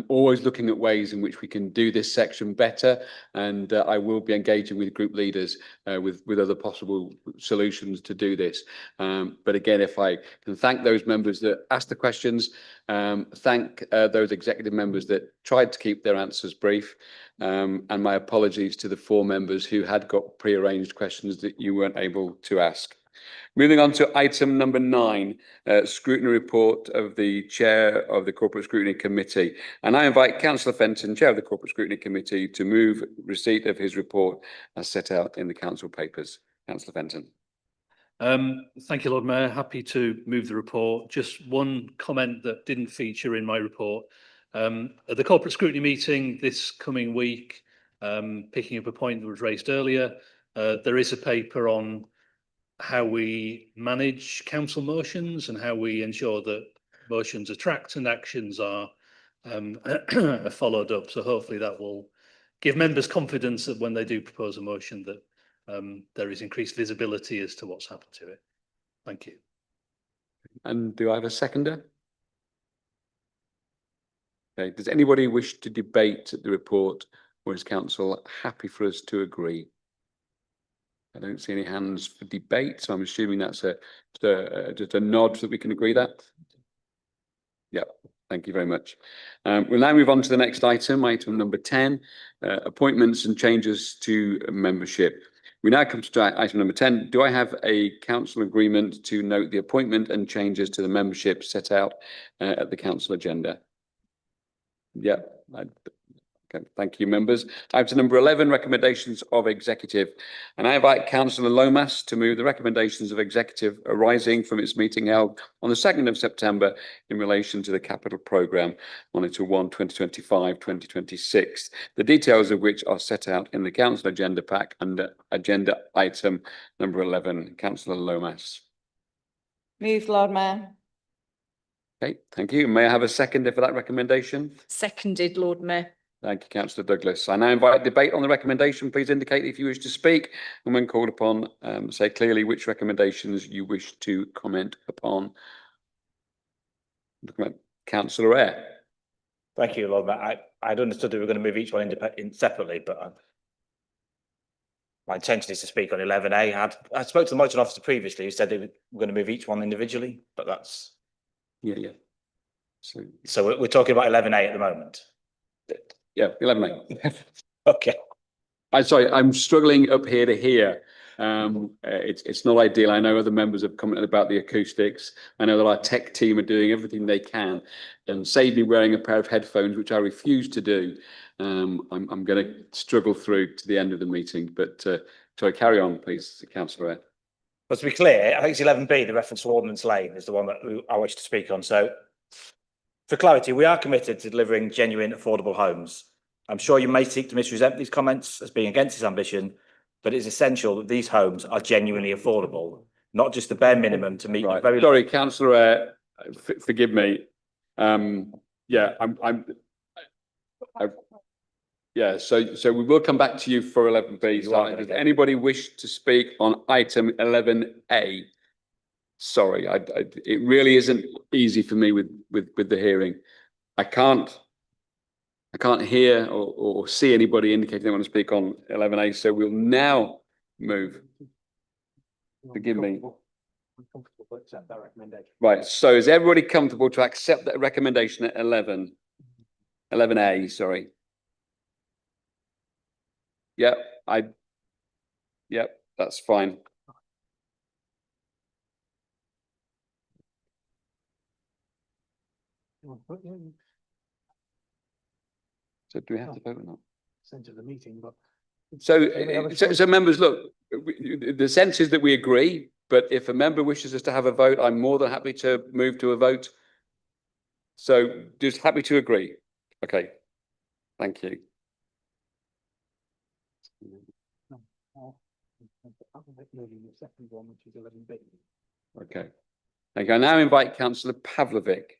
always looking at ways in which we can do this section better, and I will be engaging with group leaders with other possible solutions to do this. But again, if I can thank those members that asked the questions, thank those executive members that tried to keep their answers brief, and my apologies to the 4 members who had got pre-arranged questions that you weren't able to ask. Moving on to item number 9, scrutiny report of the Chair of the Corporate Scrutiny Committee. And I invite Councillor Fenton, Chair of the Corporate Scrutiny Committee, to move receipt of his report as set out in the Council papers. Councillor Fenton. Thank you, Lord Mayor. Happy to move the report. Just one comment that didn't feature in my report. At the Corporate Scrutiny meeting this coming week, picking up a point that was raised earlier, there is a paper on how we manage council motions and how we ensure that motions are tracked and actions are followed up. So hopefully that will give members confidence that when they do propose a motion that there is increased visibility as to what's happened to it. Thank you. And do I have a seconder? Okay. Does anybody wish to debate the report, or is council happy for us to agree? I don't see any hands for debate, so I'm assuming that's just a nod that we can agree that. Yeah, thank you very much. We'll now move on to the next item, item number 10, appointments and changes to membership. We now come to item number 10. Do I have a council agreement to note the appointment and changes to the membership set out at the council agenda? Yeah. Okay, thank you, members. Item number 11, recommendations of executive. And I invite Councillor Lomas to move the recommendations of executive arising from its meeting held on the 2nd of September in relation to the capital programme Monitor 1 2025-2026, the details of which are set out in the council agenda pack under agenda item number 11. Councillor Lomas. Moved, Lord Mayor. Okay, thank you. May I have a seconder for that recommendation? Seconded, Lord Mayor. Thank you, Councillor Douglas. I now invite debate on the recommendation. Please indicate if you wish to speak, and when called upon, say clearly which recommendations you wish to comment upon. Councillor Eyre. Thank you, Lord Mayor. I'd understood that we were going to move each one separately, but my intention is to speak on 11A. I spoke to the monitoring officer previously, who said they were going to move each one individually, but that's... Yeah. So we're talking about 11A at the moment. Yeah, 11A. Okay. I'm sorry, I'm struggling up here to hear. It's not ideal. I know other members have commented about the acoustics. I know that our tech team are doing everything they can and save me wearing a pair of headphones, which I refuse to do. I'm going to struggle through to the end of the meeting, but sorry, carry on, please, Councillor Eyre. But to be clear, I think it's 11B, the reference to Ordnance Lane, is the one that I wish to speak on. So, for clarity, we are committed to delivering genuine, affordable homes. I'm sure you may seek to misrepresent these comments as being against this ambition, but it's essential that these homes are genuinely affordable, not just the bare minimum to meet the very... Sorry, Councillor Eyre, forgive me. Yeah, so we will come back to you for 11B. So does anybody wish to speak on item 11A? Sorry, it really isn't easy for me with the hearing. I can't hear or see anybody indicating they want to speak on 11A. So we'll now move. Forgive me. Right. So is everybody comfortable to accept that recommendation at 11A? Sorry. Yep. Yep. That's fine. So do we have to vote or not? Centre of the meeting, but so members, look, the sense is that we agree, but if a member wishes us to have a vote, I'm more than happy to move to a vote. So just happy to agree. Okay. Thank you. Okay. Thank you. I now invite Councillor Pavlovic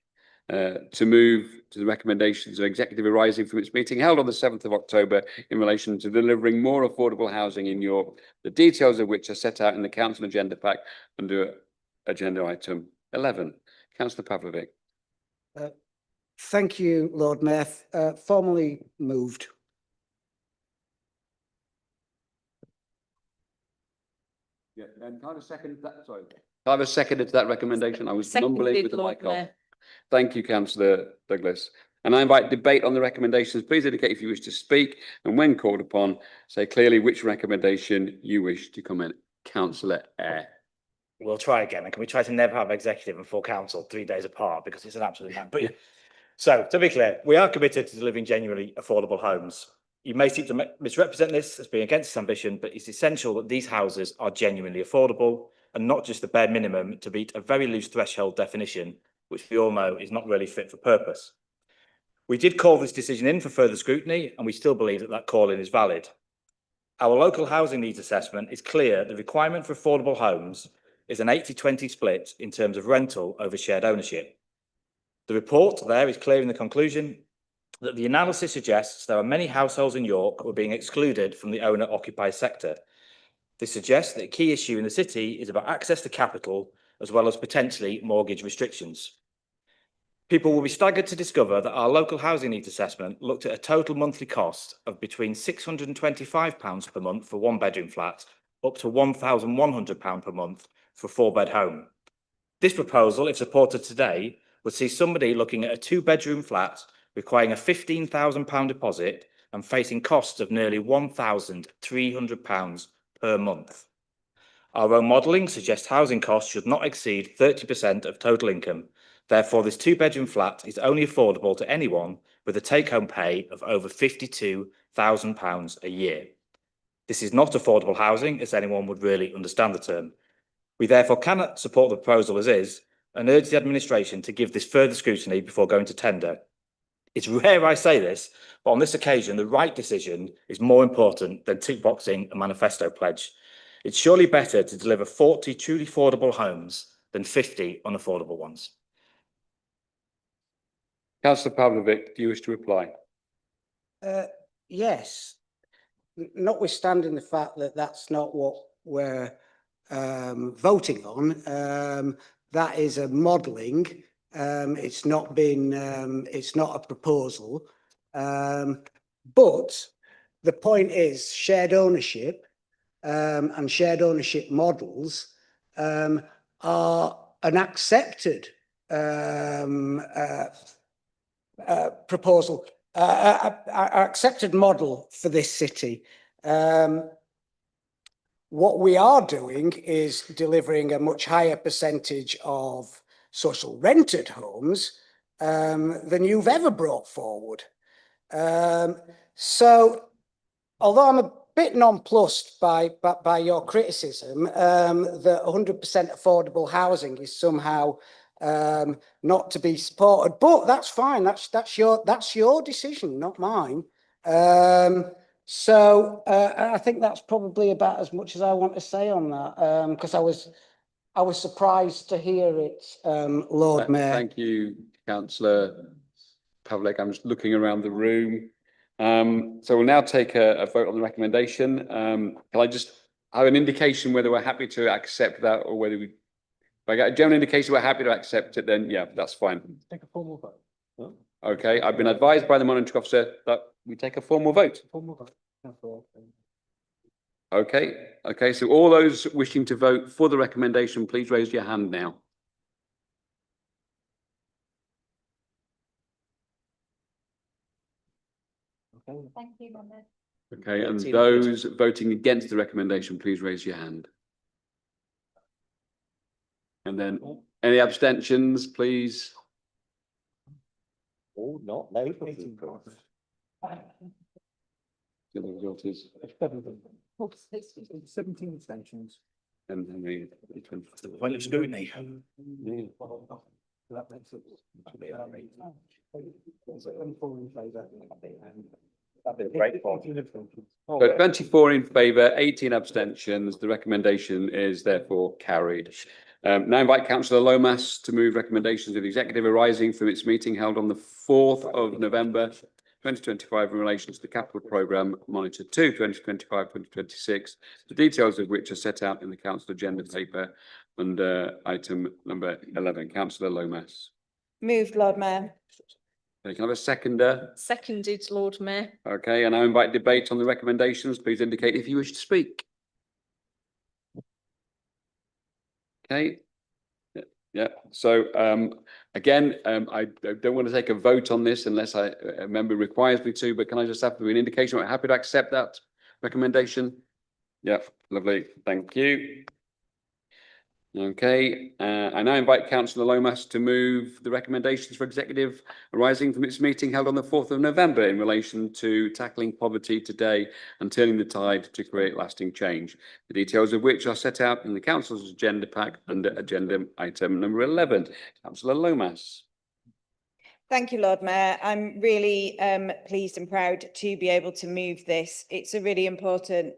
to move to the recommendations of executive arising from its meeting held on the 7th of October in relation to delivering more affordable housing in York, the details of which are set out in the council agenda pack under agenda item 11. Councillor Pavlovic. Thank you, Lord Mayor. Formally moved. Yeah, and can I have a second? Sorry. Can I have a second to that recommendation? I was mumbling with the mic off. Thank you, Councillor Douglas. And I invite debate on the recommendations. Please indicate if you wish to speak, and when called upon, say clearly which recommendation you wish to comment. Councillor Eyre. We'll try again. And can we try to never have executive and full council 3 days apart, because it's an absolute man. But so to be clear, we are committed to delivering genuinely affordable homes. You may seek to misrepresent this as being against this ambition, but it's essential that these houses are genuinely affordable and not just the bare minimum to meet a very loose threshold definition, which we all know is not really fit for purpose. We did call this decision in for further scrutiny, and we still believe that that call-in is valid. Our local housing needs assessment is clear. The requirement for affordable homes is an 80-20 split in terms of rental over shared ownership. The report there is clear in the conclusion that the analysis suggests there are many households in York who are being excluded from the owner-occupied sector. This suggests that a key issue in the city is about access to capital, as well as potentially mortgage restrictions. People will be staggered to discover that our local housing needs assessment looked at a total monthly cost of between £625 per month for one-bedroom flat up to £1,100 per month for a 4-bed home. This proposal, if supported today, would see somebody looking at a 2-bedroom flat requiring a £15,000 deposit and facing costs of nearly £1,300 per month. Our own modelling suggests housing costs should not exceed 30% of total income. Therefore, this 2-bedroom flat is only affordable to anyone with a take-home pay of over £52,000 a year. This is not affordable housing, as anyone would really understand the term. We therefore cannot support the proposal as is and urge the administration to give this further scrutiny before going to tender. It's rare I say this, but on this occasion, the right decision is more important than tick-boxing a manifesto pledge. It's surely better to deliver 40 truly affordable homes than 50 unaffordable ones. Councillor Pavlovic, do you wish to reply? Yes, notwithstanding the fact that that's not what we're voting on, that is a modelling. It's not a proposal. But the point is shared ownership and shared ownership models are an accepted proposal, accepted model for this city. What we are doing is delivering a much higher percentage of social rented homes than you've ever brought forward. So, although I'm a bit nonplussed by your criticism that 100% affordable housing is somehow not to be supported, but that's fine. That's your decision, not mine. So I think that's probably about as much as I want to say on that, because I was surprised to hear it, Lord Mayor. Thank you, Councillor Pavlik. I'm just looking around the room. So we'll now take a vote on the recommendation. Can I just have an indication whether we're happy to accept that, or whether we, if I get a general indication we're happy to accept it, then yeah, that's fine. Take a formal vote. Huh? Okay, I've been advised by the monitoring officer that we take a formal vote. Formal vote. Okay, so all those wishing to vote for the recommendation, please raise your hand now. Thank you, Mama. Okay, and those voting against the recommendation, please raise your hand. And then any abstentions, please? Oh, not no. The result is 17 abstentions. and the Point of scrutiny. That makes it 24 in favour. That'd be great. So 24 in favour, 18 abstentions. The recommendation is therefore carried. Now invite Councillor Lomas to move recommendations of the executive arising from its meeting held on the 4th of November 2025 in relation to the capital programme Monitor 2 2025-2026, the details of which are set out in the council agenda paper under item number 11. Councillor Lomas. Moved, Lord Mayor. Okay, can I have a seconder? Seconded, Lord Mayor. Okay, and I invite debate on the recommendations. Please indicate if you wish to speak. Okay. Yeah, so again, I don't want to take a vote on this unless a member requires me to, but can I just have an indication? I'm happy to accept that recommendation. Yeah, lovely. Thank you. Okay, I now invite Councillor Lomas to move the recommendations for executive arising from its meeting held on the 4th of November in relation to tackling poverty today and turning the tide to create lasting change, the details of which are set out in the council's agenda pack under agenda item number 11. Councillor Lomas. Thank you, Lord Mayor. I'm really pleased and proud to be able to move this. It's a really important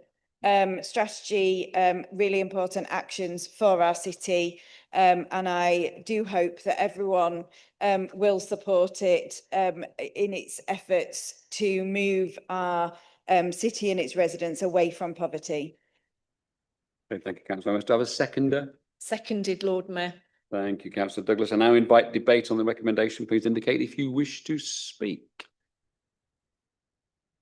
strategy, really important actions for our city, and I do hope that everyone will support it in its efforts to move our city and its residents away from poverty. Okay, thank you, Councillor Lomas. Do I have a seconder? Seconded, Lord Mayor. Thank you, Councillor Douglas. I now invite debate on the recommendation. Please indicate if you wish to speak.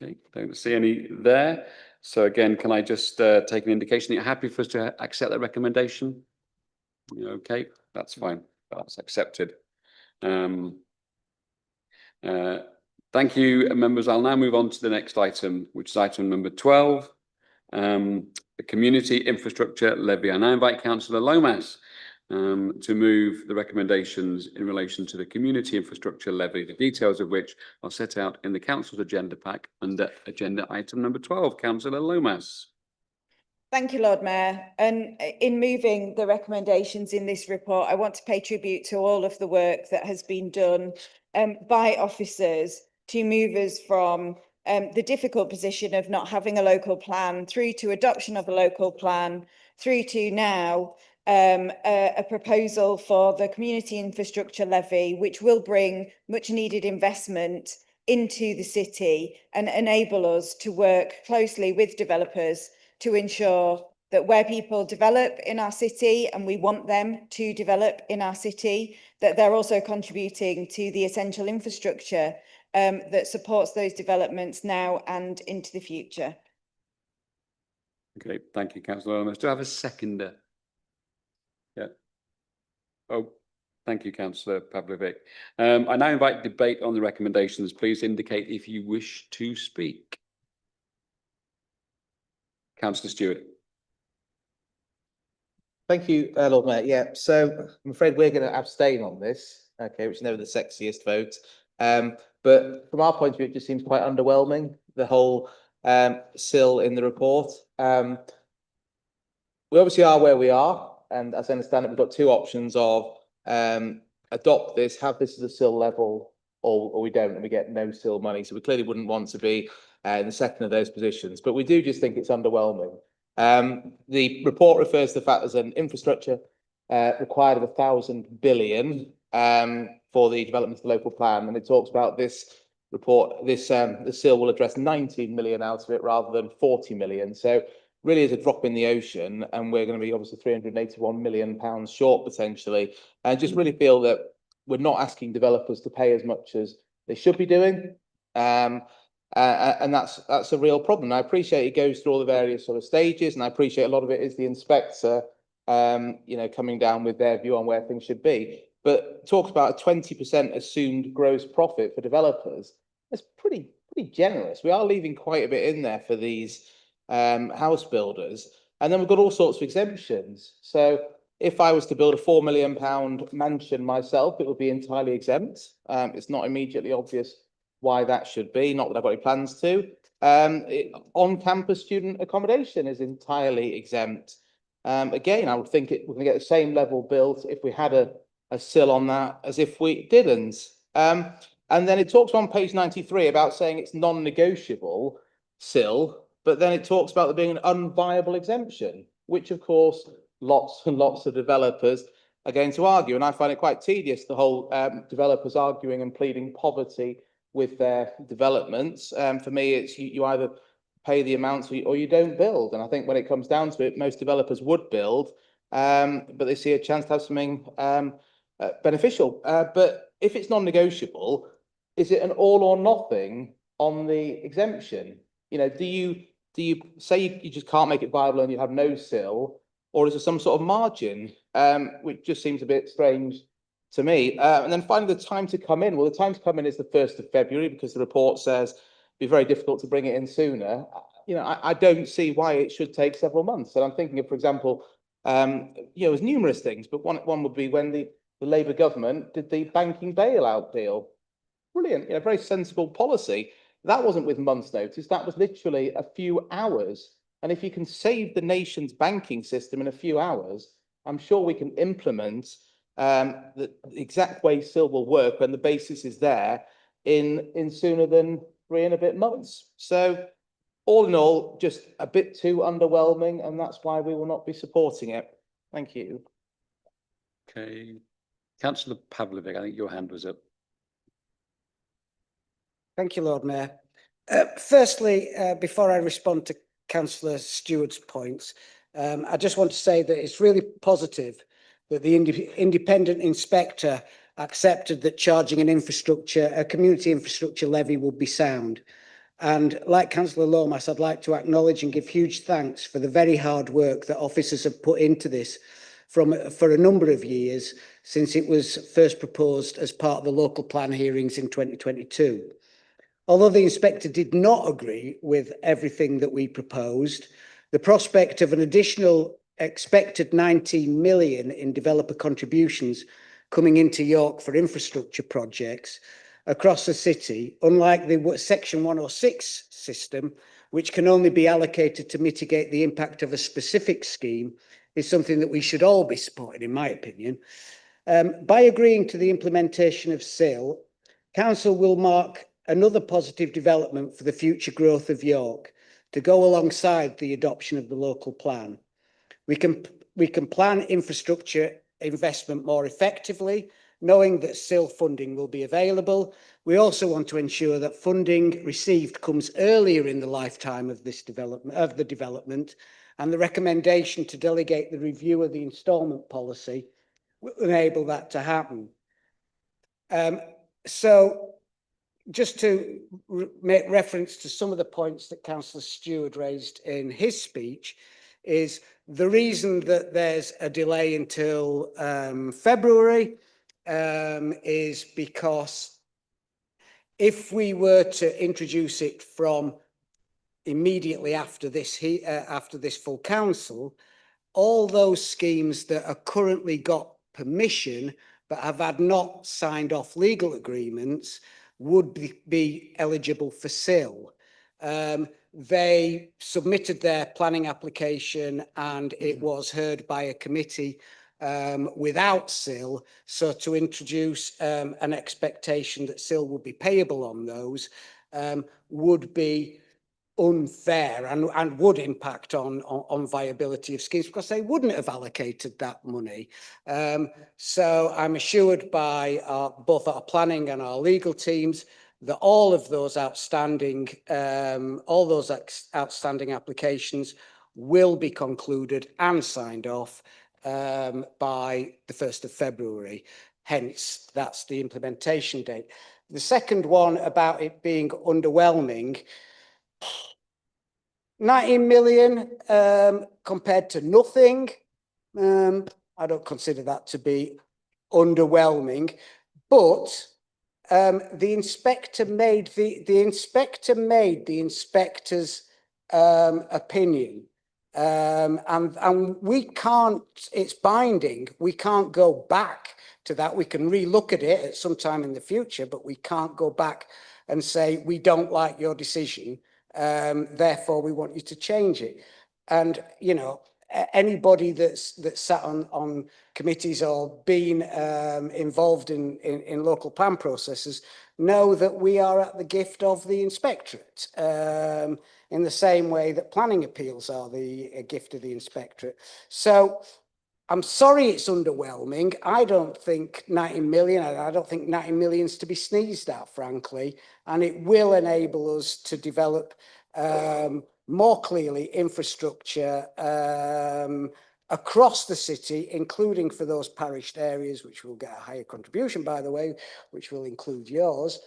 Okay, don't see any there. So again, can I just take an indication that you're happy for us to accept that recommendation? Okay, that's fine. That's accepted. Thank you, members. I'll now move on to the next item, which is item number 12. The Community Infrastructure Levy. I now invite Councillor Lomas to move the recommendations in relation to the Community Infrastructure Levy, the details of which are set out in the Council's agenda pack under agenda item number 12. Councillor Lomas. Thank you, Lord Mayor. And in moving the recommendations in this report, I want to pay tribute to all of the work that has been done by officers to move us from the difficult position of not having a local plan through to adoption of a local plan, through to now a proposal for the Community Infrastructure Levy, which will bring much needed investment into the city and enable us to work closely with developers to ensure that where people develop in our city, and we want them to develop in our city, that they're also contributing to the essential infrastructure that supports those developments now and into the future. Okay, thank you, Councillor Lomas. Do I have a seconder? Yeah. Oh, thank you, Councillor Pavlovic. I now invite debate on the recommendations. Please indicate if you wish to speak. Councillor Stewart. Thank you, Lord Mayor. Yeah, so I'm afraid we're going to abstain on this, okay, which is never the sexiest vote. But from our point of view, it just seems quite underwhelming, the whole SIL in the report. We obviously are where we are, and as I understand it, we've got two options of adopt this, have this as a SIL level, or we don't, and we get no SIL money. So we clearly wouldn't want to be in the second of those positions, but we do just think it's underwhelming. The report refers to the fact there's an infrastructure required of 1,000 billion for the development of the local plan, and it talks about this report, this the SIL will address 19 million out of it rather than 40 million. So really is a drop in the ocean, and we're going to be obviously 381 million pounds short potentially. And just really feel that we're not asking developers to pay as much as they should be doing. And that's a real problem. I appreciate it goes through all the various sort of stages, and I appreciate a lot of it is the inspector, coming down with their view on where things should be. But talks about a 20% assumed gross profit for developers. That's pretty generous. We are leaving quite a bit in there for these house builders, and then we've got all sorts of exemptions. So if I was to build a £4 million mansion myself, it would be entirely exempt. It's not immediately obvious why that should be, not that I've got any plans to. On-campus student accommodation is entirely exempt. Again, I would think we're going to get the same level built if we had a SIL on that as if we didn't. And then it talks on page 93 about saying it's non-negotiable SIL, but then it talks about there being an unviable exemption, which of course lots and lots of developers are going to argue. And I find it quite tedious, the whole developers arguing and pleading poverty with their developments. For me, it's you either pay the amounts or you don't build. And I think when it comes down to it, most developers would build, but they see a chance to have something beneficial. But if it's non-negotiable, is it an all or nothing on the exemption? Do you say you just can't make it viable and you have no SIL, or is there some sort of margin, which just seems a bit strange to me? And then finally, the time to come in. Well, the time to come in is the 1st of February because the report says it'd be very difficult to bring it in sooner. I don't see why it should take several months. And I'm thinking of, for example, there's numerous things, but one would be when the Labour government did the banking bailout deal. Brilliant, very sensible policy. That wasn't with months' notice. That was literally a few hours. And if you can save the nation's banking system in a few hours, I'm sure we can implement the exact way SIL will work when the basis is there in sooner than 3 and a bit months. So all in all, just a bit too underwhelming, and that's why we will not be supporting it. Thank you. Okay. Councillor Pavlovic, I think your hand was up. Thank you, Lord Mayor. Firstly, before I respond to Councillor Stewart's points, I just want to say that it's really positive that the independent inspector accepted that charging a community infrastructure levy would be sound. And like Councillor Lomas, I'd like to acknowledge and give huge thanks for the very hard work that officers have put into this for a number of years since it was first proposed as part of the local plan hearings in 2022. Although the inspector did not agree with everything that we proposed, the prospect of an additional expected 19 million in developer contributions coming into York for infrastructure projects across the city, unlike the Section 106 system, which can only be allocated to mitigate the impact of a specific scheme, is something that we should all be supporting, in my opinion. By agreeing to the implementation of SIL, Council will mark another positive development for the future growth of York to go alongside the adoption of the local plan. We can plan infrastructure investment more effectively, knowing that SIL funding will be available. We also want to ensure that funding received comes earlier in the lifetime of this development, and the recommendation to delegate the review of the instalment policy will enable that to happen. So just to make reference to some of the points that Councillor Stewart raised in his speech, is the reason that there's a delay until February is because if we were to introduce it from immediately after this full council, all those schemes that are currently got permission but have had not signed off legal agreements would be eligible for SIL. They submitted their planning application and it was heard by a committee without SIL. So to introduce an expectation that SIL would be payable on those would be unfair and would impact on viability of schemes because they wouldn't have allocated that money. So I'm assured by both our planning and our legal teams that all those outstanding applications will be concluded and signed off by the 1st of February. Hence, that's the implementation date. The second one about it being underwhelming, 19 million compared to nothing. I don't consider that to be underwhelming, but the inspector made the inspector's opinion, and we can't. It's binding. We can't go back to that. We can relook at it at some time in the future, but we can't go back and say we don't like your decision. Therefore, we want you to change it. And you know, anybody that's sat on committees or been involved in local plan processes know that we are at the gift of the inspectorate, in the same way that planning appeals are the gift of the inspectorate. So I'm sorry it's underwhelming. I don't think 19 million, I don't think 19 million's to be sneezed at, frankly, and it will enable us to develop more clearly infrastructure across the city, including for those parished areas, which will get a higher contribution, by the way, which will include yours,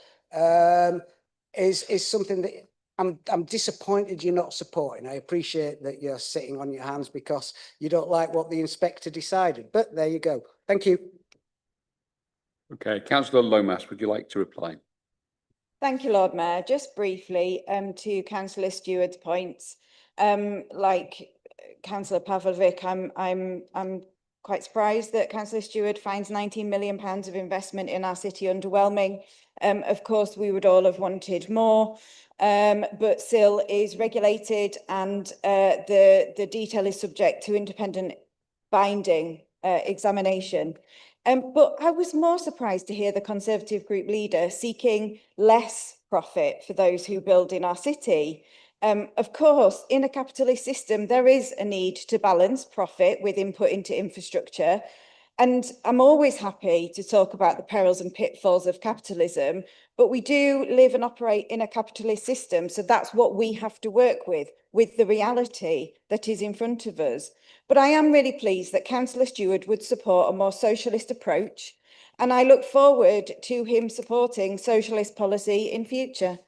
is something that I'm disappointed you're not supporting. I appreciate that you're sitting on your hands because you don't like what the inspector decided, but there you go. Thank you. Okay, Councillor Lomas, would you like to reply? Thank you, Lord Mayor. Just briefly, to Councillor Stewart's points, like Councillor Pavlovic, I'm quite surprised that Councillor Stewart finds £19 million of investment in our city underwhelming. Of course, we would all have wanted more, but SIL is regulated and the detail is subject to independent binding examination. But I was more surprised to hear the Conservative group leader seeking less profit for those who build in our city. Of course, in a capitalist system, there is a need to balance profit with input into infrastructure. And I'm always happy to talk about the perils and pitfalls of capitalism, but we do live and operate in a capitalist system. So that's what we have to work with the reality that is in front of us. But I am really pleased that Councillor Stewart would support a more socialist approach, and I look forward to him supporting socialist policy in future.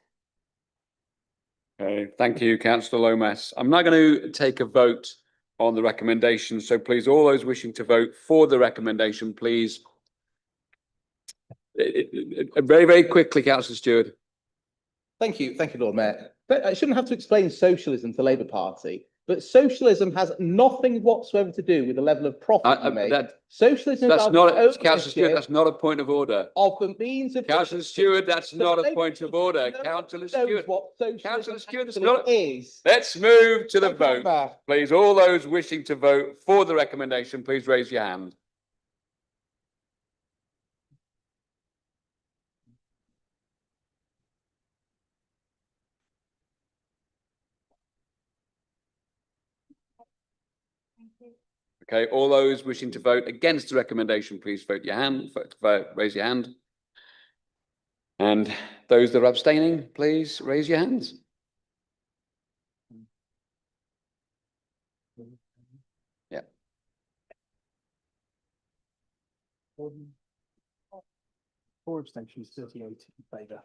Okay, thank you, councillor Lomas. I'm now going to take a vote on the recommendation. So please, all those wishing to vote for the recommendation, please. Very, very quickly, councillor Stewart. Thank you, Lord Mayor. But I shouldn't have to explain socialism to the Labour Party, but socialism has nothing whatsoever to do with the level of profit you make. Socialism That's is not, about councillor Stewart, that's not a point of order. of the means of Councillor Stewart, that's not a point of order. Councillor Stewart, Councillor Stewart, that's not. is. Let's move to the Thank you, vote. Mayor. Please, all those wishing to vote for the recommendation, please raise your hand. Okay, all those wishing to vote against the recommendation, please vote your hand, raise your hand. And those that are abstaining, please raise your hands. Yeah. Four abstentions, 38 in favour.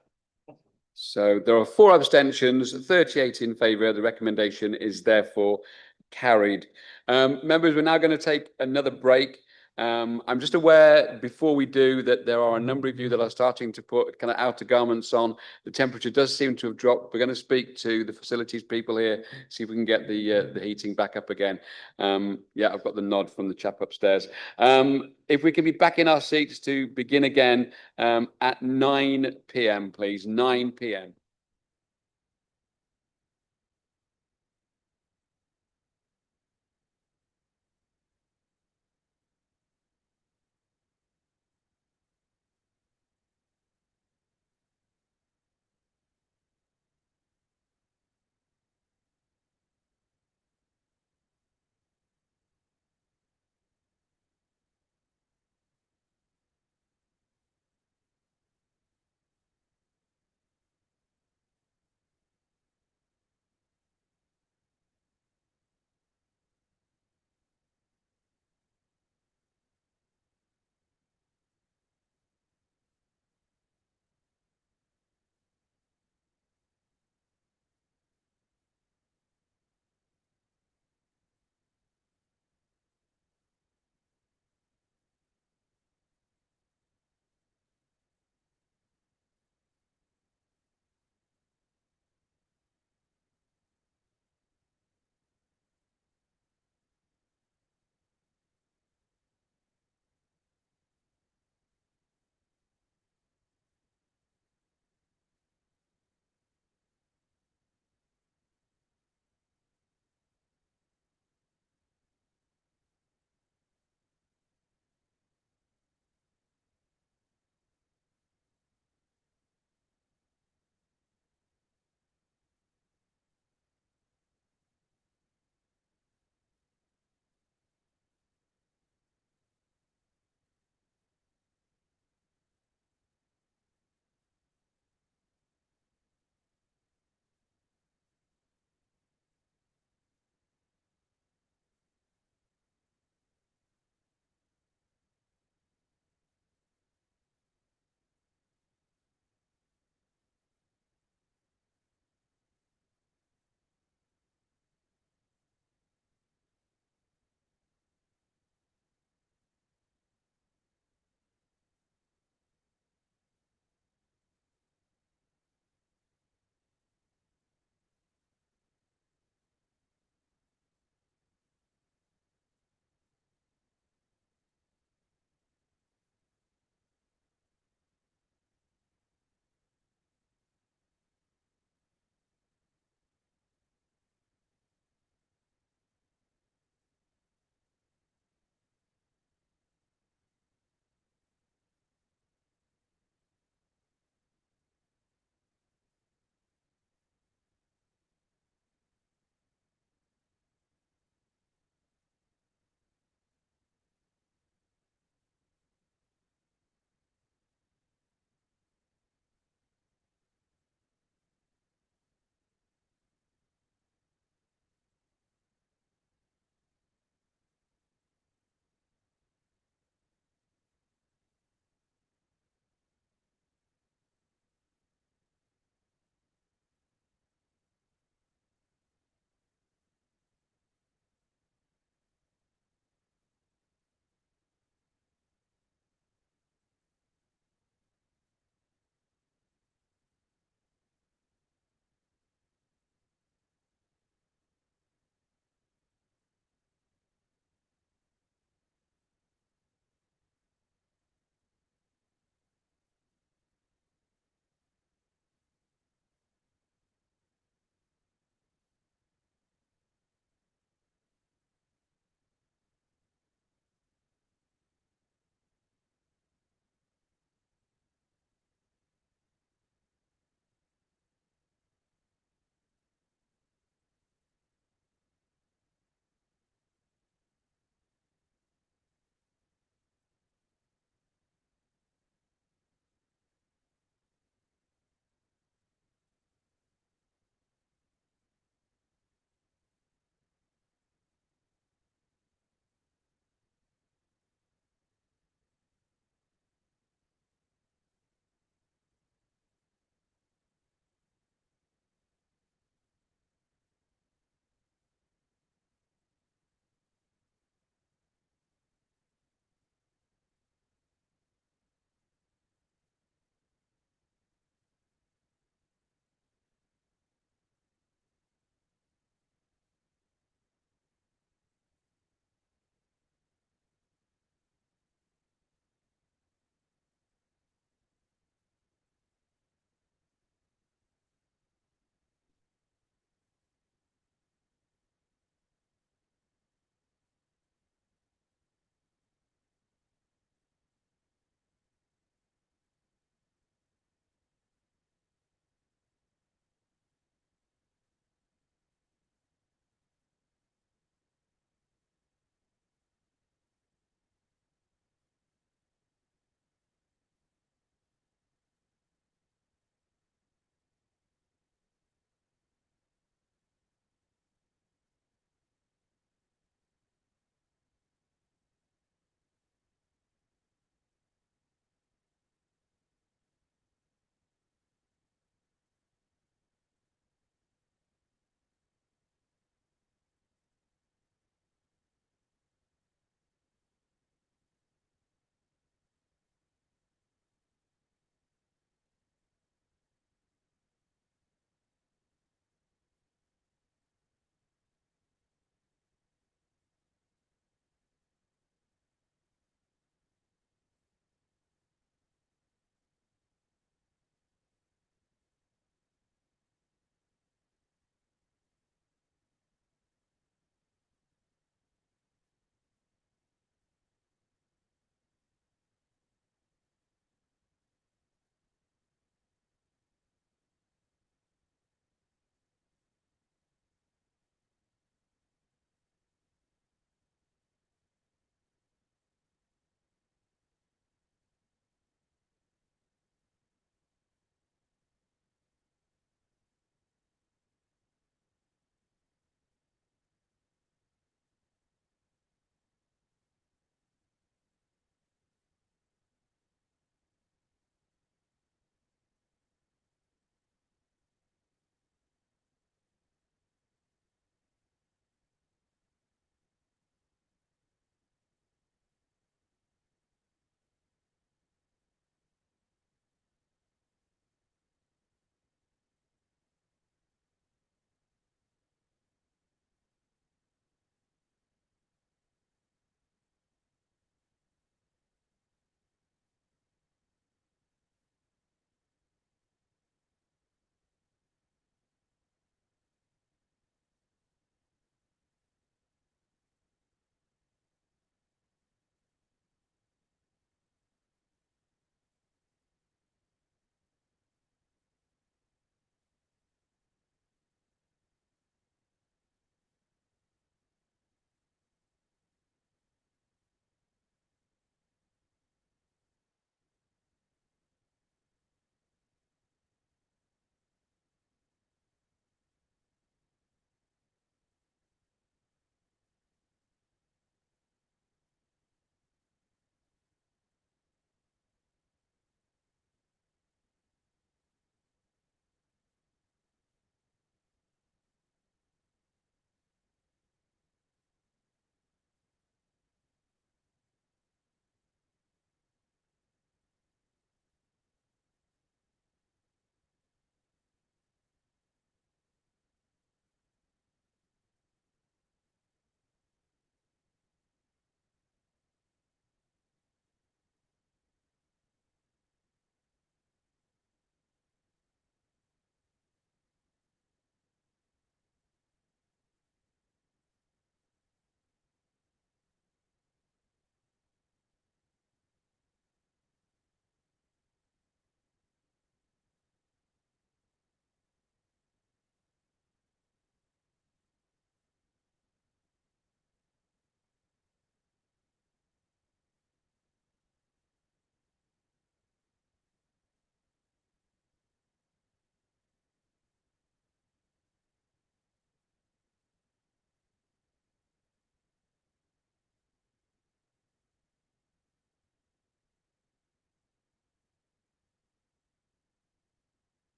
So there are 4 abstentions, 38 in favour. The recommendation is therefore carried. Members, we're now going to take another break. I'm just aware before we do that there are a number of you that are starting to put kind of outer garments on. The temperature does seem to have dropped. We're going to speak to the facilities people here, see if we can get the heating back up again. Yeah, I've got the nod from the chap upstairs. If we can be back in our seats to begin again at 9 p.m, please, 9 p.m.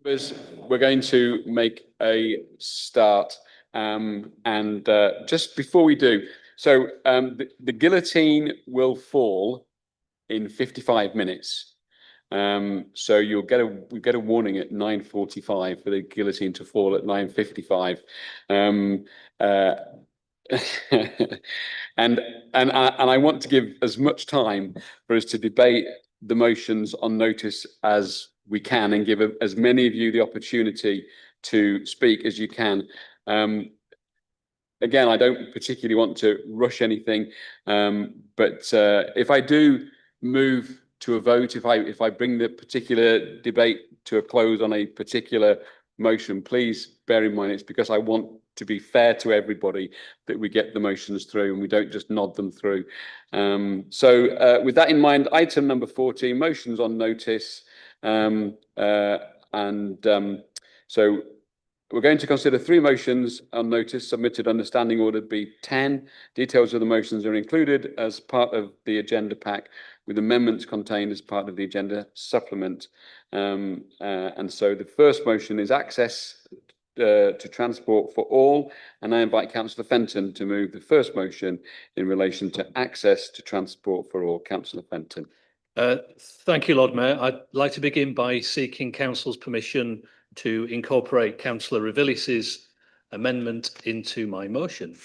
We're going to make a start. Just before we do, so the guillotine will fall in 55 minutes. So we get a warning at 9:45 for the guillotine to fall at 9:55. And I want to give as much time for us to debate the motions on notice as we can and give as many of you the opportunity to speak as you can. Again, I don't particularly want to rush anything, but if I do move to a vote, if I bring the particular debate to a close on a particular motion, please bear in mind it's because I want to be fair to everybody that we get the motions through and we don't just nod them through. With that in mind, item number 14, motions on notice. So we're going to consider 3 motions on notice submitted under Standing Order B10. Details of the motions are included as part of the agenda pack, with amendments contained as part of the agenda supplement. And so the first motion is access to transport for all, and I invite Councillor Fenton to move the first motion in relation to access to transport for all. Councillor Fenton. Thank you, Lord Mayor. I'd like to begin by seeking Council's permission to incorporate Councillor Revillis's amendment into my motion.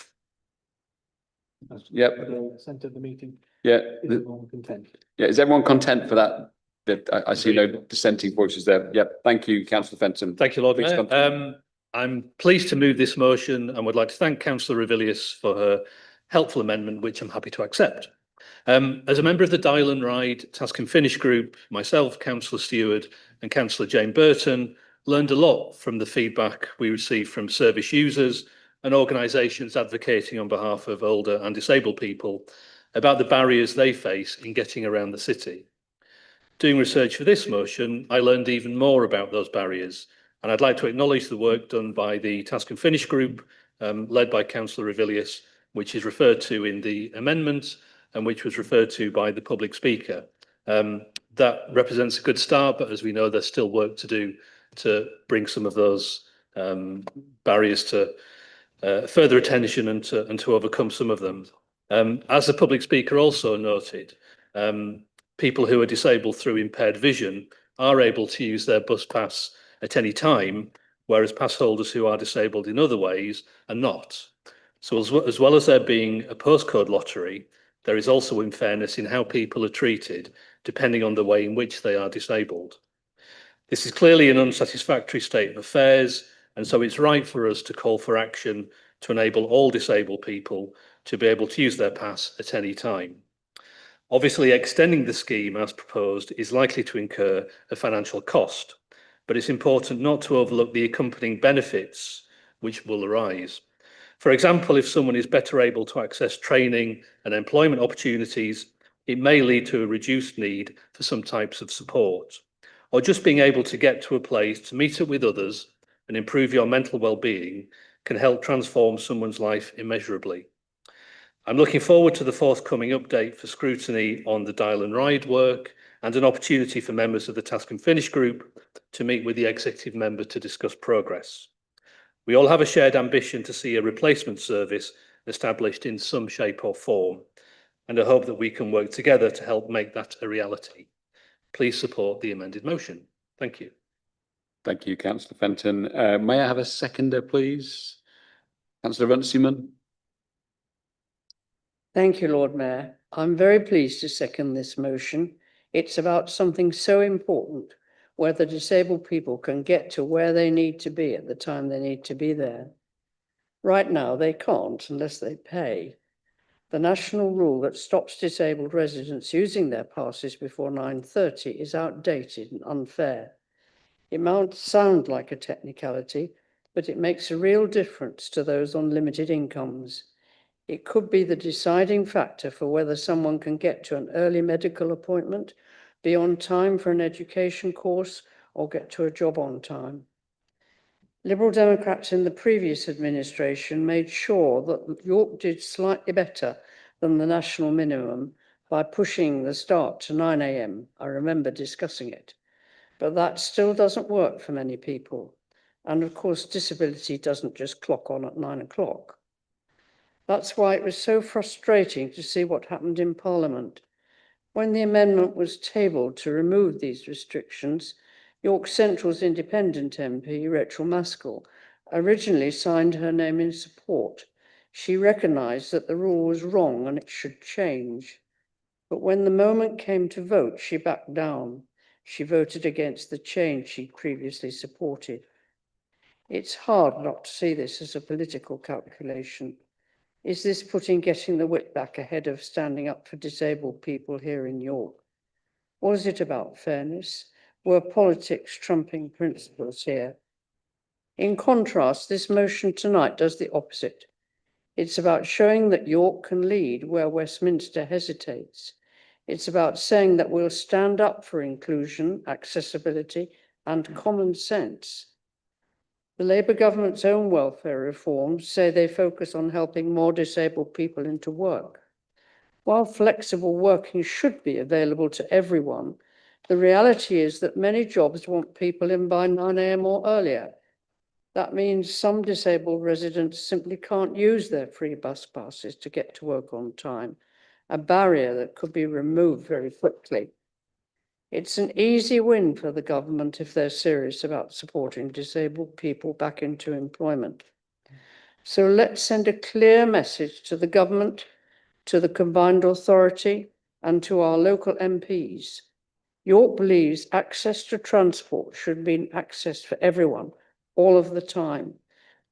Yep. Consent of the meeting. Yeah. Is everyone content? Yeah. Is everyone content for that? I see no dissenting voices there. Yep. Thank you, Councillor Fenton. Thank you, Lord Mayor. I'm pleased to move this motion and would like to thank Councillor Revillis for her helpful amendment, which I'm happy to accept. As a member of the Dial and Ride Task and Finish group, myself, Councillor Stewart and Councillor Jane Burton learned a lot from the feedback we received from service users and organisations advocating on behalf of older and disabled people about the barriers they face in getting around the city. Doing research for this motion, I learned even more about those barriers, and I'd like to acknowledge the work done by the Task and Finish group, led by Councillor Revillis, which is referred to in the amendment and which was referred to by the public speaker. That represents a good start, but as we know, there's still work to do to bring some of those barriers to further attention and to overcome some of them. As the public speaker also noted, people who are disabled through impaired vision are able to use their bus pass at any time, whereas pass holders who are disabled in other ways are not. So as well as there being a postcode lottery, there is also unfairness in how people are treated, depending on the way in which they are disabled. This is clearly an unsatisfactory state of affairs, and so it's right for us to call for action to enable all disabled people to be able to use their pass at any time. Obviously, extending the scheme as proposed is likely to incur a financial cost, but it's important not to overlook the accompanying benefits which will arise. For example, if someone is better able to access training and employment opportunities, it may lead to a reduced need for some types of support, or just being able to get to a place to meet up with others and improve your mental well-being can help transform someone's life immeasurably. I'm looking forward to the forthcoming update for scrutiny on the Dial and Ride work and an opportunity for members of the Task and Finish group to meet with the executive member to discuss progress. We all have a shared ambition to see a replacement service established in some shape or form, and I hope that we can work together to help make that a reality. Please support the amended motion. Thank you. Thank you, Councillor Fenton. May I have a seconder, please? Councillor Runciman. Thank you, Lord Mayor. I'm very pleased to second this motion. It's about something so important, where the disabled people can get to where they need to be at the time they need to be there. Right now, they can't unless they pay. The national rule that stops disabled residents using their passes before 9:30 is outdated and unfair. It might sound like a technicality, but it makes a real difference to those on limited incomes. It could be the deciding factor for whether someone can get to an early medical appointment, be on time for an education course, or get to a job on time. Liberal Democrats in the previous administration made sure that York did slightly better than the national minimum by pushing the start to 9 AM. I remember discussing it. But that still doesn't work for many people. And of course, disability doesn't just clock on at 9 o'clock. That's why it was so frustrating to see what happened in Parliament. When the amendment was tabled to remove these restrictions, York Central's independent MP, Rachel Maskell, originally signed her name in support. She recognised that the rule was wrong and it should change. But when the moment came to vote, she backed down. She voted against the change she'd previously supported. It's hard not to see this as a political calculation. Is this putting getting the whip back ahead of standing up for disabled people here in York? Or is it about fairness? Were politics trumping principles here? In contrast, this motion tonight does the opposite. It's about showing that York can lead where Westminster hesitates. It's about saying that we'll stand up for inclusion, accessibility, and common sense. The Labour government's own welfare reforms say they focus on helping more disabled people into work. While flexible working should be available to everyone, the reality is that many jobs want people in by 9 a.m. or earlier. That means some disabled residents simply can't use their free bus passes to get to work on time, a barrier that could be removed very quickly. It's an easy win for the government if they're serious about supporting disabled people back into employment. So let's send a clear message to the government, to the combined authority, and to our local MPs. York believes access to transport should be access for everyone, all of the time,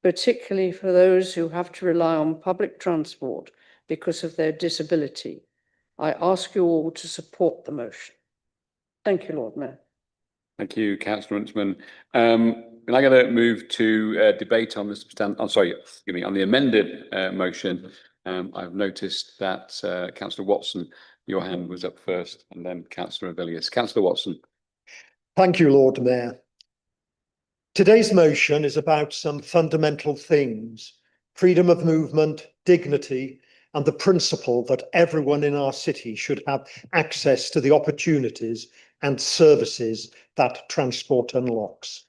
particularly for those who have to rely on public transport because of their disability. I ask you all to support the motion. Thank you, Lord Mayor. Thank you, Councillor Huntsman. We're now going to move to debate on this. On the amended motion. I've noticed that Councillor Watson, your hand was up first, and then Councillor Avilius. Councillor Watson. Thank you, Lord Mayor. Today's motion is about some fundamental things: freedom of movement, dignity, and the principle that everyone in our city should have access to the opportunities and services that transport unlocks.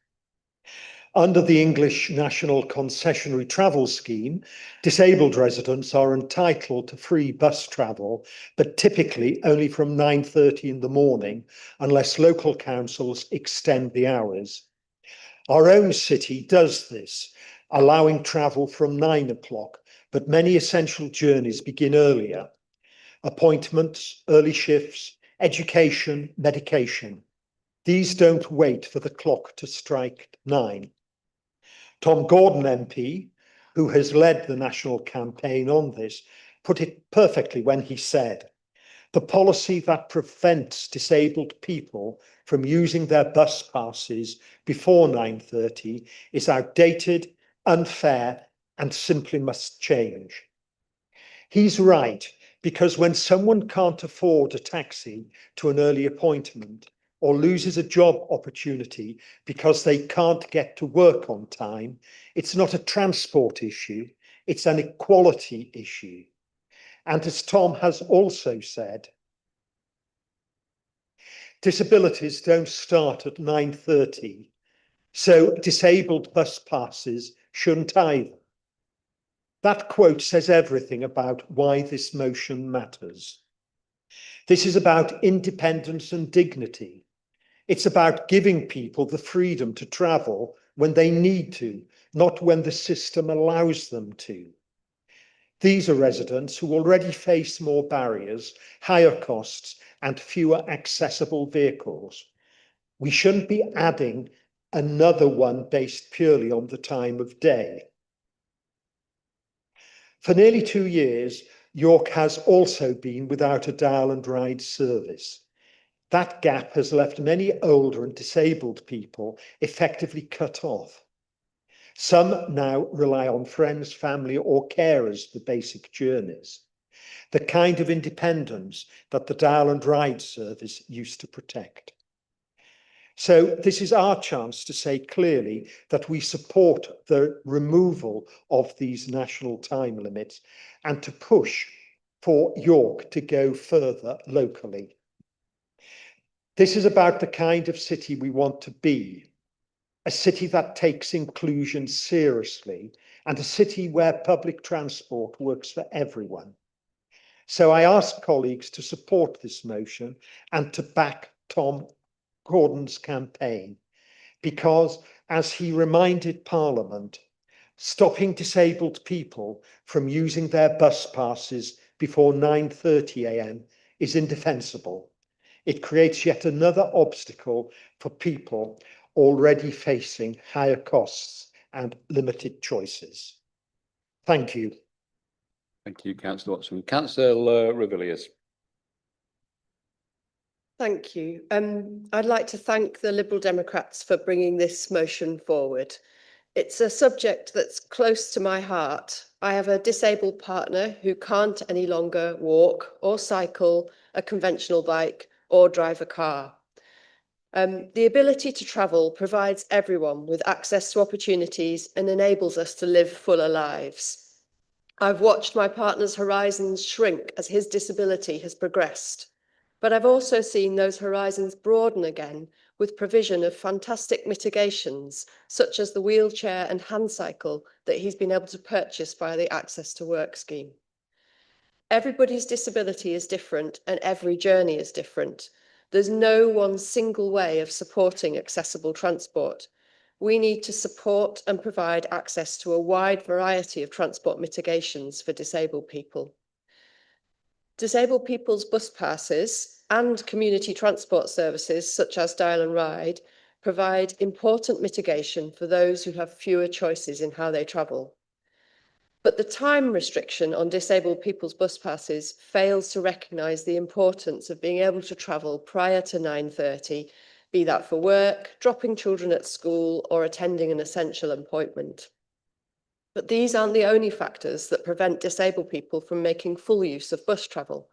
Under the English National Concessionary Travel Scheme, disabled residents are entitled to free bus travel, but typically only from 9:30 in the morning, unless local councils extend the hours. Our own city does this, allowing travel from 9 o'clock, but many essential journeys begin earlier. Appointments, early shifts, education, medication. These don't wait for the clock to strike 9. Tom Gordon MP, who has led the national campaign on this, put it perfectly when he said, "The policy that prevents disabled people from using their bus passes before 9:30 is outdated, unfair, and simply must change." He's right, because when someone can't afford a taxi to an early appointment or loses a job opportunity because they can't get to work on time, it's not a transport issue, it's an equality issue. And as Tom has also said, disabilities don't start at 9:30, so disabled bus passes shouldn't either. That quote says everything about why this motion matters. This is about independence and dignity. It's about giving people the freedom to travel when they need to, not when the system allows them to. These are residents who already face more barriers, higher costs, and fewer accessible vehicles. We shouldn't be adding another one based purely on the time of day. For nearly 2 years, York has also been without a dial and ride service. That gap has left many older and disabled people effectively cut off. Some now rely on friends, family, or carers for basic journeys, the kind of independence that the dial and ride service used to protect. So this is our chance to say clearly that we support the removal of these national time limits and to push for York to go further locally. This is about the kind of city we want to be, a city that takes inclusion seriously and a city where public transport works for everyone. So I ask colleagues to support this motion and to back Tom Gordon's campaign, because as he reminded Parliament, stopping disabled people from using their bus passes before 9:30 a.m. is indefensible. It creates yet another obstacle for people already facing higher costs and limited choices. Thank you. Thank you, Councillor Watson. Councillor Ravilius. Thank you. I'd like to thank the Liberal Democrats for bringing this motion forward. It's a subject that's close to my heart. I have a disabled partner who can't any longer walk or cycle a conventional bike or drive a car. The ability to travel provides everyone with access to opportunities and enables us to live fuller lives. I've watched my partner's horizons shrink as his disability has progressed, but I've also seen those horizons broaden again with provision of fantastic mitigations, such as the wheelchair and hand cycle that he's been able to purchase via the Access to Work scheme. Everybody's disability is different and every journey is different. There's no one single way of supporting accessible transport. We need to support and provide access to a wide variety of transport mitigations for disabled people. Disabled people's bus passes and community transport services such as Dial and Ride provide important mitigation for those who have fewer choices in how they travel. But the time restriction on disabled people's bus passes fails to recognise the importance of being able to travel prior to 9:30, be that for work, dropping children at school, or attending an essential appointment. But these aren't the only factors that prevent disabled people from making full use of bus travel.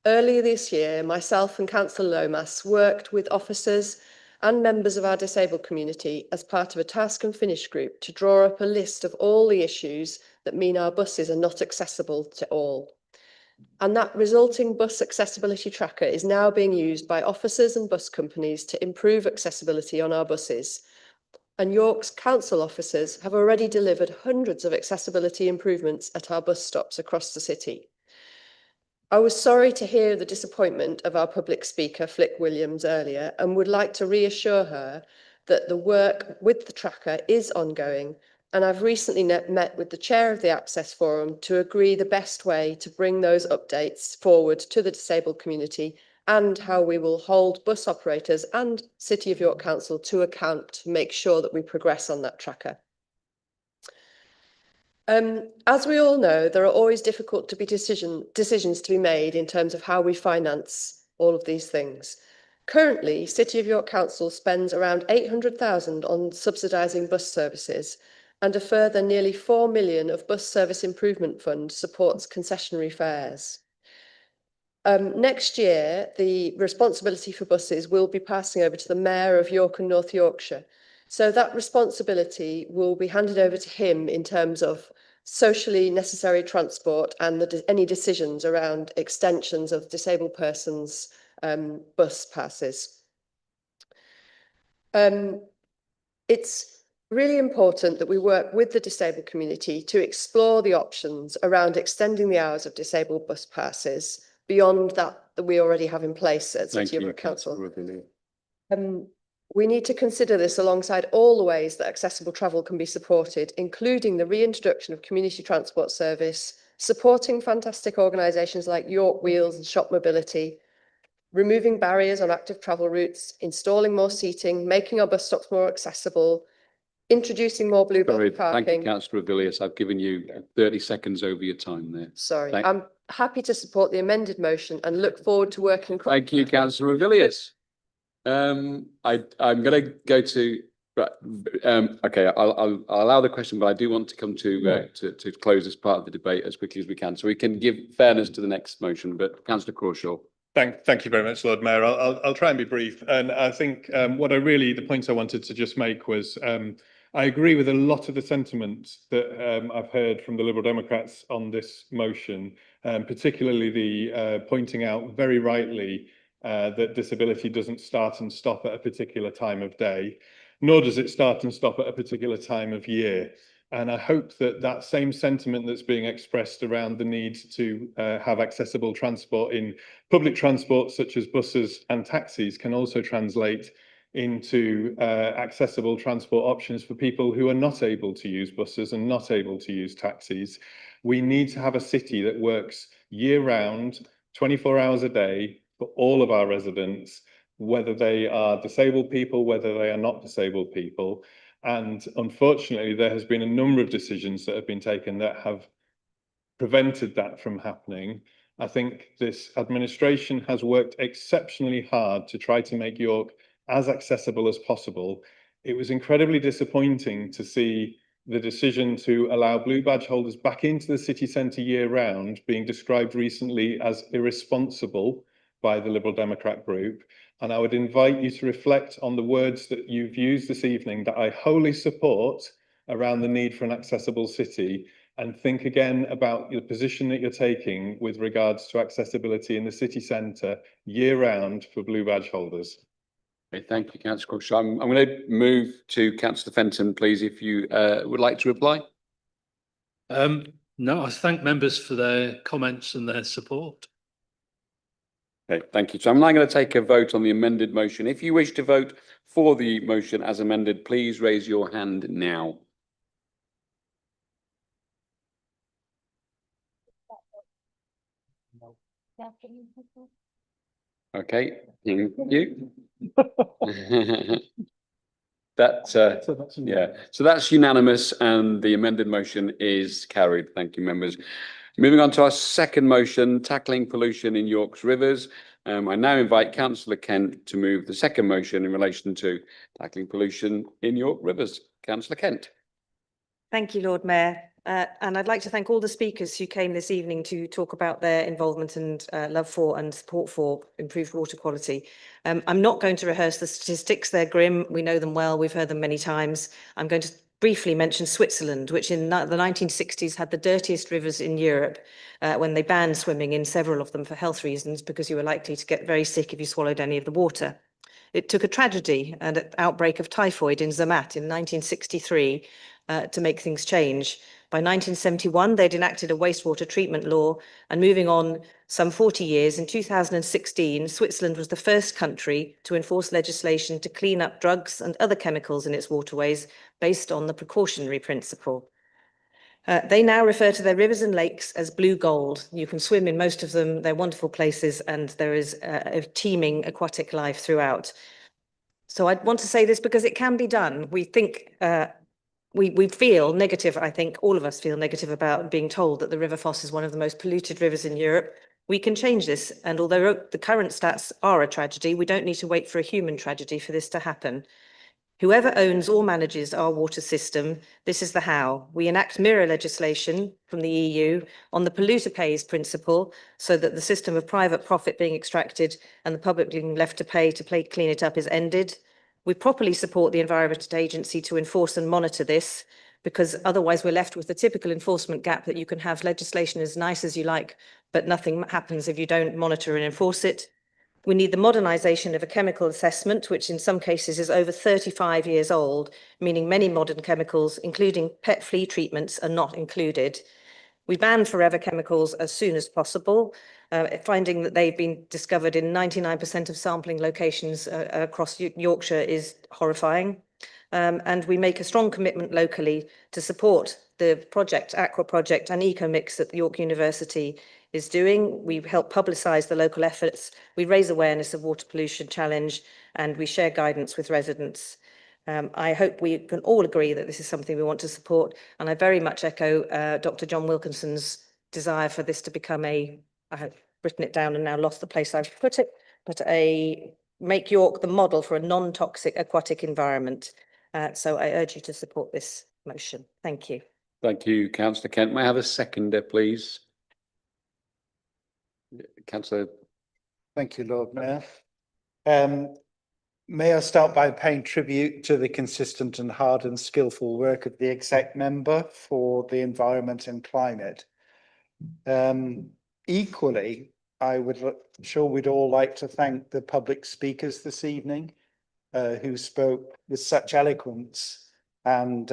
Earlier this year, myself and Councillor Lomas worked with officers and members of our disabled community as part of a task and finish group to draw up a list of all the issues that mean our buses are not accessible to all. And that resulting bus accessibility tracker is now being used by officers and bus companies to improve accessibility on our buses. And York's council officers have already delivered hundreds of accessibility improvements at our bus stops across the city. I was sorry to hear the disappointment of our public speaker, Flick Williams, earlier, and would like to reassure her that the work with the tracker is ongoing. And I've recently met with the chair of the Access Forum to agree the best way to bring those updates forward to the disabled community and how we will hold bus operators and City of York Council to account to make sure that we progress on that tracker. As we all know, there are always difficult to be decisions to be made in terms of how we finance all of these things. Currently, City of York Council spends around 800,000 on subsidising bus services, and a further nearly 4 million of Bus Service Improvement Fund supports concessionary fares. Next year, the responsibility for buses will be passing over to the Mayor of York and North Yorkshire. So that responsibility will be handed over to him in terms of socially necessary transport and any decisions around extensions of disabled persons' bus passes. It's really important that we work with the disabled community to explore the options around extending the hours of disabled bus passes beyond that we already have in place at City of York Council. We need to consider this alongside all the ways that accessible travel can be supported, including the reintroduction of community transport service, supporting fantastic organisations like York Wheels and Shop Mobility, removing barriers on active travel routes, installing more seating, making our bus stops more accessible, introducing more blue button parking. Thank you, Councillor Ravilius. I've given you 30 seconds over your time there. Sorry, I'm happy to support the amended motion and look forward to working. Thank you, Councillor Ravilius. I'm going to go to. Okay, I'll allow the question, but I do want to come to close this part of the debate as quickly as we can, so we can give fairness to the next motion. But Councillor Crawshaw. Thank you very much, Lord Mayor. I'll try and be brief. And I think the point I wanted to just make was I agree with a lot of the sentiment that I've heard from the Liberal Democrats on this motion, particularly the pointing out very rightly that disability doesn't start and stop at a particular time of day, nor does it start and stop at a particular time of year. And I hope that that same sentiment that's being expressed around the need to have accessible transport in public transport, such as buses and taxis, can also translate into accessible transport options for people who are not able to use buses and not able to use taxis. We need to have a city that works year round, 24 hours a day for all of our residents, whether they are disabled people, whether they are not disabled people. And unfortunately, there has been a number of decisions that have been taken that have prevented that from happening. I think this administration has worked exceptionally hard to try to make York as accessible as possible. It was incredibly disappointing to see the decision to allow blue badge holders back into the city centre year round being described recently as irresponsible by the Liberal Democrat group. And I would invite you to reflect on the words that you've used this evening that I wholly support around the need for an accessible city, and think again about the position that you're taking with regards to accessibility in the city centre year round for blue badge holders. Okay, thank you, Councillor Croshaw. I'm going to move to Councillor Fenton, please, if you would like to reply. No, I thank members for their comments and their support. Okay, thank you. So I'm now going to take a vote on the amended motion. If you wish to vote for the motion as amended, please raise your hand now. Okay, thank you. So that's unanimous, and the amended motion is carried. Thank you, members. Moving on to our second motion, tackling pollution in York's rivers. I now invite Councillor Kent to move the second motion in relation to tackling pollution in York rivers. Councillor Kent. Thank you, Lord Mayor. And I'd like to thank all the speakers who came this evening to talk about their involvement and love for and support for improved water quality. I'm not going to rehearse the statistics. They're grim. We know them well. We've heard them many times. I'm going to briefly mention Switzerland, which in the 1960s had the dirtiest rivers in Europe when they banned swimming in several of them for health reasons, because you were likely to get very sick if you swallowed any of the water. It took a tragedy and an outbreak of typhoid in Zermatt in 1963 to make things change. By 1971, they'd enacted a wastewater treatment law, and moving on some 40 years, in 2016, Switzerland was the first country to enforce legislation to clean up drugs and other chemicals in its waterways based on the precautionary principle. They now refer to their rivers and lakes as blue gold. You can swim in most of them. They're wonderful places, and there is a teeming aquatic life throughout. So I want to say this because it can be done. We think we feel negative. I think all of us feel negative about being told that the River Foss is one of the most polluted rivers in Europe. We can change this. And although the current stats are a tragedy, we don't need to wait for a human tragedy for this to happen. Whoever owns or manages our water system, this is the how. We enact mirror legislation from the EU on the polluter pays principle, so that the system of private profit being extracted and the public being left to pay clean it up is ended. We properly support the Environment Agency to enforce and monitor this, because otherwise we're left with the typical enforcement gap that you can have legislation as nice as you like, but nothing happens if you don't monitor and enforce it. We need the modernisation of a chemical assessment, which in some cases is over 35 years old, meaning many modern chemicals, including PET flea treatments, are not included. We ban forever chemicals as soon as possible, finding that they've been discovered in 99% of sampling locations across Yorkshire is horrifying. And we make a strong commitment locally to support the project, Aqua Project and EcoMix that York University is doing. We help publicise the local efforts, we raise awareness of water pollution challenge, and we share guidance with residents. I hope we can all agree that this is something we want to support, and I very much echo Dr. John Wilkinson's desire for this to become I have written it down and now lost the place I've put it, but make York the model for a non-toxic aquatic environment. So I urge you to support this motion. Thank you. Thank you, Councillor Kent. May I have a seconder, please? Councillor. Thank you, Lord Mayor. May I start by paying tribute to the consistent and hard and skillful work of the exec member for the environment and climate. Equally, sure we'd all like to thank the public speakers this evening who spoke with such eloquence and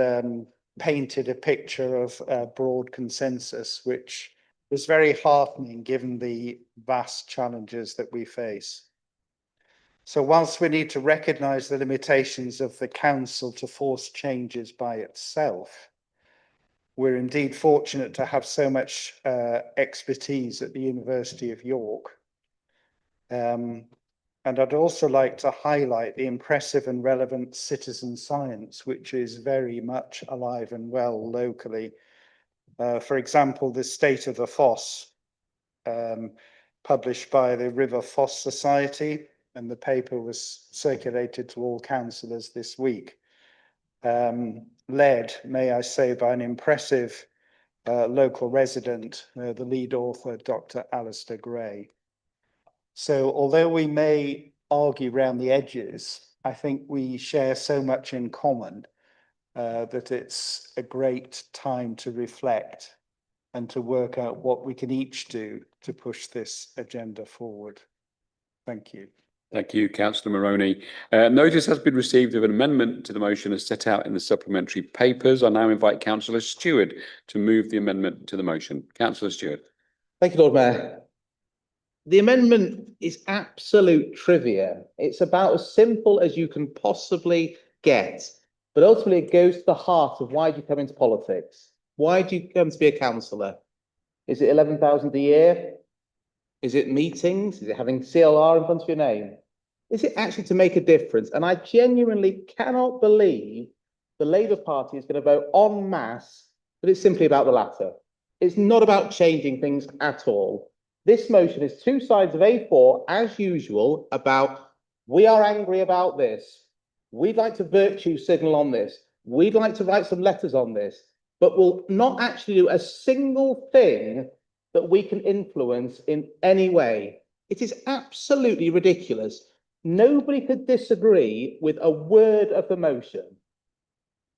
painted a picture of broad consensus, which was very heartening given the vast challenges that we face. So whilst we need to recognise the limitations of the council to force changes by itself, we're indeed fortunate to have so much expertise at the University of York. And I'd also like to highlight the impressive and relevant citizen science, which is very much alive and well locally. For example, the State of the Foss, published by the River Foss Society, and the paper was circulated to all councillors this week. Led, may I say, by an impressive local resident, the lead author, Dr. Alistair Gray. So although we may argue around the edges, I think we share so much in common that it's a great time to reflect and to work out what we can each do to push this agenda forward. Thank you. Thank you, Councillor Moroney. Notice has been received of an amendment to the motion as set out in the supplementary papers. I now invite Councillor Stewart to move the amendment to the motion. Councillor Stewart. Thank you, Lord Mayor. The amendment is absolute trivia. It's about as simple as you can possibly get, but ultimately it goes to the heart of why do you come into politics? Why do you come to be a councillor? Is it 11,000 a year? Is it meetings? Is it having CLR in front of your name? Is it actually to make a difference? And I genuinely cannot believe the Labour Party is going to vote en masse, but it's simply about the latter. It's not about changing things at all. This motion is two sides of A4, as usual, about we are angry about this. We'd like to virtue signal on this. We'd like to write some letters on this, but we'll not actually do a single thing that we can influence in any way. It is absolutely ridiculous. Nobody could disagree with a word of the motion.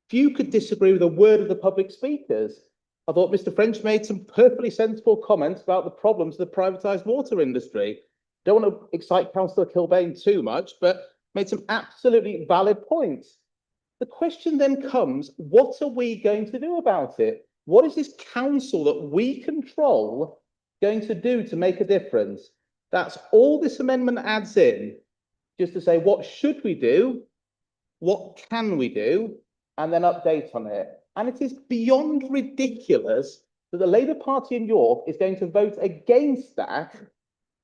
Few could disagree with a word of the public speakers. I thought Mr. French made some perfectly sensible comments about the problems of the privatised water industry. Don't want to excite Councillor Kilbane too much, but made some absolutely valid points. The question then comes, what are we going to do about it? What is this council that we control going to do to make a difference? That's all this amendment adds in, just to say what should we do, what can we do, and then update on it. And it is beyond ridiculous that the Labour Party in York is going to vote against that,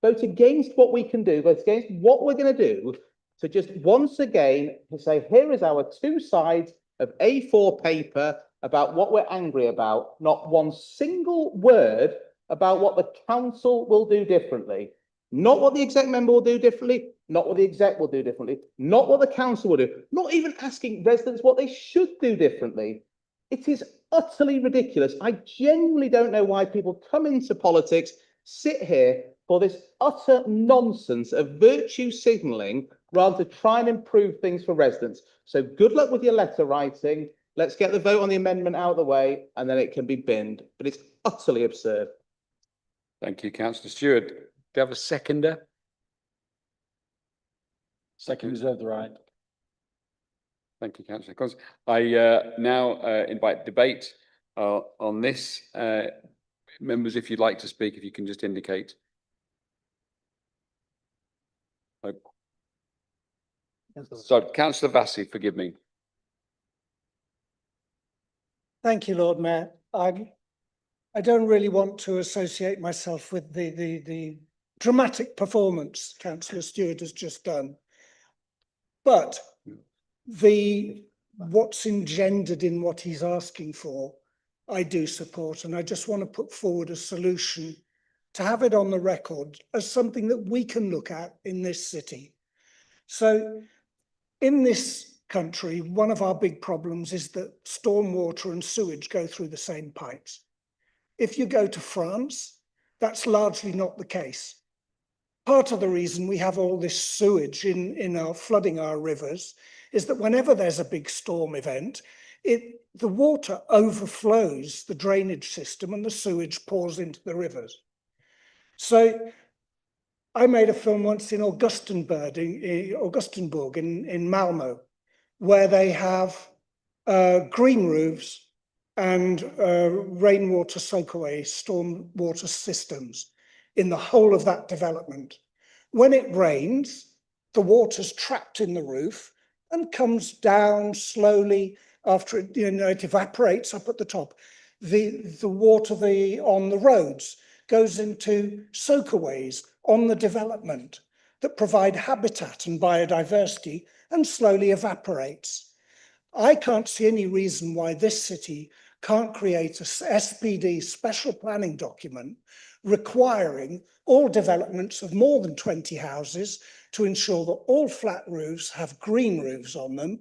vote against what we can do, vote against what we're going to do, to just once again to say, here is our two sides of A4 paper about what we're angry about, not one single word about what the council will do differently. Not what the exec member will do differently, not what the exec will do differently, not what the council will do, not even asking residents what they should do differently. It is utterly ridiculous. I genuinely don't know why people come into politics, sit here for this utter nonsense of virtue signalling rather than try and improve things for residents. So good luck with your letter writing. Let's get the vote on the amendment out of the way and then it can be binned. But it's utterly absurd. Thank you, Councillor Stewart. Do you have a seconder? Second reserve the right. Thank you, Councillor Collins. I now invite debate on this. Members, if you'd like to speak, if you can just indicate. So, Councillor Vassie, forgive me. Thank you, Lord Mayor. I don't really want to associate myself with the dramatic performance Councillor Stewart has just done. But what's engendered in what he's asking for, I do support, and I just want to put forward a solution to have it on the record as something that we can look at in this city. So in this country, one of our big problems is that stormwater and sewage go through the same pipes. If you go to France, that's largely not the case. Part of the reason we have all this sewage flooding our rivers is that whenever there's a big storm event, the water overflows the drainage system and the sewage pours into the rivers. So I made a film once in Augustenburg in Malmo, where they have green roofs and rainwater soakaway stormwater systems in the whole of that development. When it rains, the water's trapped in the roof and comes down slowly after it, it evaporates up at the top. The water on the roads goes into soakaways on the development that provide habitat and biodiversity and slowly evaporates. I can't see any reason why this city can't create a SPD special planning document requiring all developments of more than 20 houses to ensure that all flat roofs have green roofs on them,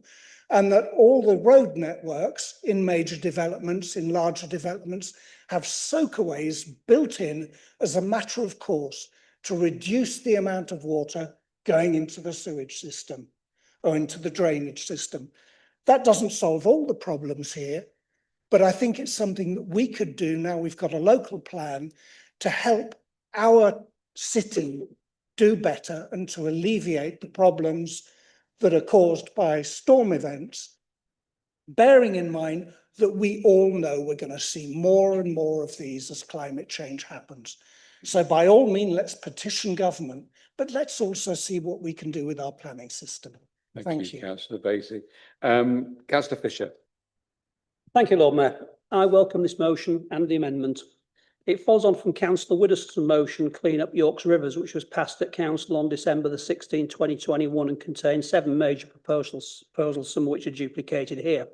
and that all the road networks in major developments, in larger developments, have soakaways built in as a matter of course to reduce the amount of water going into the sewage system or into the drainage system. That doesn't solve all the problems here, but I think it's something that we could do now we've got a local plan to help our city do better and to alleviate the problems that are caused by storm events, bearing in mind that we all know we're going to see more and more of these as climate change happens. So by all means, let's petition government, but let's also see what we can do with our planning system. Thank you. Councillor Basie. Councillor Fisher. Thank you, Lord Mayor. I welcome this motion and the amendment. It follows on from Councillor Widdowson's motion, Clean Up York's Rivers, which was passed at Council on December the 16th, 2021 and contains 7 major proposals, some of which are duplicated here.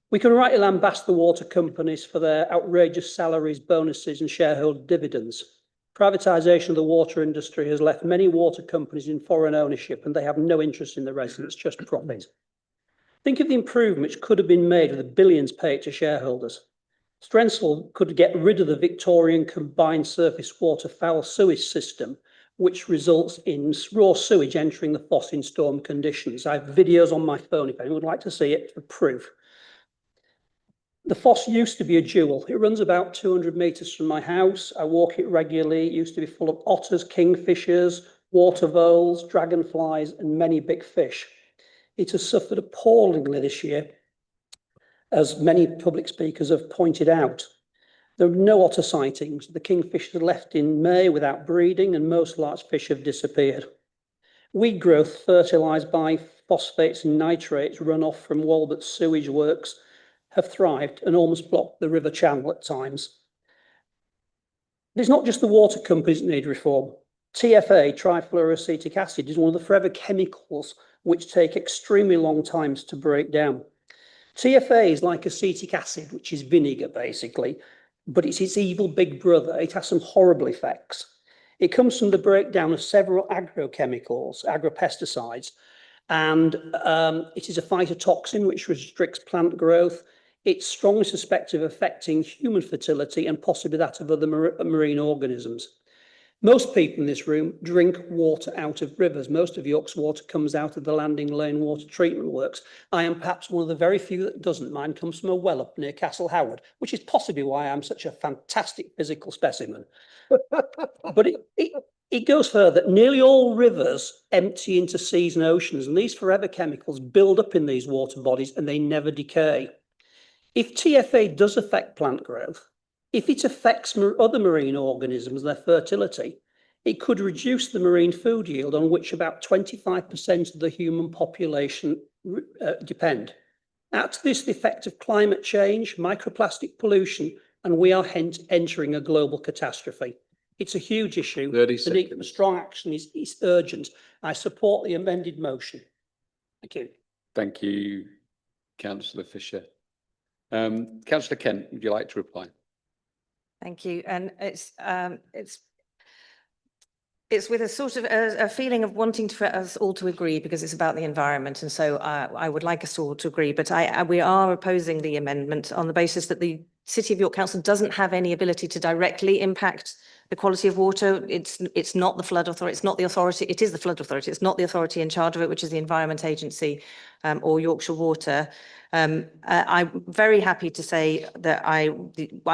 We can rightly lambast the water companies for their outrageous salaries, bonuses and shareholder dividends. Privatisation of the water industry has left many water companies in foreign ownership and they have no interest in the residents, just profit. Think of the improvements which could have been made with the billions paid to shareholders. Strensall could get rid of the Victorian combined surface water foul sewage system, which results in raw sewage entering the Foss in storm conditions. I have videos on my phone if anyone would like to see it for proof. The Foss used to be a jewel. It runs about 200 metres from my house. I walk it regularly. It used to be full of otters, kingfishers, water voles, dragonflies and many big fish. It has suffered appallingly this year, as many public speakers have pointed out. There are no otter sightings. The kingfishers left in May without breeding and most large fish have disappeared. Weed growth fertilised by phosphates and nitrates runoff from Walbot sewage works have thrived and almost blocked the river channel at times. It's not just the water companies that need reform. TFA, trifluoroacetic acid, is one of the forever chemicals which take extremely long times to break down. TFA is like acetic acid, which is vinegar basically, but it's its evil big brother. It has some horrible effects. It comes from the breakdown of several agrochemicals, agropesticides, and it is a phytotoxin which restricts plant growth. It's strongly suspected of affecting human fertility and possibly that of other marine organisms. Most people in this room drink water out of rivers. Most of York's water comes out of the Landing Lane water treatment works. I am perhaps one of the very few that doesn't. Mine comes from a well up near Castle Howard, which is possibly why I'm such a fantastic physical specimen. But it goes further. Nearly all rivers empty into seas and oceans, and these forever chemicals build up in these water bodies and they never decay. If TFA does affect plant growth, if it affects other marine organisms, their fertility, it could reduce the marine food yield on which about 25% of the human population depend. Add to this the effect of climate change, microplastic pollution, and we are entering a global catastrophe. It's a huge issue. 30 The need for strong action is urgent. I support the amended motion. Thank you. Thank you, Councillor Fisher. Councillor Kent, would you like to reply? Thank you. And it's with a sort of a feeling of wanting for us all to agree because it's about the environment. And so I would like us all to agree, but we are opposing the amendment on the basis that the City of York Council doesn't have any ability to directly impact the quality of water. It's not the flood authority, it's not the authority, it is the flood authority, it's not the authority in charge of it, which is the Environment Agency or Yorkshire Water. I'm very happy to say that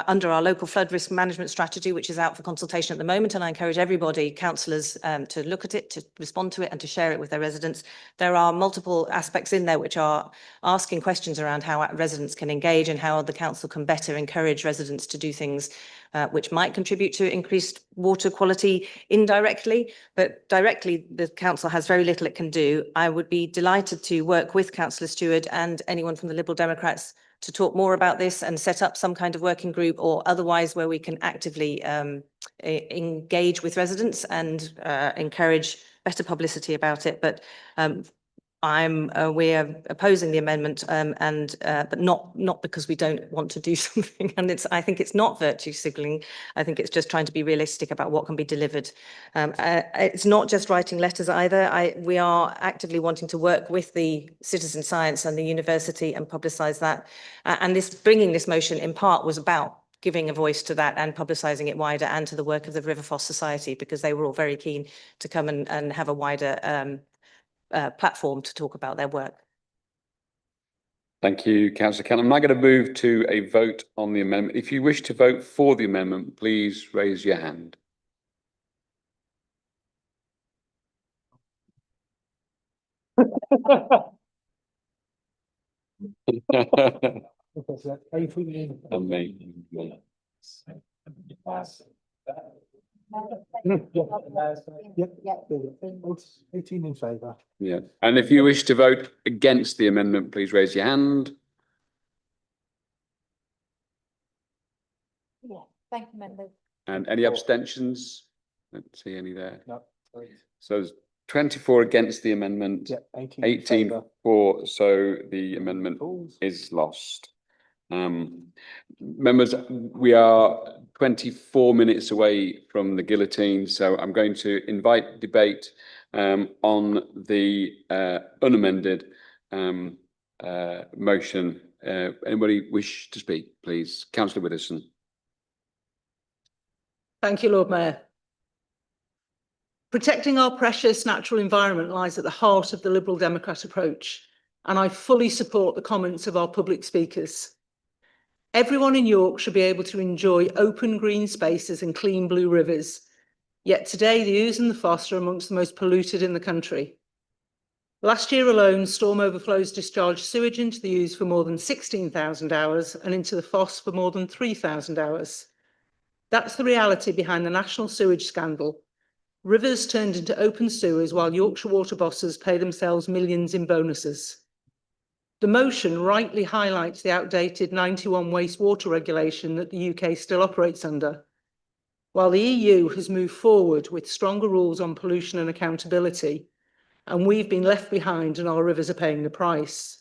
under our local flood risk management strategy, which is out for consultation at the moment, and I encourage everybody, councillors, to look at it, to respond to it and to share it with their residents. There are multiple aspects in there which are asking questions around how residents can engage and how the council can better encourage residents to do things which might contribute to increased water quality indirectly, but directly the council has very little it can do. I would be delighted to work with Councillor Stewart and anyone from the Liberal Democrats to talk more about this and set up some kind of working group or otherwise where we can actively engage with residents and encourage better publicity about it. But we're opposing the amendment, but not because we don't want to do something. And I think it's not virtue signalling. I think it's just trying to be realistic about what can be delivered. It's not just writing letters either. We are actively wanting to work with the citizen science and the university and publicise that. And bringing this motion in part was about giving a voice to that and publicising it wider and to the work of the River Foss Society, because they were all very keen to come and have a wider platform to talk about their work. Thank you, Councillor Cannon. I'm now going to move to a vote on the amendment. If you wish to vote for the amendment, please raise your hand. Amazing. Yep. 18 in favour. Yeah. And if you wish to vote against the amendment, please raise your hand. Yeah, thank you, members. And any abstentions? Don't see any there. No. So there's 24 against the amendment, Yep, 18 in 18 favour. for, so the amendment is lost. Members, we are 24 minutes away from the guillotine, so I'm going to invite debate on the unamended motion. Anybody wish to speak, please? Councillor Widdowson. Thank you, Lord Mayor. Protecting our precious natural environment lies at the heart of the Liberal Democrat approach, and I fully support the comments of our public speakers. Everyone in York should be able to enjoy open green spaces and clean blue rivers, yet today the Ouse and the Foss are amongst the most polluted in the country. Last year alone, storm overflows discharged sewage into the Ouse for more than 16,000 hours and into the Foss for more than 3,000 hours. That's the reality behind the national sewage scandal. Rivers turned into open sewers while Yorkshire water bosses pay themselves millions in bonuses. The motion rightly highlights the outdated 91 wastewater regulation that the UK still operates under, while the EU has moved forward with stronger rules on pollution and accountability, and we've been left behind and our rivers are paying the price.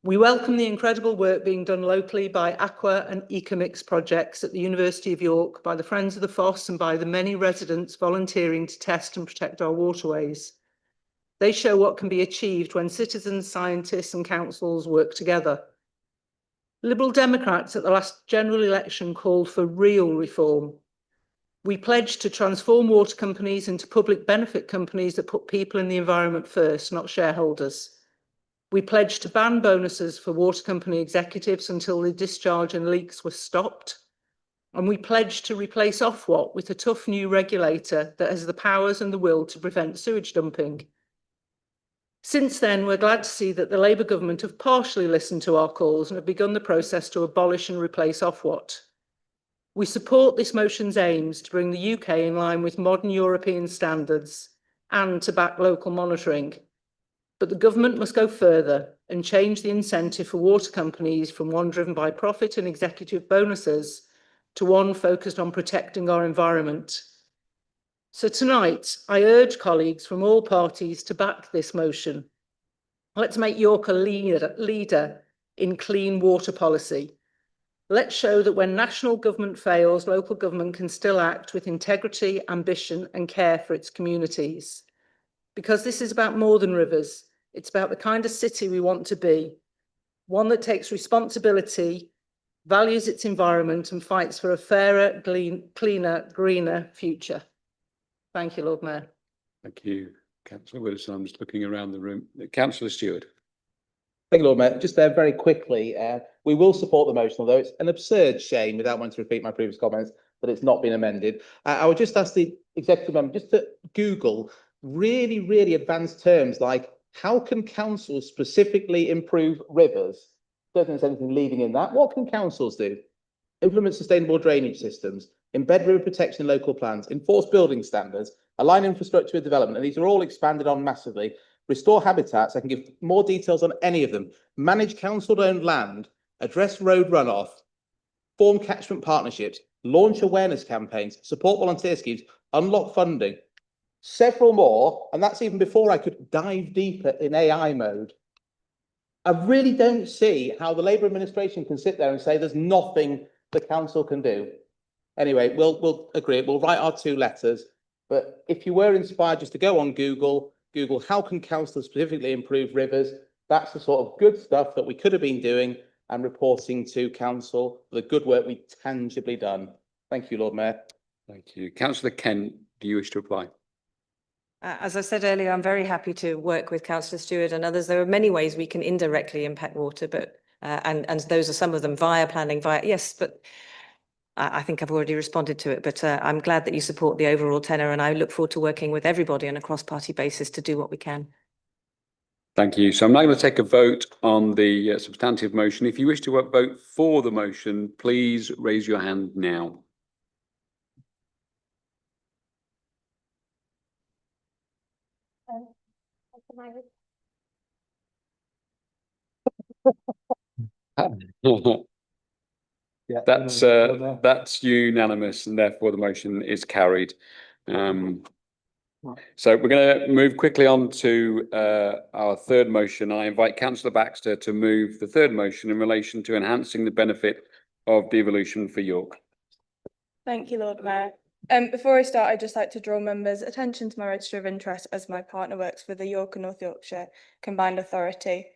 We welcome the incredible work being done locally by Aqua and Ecomix projects at the University of York, by the Friends of the Foss and by the many residents volunteering to test and protect our waterways. They show what can be achieved when citizens, scientists and councils work together. Liberal Democrats at the last general election called for real reform. We pledged to transform water companies into public benefit companies that put people and the environment first, not shareholders. We pledged to ban bonuses for water company executives until the discharge and leaks were stopped. And we pledged to replace Ofwat with a tough new regulator that has the powers and the will to prevent sewage dumping. Since then, we're glad to see that the Labour government have partially listened to our calls and have begun the process to abolish and replace Ofwat. We support this motion's aims to bring the UK in line with modern European standards and to back local monitoring. But the government must go further and change the incentive for water companies from one driven by profit and executive bonuses to one focused on protecting our environment. So tonight, I urge colleagues from all parties to back this motion. Let's make York a leader in clean water policy. Let's show that when national government fails, local government can still act with integrity, ambition and care for its communities. Because this is about more than rivers. It's about the kind of city we want to be. One that takes responsibility, values its environment and fights for a fairer, cleaner, greener future. Thank you, Lord Mayor. Thank you, Councillor Widdowson. I'm just looking around the room. Councillor Stewart. Thank you, Lord Mayor. Just there very quickly, we will support the motion, although it's an absurd shame, without wanting to repeat my previous comments, that it's not been amended. I would just ask the executive member just to Google really, really advanced terms like how can councils specifically improve rivers? Don't think there's anything leading in that. What can councils do? Implement sustainable drainage systems, embed river protection in local plans, enforce building standards, align infrastructure with development, and these are all expanded on massively. Restore habitats, I can give more details on any of them. Manage council-owned land, address road runoff, form catchment partnerships, launch awareness campaigns, support volunteer schemes, unlock funding. Several more, and that's even before I could dive deeper in AI mode. I really don't see how the Labour administration can sit there and say there's nothing the council can do. Anyway, we'll agree. We'll write our 2 letters. But if you were inspired just to go on Google how can councils specifically improve rivers? That's the sort of good stuff that we could have been doing and reporting to council for the good work we've tangibly done. Thank you, Lord Mayor. Thank you. Councillor Kent, do you wish to reply? As I said earlier, I'm very happy to work with Councillor Stewart and others. There are many ways we can indirectly impact water, but and those are some of them via planning, yes, but I think I've already responded to it. But I'm glad that you support the overall tenor, and I look forward to working with everybody on a cross-party basis to do what we can. Thank you. So I'm now going to take a vote on the substantive motion. If you wish to vote for the motion, please raise your hand now. That's unanimous, and therefore the motion is carried. So we're going to move quickly on to our third motion. I invite Councillor Baxter to move the third motion in relation to enhancing the benefit of devolution for York. Thank you, Lord Mayor. Before I start, I'd just like to draw members' attention to my register of interest, as my partner works for the York and North Yorkshire Combined Authority.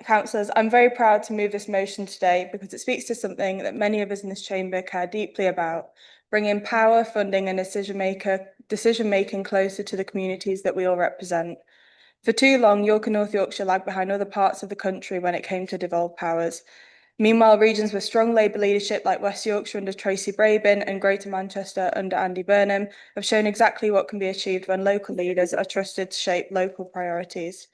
Councillors, I'm very proud to move this motion today because it speaks to something that many of us in this chamber care deeply about, bringing power, funding and decision-making closer to the communities that we all represent. For too long, York and North Yorkshire lagged behind other parts of the country when it came to devolved powers. Meanwhile, regions with strong Labour leadership like West Yorkshire under Tracy Brabin and Greater Manchester under Andy Burnham have shown exactly what can be achieved when local leaders are trusted to shape local priorities.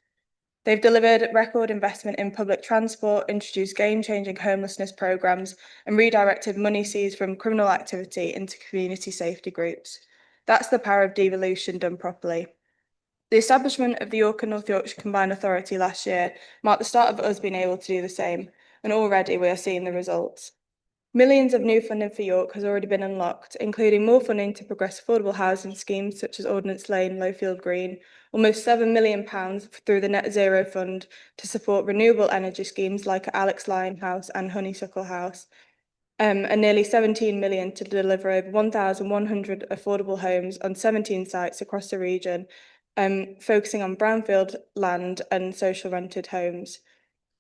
They've delivered record investment in public transport, introduced game-changing homelessness programmes and redirected money seized from criminal activity into community safety groups. That's the power of devolution done properly. The establishment of the York and North Yorkshire Combined Authority last year marked the start of us being able to do the same, and already we are seeing the results. Millions of new funding for York has already been unlocked, including more funding to progress affordable housing schemes such as Ordnance Lane, Lowfield Green, almost £7 million through the Net Zero Fund to support renewable energy schemes like Alex Lyon House and Honeysuckle House, and nearly £17 million to deliver over 1,100 affordable homes on 17 sites across the region, focusing on brownfield land and social rented homes.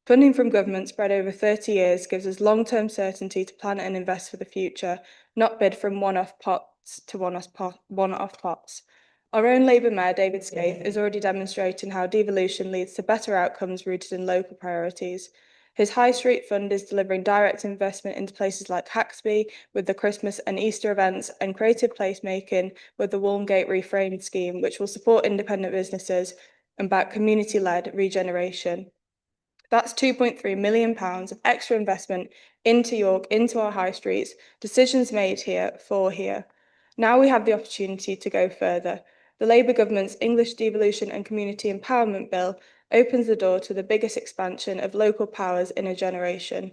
Funding from government spread over 30 years gives us long-term certainty to plan and invest for the future, not bid from one-off pots to one-off pots. Our own Labour Mayor, David Scaife, is already demonstrating how devolution leads to better outcomes rooted in local priorities. His High Street Fund is delivering direct investment into places like Haxby with the Christmas and Easter events, and creative placemaking with the Walmgate Reframed scheme, which will support independent businesses and back community-led regeneration. That's £2.3 million of extra investment into York, into our high streets, decisions made here for here. Now we have the opportunity to go further. The Labour government's English Devolution and Community Empowerment Bill opens the door to the biggest expansion of local powers in a generation.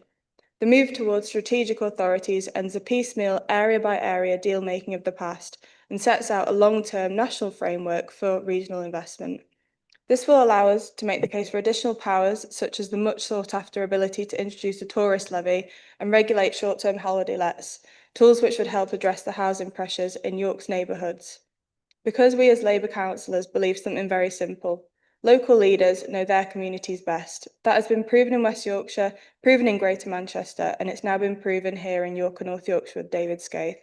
The move towards strategic authorities ends a piecemeal, area-by-area deal-making of the past and sets out a long-term national framework for regional investment. This will allow us to make the case for additional powers, such as the much sought-after ability to introduce a tourist levy and regulate short-term holiday lets, tools which would help address the housing pressures in York's neighbourhoods. Because we as Labour councillors believe something very simple: Local leaders know their communities best. That has been proven in West Yorkshire, proven in Greater Manchester, and it's now been proven here in York and North Yorkshire with David Scaife.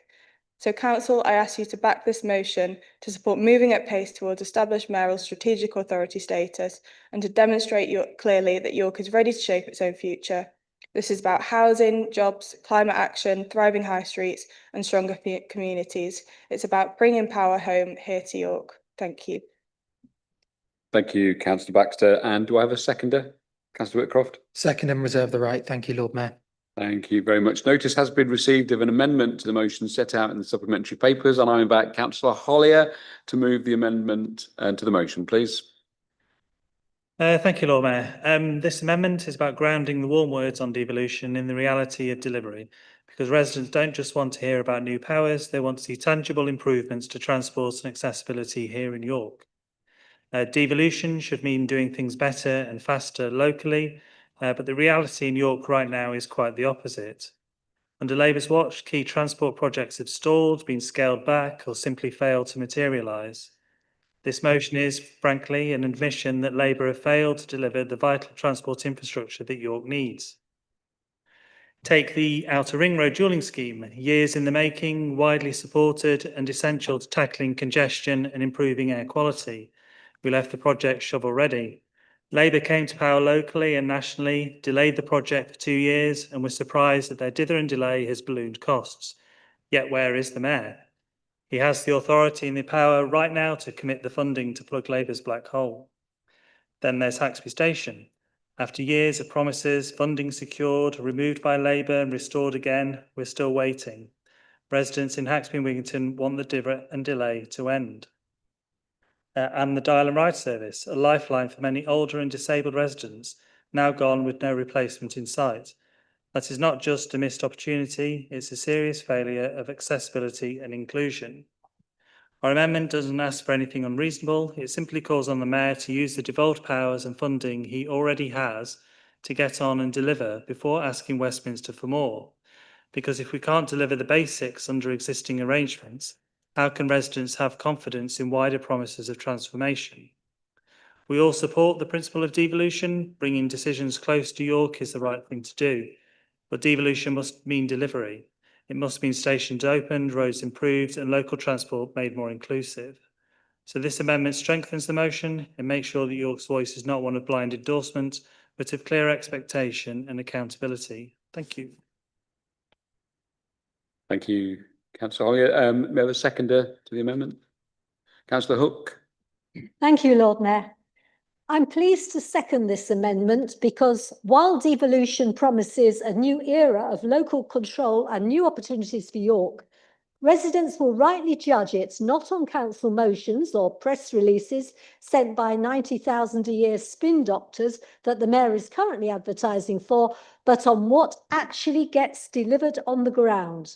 So Council, I ask you to back this motion to support moving at pace towards established mayoral strategic authority status and to demonstrate clearly that York is ready to shape its own future. This is about housing, jobs, climate action, thriving high streets and stronger communities. It's about bringing power home here to York. Thank you. Thank you, Councillor Baxter. And do I have a seconder? Councillor Whitcroft? Second and reserve the right. Thank you, Lord Mayor. Thank you very much. Notice has been received of an amendment to the motion set out in the supplementary papers, and I invite Councillor Hollier to move the amendment to the motion, please. Thank you, Lord Mayor. This amendment is about grounding the warm words on devolution in the reality of delivery, because residents don't just want to hear about new powers, they want to see tangible improvements to transport and accessibility here in York. Devolution should mean doing things better and faster locally, but the reality in York right now is quite the opposite. Under Labour's watch, key transport projects have stalled, been scaled back, or simply failed to materialise. This motion is, frankly, an admission that Labour have failed to deliver the vital transport infrastructure that York needs. Take the Outer Ring Road dualling scheme, years in the making, widely supported and essential to tackling congestion and improving air quality. We left the project shovel ready. Labour came to power locally and nationally, delayed the project for 2 years and was surprised that their dither and delay has ballooned costs. Yet where is the Mayor? He has the authority and the power right now to commit the funding to plug Labour's black hole. Then there's Haxby Station. After years of promises, funding secured, removed by Labour and restored again, we're still waiting. Residents in Haxby and Wigginton want the dither and delay to end. And the Dial and Ride service, a lifeline for many older and disabled residents, now gone with no replacement in sight. That is not just a missed opportunity, it's a serious failure of accessibility and inclusion. Our amendment doesn't ask for anything unreasonable, it simply calls on the Mayor to use the devolved powers and funding he already has to get on and deliver before asking Westminster for more. Because if we can't deliver the basics under existing arrangements, how can residents have confidence in wider promises of transformation? We all support the principle of devolution. Bringing decisions close to York is the right thing to do. But devolution must mean delivery. It must mean stations opened, roads improved, and local transport made more inclusive. So this amendment strengthens the motion and makes sure that York's voice is not one of blind endorsement, but of clear expectation and accountability. Thank you. Thank you, Councillor Hollier. May I have a seconder to the amendment? Councillor Hook. Thank you, Lord Mayor. I'm pleased to second this amendment because while devolution promises a new era of local control and new opportunities for York, residents will rightly judge it not on council motions or press releases sent by 90,000 a year spin doctors that the Mayor is currently advertising for, but on what actually gets delivered on the ground.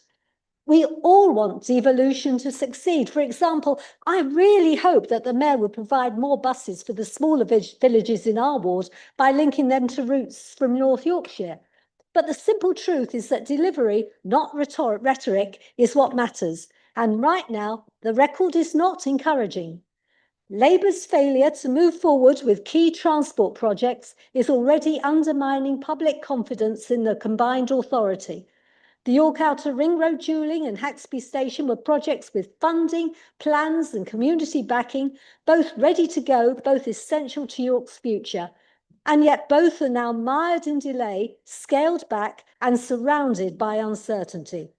We all want devolution to succeed. For example, I really hope that the Mayor will provide more buses for the smaller villages in our ward by linking them to routes from North Yorkshire. But the simple truth is that delivery, not rhetoric, is what matters. And right now, the record is not encouraging. Labour's failure to move forward with key transport projects is already undermining public confidence in the combined authority. The York Outer Ring Road dualling and Haxby Station were projects with funding, plans and community backing, both ready to go, both essential to York's future. And yet both are now mired in delay, scaled back and surrounded by uncertainty.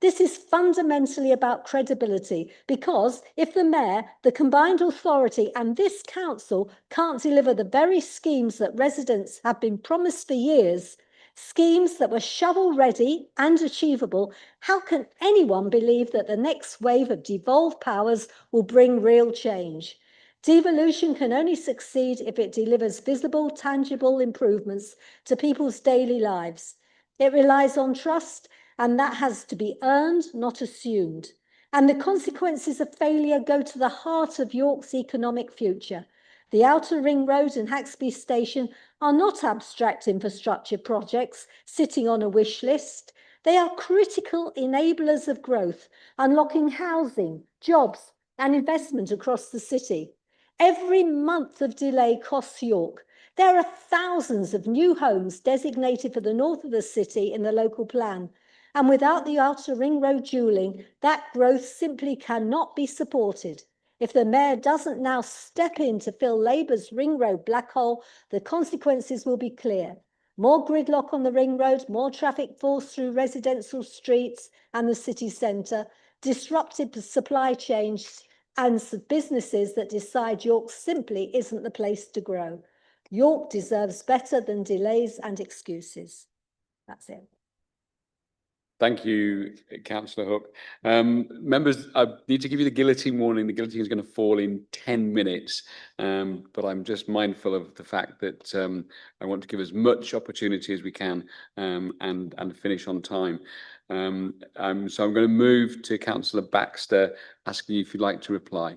This is fundamentally about credibility because if the Mayor, the combined authority and this council can't deliver the very schemes that residents have been promised for years, schemes that were shovel-ready and achievable, how can anyone believe that the next wave of devolved powers will bring real change? Devolution can only succeed if it delivers visible, tangible improvements to people's daily lives. It relies on trust, and that has to be earned, not assumed. And the consequences of failure go to the heart of York's economic future. The Outer Ring Road and Haxby Station are not abstract infrastructure projects sitting on a wish list. They are critical enablers of growth, unlocking housing, jobs and investment across the city. Every month of delay costs York. There are thousands of new homes designated for the north of the city in the local plan. And without the outer ring road dualling, that growth simply cannot be supported. If the mayor doesn't now step in to fill Labour's ring road black hole, the consequences will be clear. More gridlock on the ring road, more traffic falls through residential streets and the city centre, disrupted supply chains and businesses that decide York simply isn't the place to grow. York deserves better than delays and excuses. That's it. Thank you, Councillor Hook. Members, I need to give you the guillotine warning. The guillotine is going to fall in 10 minutes, but I'm just mindful of the fact that I want to give as much opportunity as we can and finish on time. So I'm going to move to Councillor Baxter, asking you if you'd like to reply.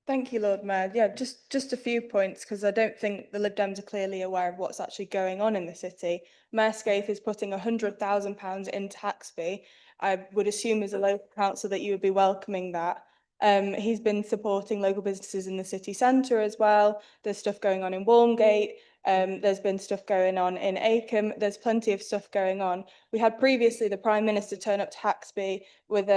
Thank you, Lord Mayor. Yeah, just a few points, because I don't think the Lib Dems are clearly aware of what's actually going on in the city. Mayor Scaife is putting £100,000 into Haxby. I would assume as a local council that you would be welcoming that. He's been supporting local businesses in the city centre as well. There's stuff going on in Walmgate. There's been stuff going on in Acomb. There's plenty of stuff going on. We had previously the Prime Minister turn up to Haxby with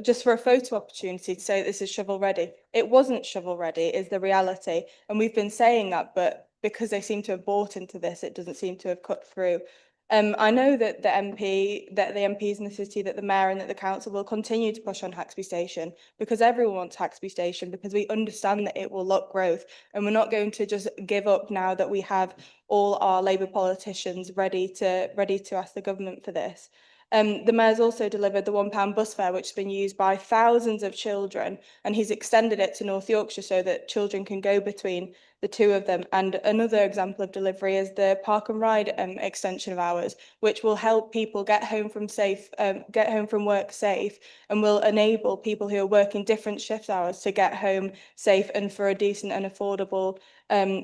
just for a photo opportunity to say this is shovel ready. It wasn't shovel ready, is the reality. And we've been saying that, but because they seem to have bought into this, it doesn't seem to have cut through. I know that the MPs in the city, that the mayor and that the council will continue to push on Haxby Station, because everyone wants Haxby Station, because we understand that it will lock growth, and we're not going to just give up now that we have all our Labour politicians ready to ask the government for this. The mayor's also delivered the £1 bus fare, which has been used by thousands of children, and he's extended it to North Yorkshire so that children can go between the two of them. And another example of delivery is the park and ride extension of hours, which will help people get home from work safe, and will enable people who are working different shift hours to get home safe and for a decent and affordable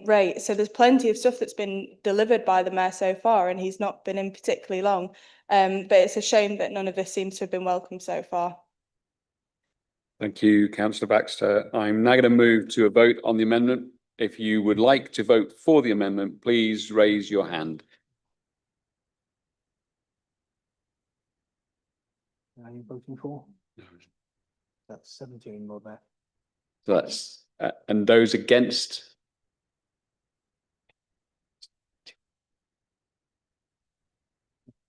rate. So there's plenty of stuff that's been delivered by the mayor so far, and he's not been in particularly long. But it's a shame that none of this seems to have been welcomed so far. Thank you, Councillor Baxter. I'm now going to move to a vote on the amendment. If you would like to vote for the amendment, please raise your hand. Are you voting for? No. That's 17, Lord Mayor. So that's and those against.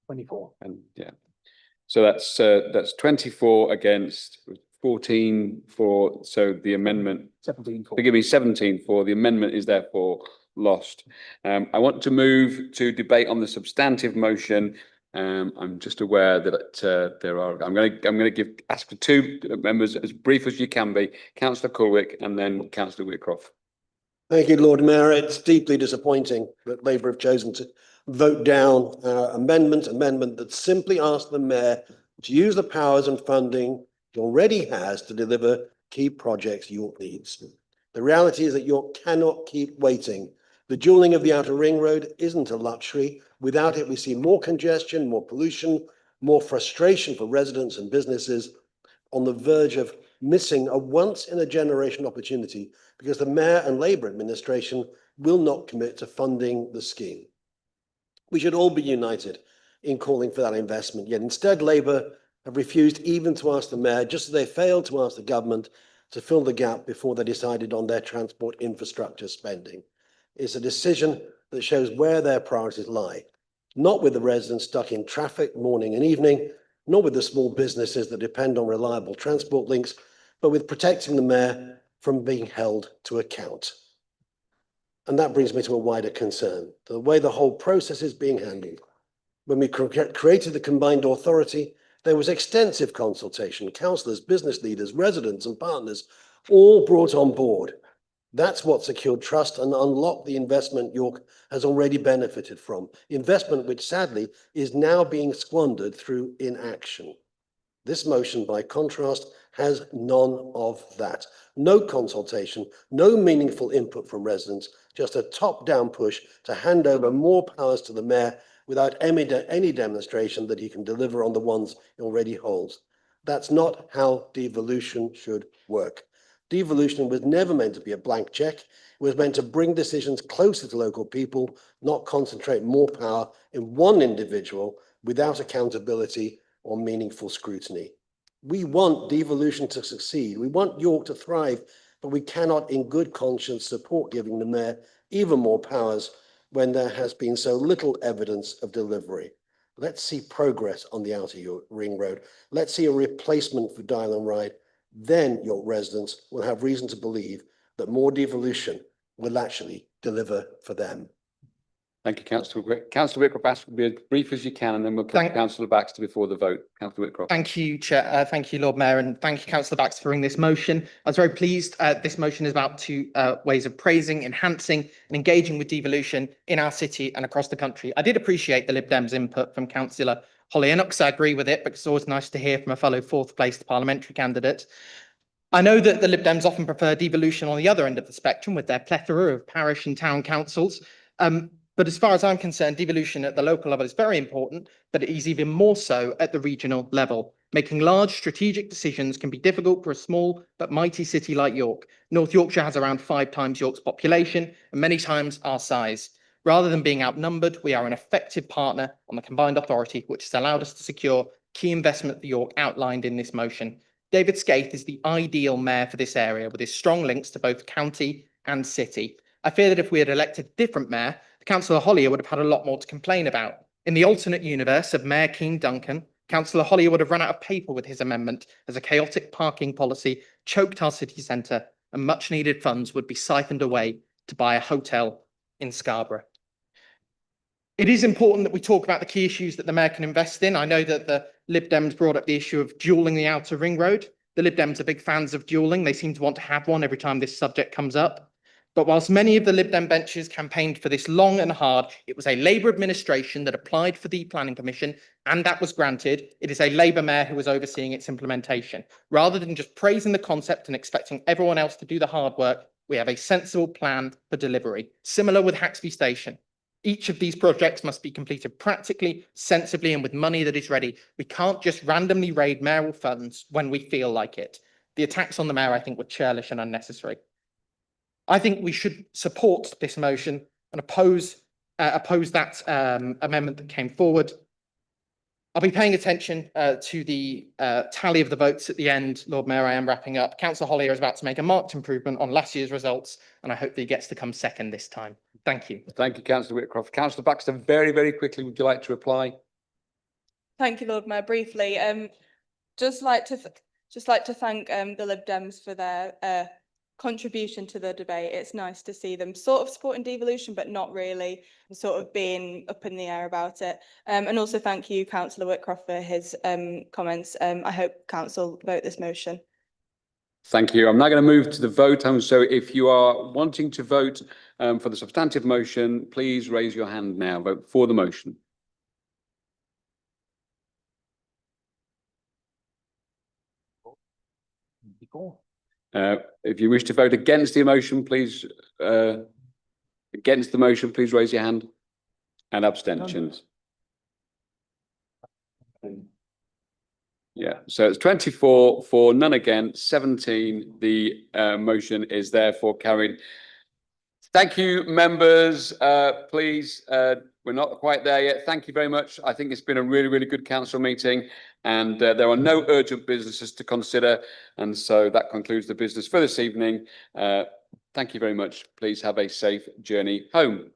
$24. And yeah, so that's 24 against, 14 for. So the amendment. 17 for. Forgive me, 17 for. The amendment is therefore lost. I want to move to debate on the substantive motion. I'm just aware that there are. I'm going to ask for two members, as brief as you can be. Councillor Culwick and then Councillor Whitcroft. Thank you, Lord Mayor. It's deeply disappointing that Labour have chosen to vote down our amendment that simply asks the mayor to use the powers and funding he already has to deliver key projects York needs. The reality is that York cannot keep waiting. The dualling of the outer ring road isn't a luxury. Without it, we see more congestion, more pollution, more frustration for residents and businesses, on the verge of missing a once-in-a-generation opportunity because the mayor and Labour administration will not commit to funding the scheme. We should all be united in calling for that investment, yet instead Labour have refused even to ask the mayor, just as they failed to ask the government to fill the gap before they decided on their transport infrastructure spending. It's a decision that shows where their priorities lie, not with the residents stuck in traffic morning and evening, not with the small businesses that depend on reliable transport links, but with protecting the mayor from being held to account. And that brings me to a wider concern, the way the whole process is being handled. When we created the combined authority, there was extensive consultation, councillors, business leaders, residents and partners, all brought on board. That's what secured trust and unlocked the investment York has already benefited from, investment which sadly is now being squandered through inaction. This motion, by contrast, has none of that. No consultation, no meaningful input from residents, just a top-down push to hand over more powers to the mayor without any demonstration that he can deliver on the ones he already holds. That's not how devolution should work. Devolution was never meant to be a blank check. It was meant to bring decisions closer to local people, not concentrate more power in one individual without accountability or meaningful scrutiny. We want devolution to succeed. We want York to thrive, but we cannot in good conscience support giving the mayor even more powers when there has been so little evidence of delivery. Let's see progress on the Outer York Ring Road. Let's see a replacement for Dial and Ride. Then York residents will have reason to believe that more devolution will actually deliver for them. Thank you, Councillor Whitcroft. Councillor Whitcroft, ask to be as brief as you can, and then we'll come to Councillor Baxter before the vote. Councillor Whitcroft. Thank you, Chair. Thank you, Lord Mayor, and thank you, Councillor Baxter, for bringing this motion. I was very pleased. This motion is about two ways of praising, enhancing and engaging with devolution in our city and across the country. I did appreciate the Lib Dems input from Councillor Holly Enox. I agree with it, but it's always nice to hear from a fellow fourth placed parliamentary candidate. I know that the Lib Dems often prefer devolution on the other end of the spectrum with their plethora of parish and town councils. But as far as I'm concerned, devolution at the local level is very important, but it is even more so at the regional level. Making large strategic decisions can be difficult for a small but mighty city like York. North Yorkshire has around 5 times York's population and many times our size. Rather than being outnumbered, we are an effective partner on the combined authority, which has allowed us to secure key investment for York outlined in this motion. David Scaife is the ideal mayor for this area with his strong links to both county and city. I fear that if we had elected a different mayor, Councillor Hollier would have had a lot more to complain about. In the alternate universe of Mayor Keane Duncan, Councillor Hollier would have run out of paper with his amendment as a chaotic parking policy choked our city centre and much needed funds would be siphoned away to buy a hotel in Scarborough. It is important that we talk about the key issues that the mayor can invest in. I know that the Lib Dems brought up the issue of dualling the outer ring road. The Lib Dems are big fans of dualling. They seem to want to have one every time this subject comes up. But whilst many of the Lib Dem benches campaigned for this long and hard, it was a Labour administration that applied for the planning permission and that was granted. It is a Labour mayor who was overseeing its implementation. Rather than just praising the concept and expecting everyone else to do the hard work, we have a sensible plan for delivery. Similar with Haxby Station. Each of these projects must be completed practically, sensibly and with money that is ready. We can't just randomly raid mayoral funds when we feel like it. The attacks on the mayor, I think, were churlish and unnecessary. I think we should support this motion and oppose that amendment that came forward. I'll be paying attention to the tally of the votes at the end. Lord Mayor, I am wrapping up. Councillor Hollier is about to make a marked improvement on last year's results, and I hope that he gets to come second this time. Thank you. Thank you, Councillor Whitcroft. Councillor Baxter, very, very quickly, would you like to reply? Thank you, Lord Mayor. Briefly, just like to thank the Lib Dems for their contribution to the debate. It's nice to see them sort of supporting devolution, but not really, and sort of being up in the air about it. And also thank you, Councillor Whitcroft, for his comments. I hope Council vote this motion. Thank you. I'm now going to move to the vote. So if you are wanting to vote for the substantive motion, please raise your hand now. Vote for the motion. If you wish to vote against the motion, please raise your hand. And abstentions. Yeah, so it's 24 for, none against, 17. The motion is therefore carried. Thank you, members. Please, we're not quite there yet. Thank you very much. I think it's been a really, really good council meeting, and there are no urgent businesses to consider. And so that concludes the business for this evening. Thank you very much. Please have a safe journey home.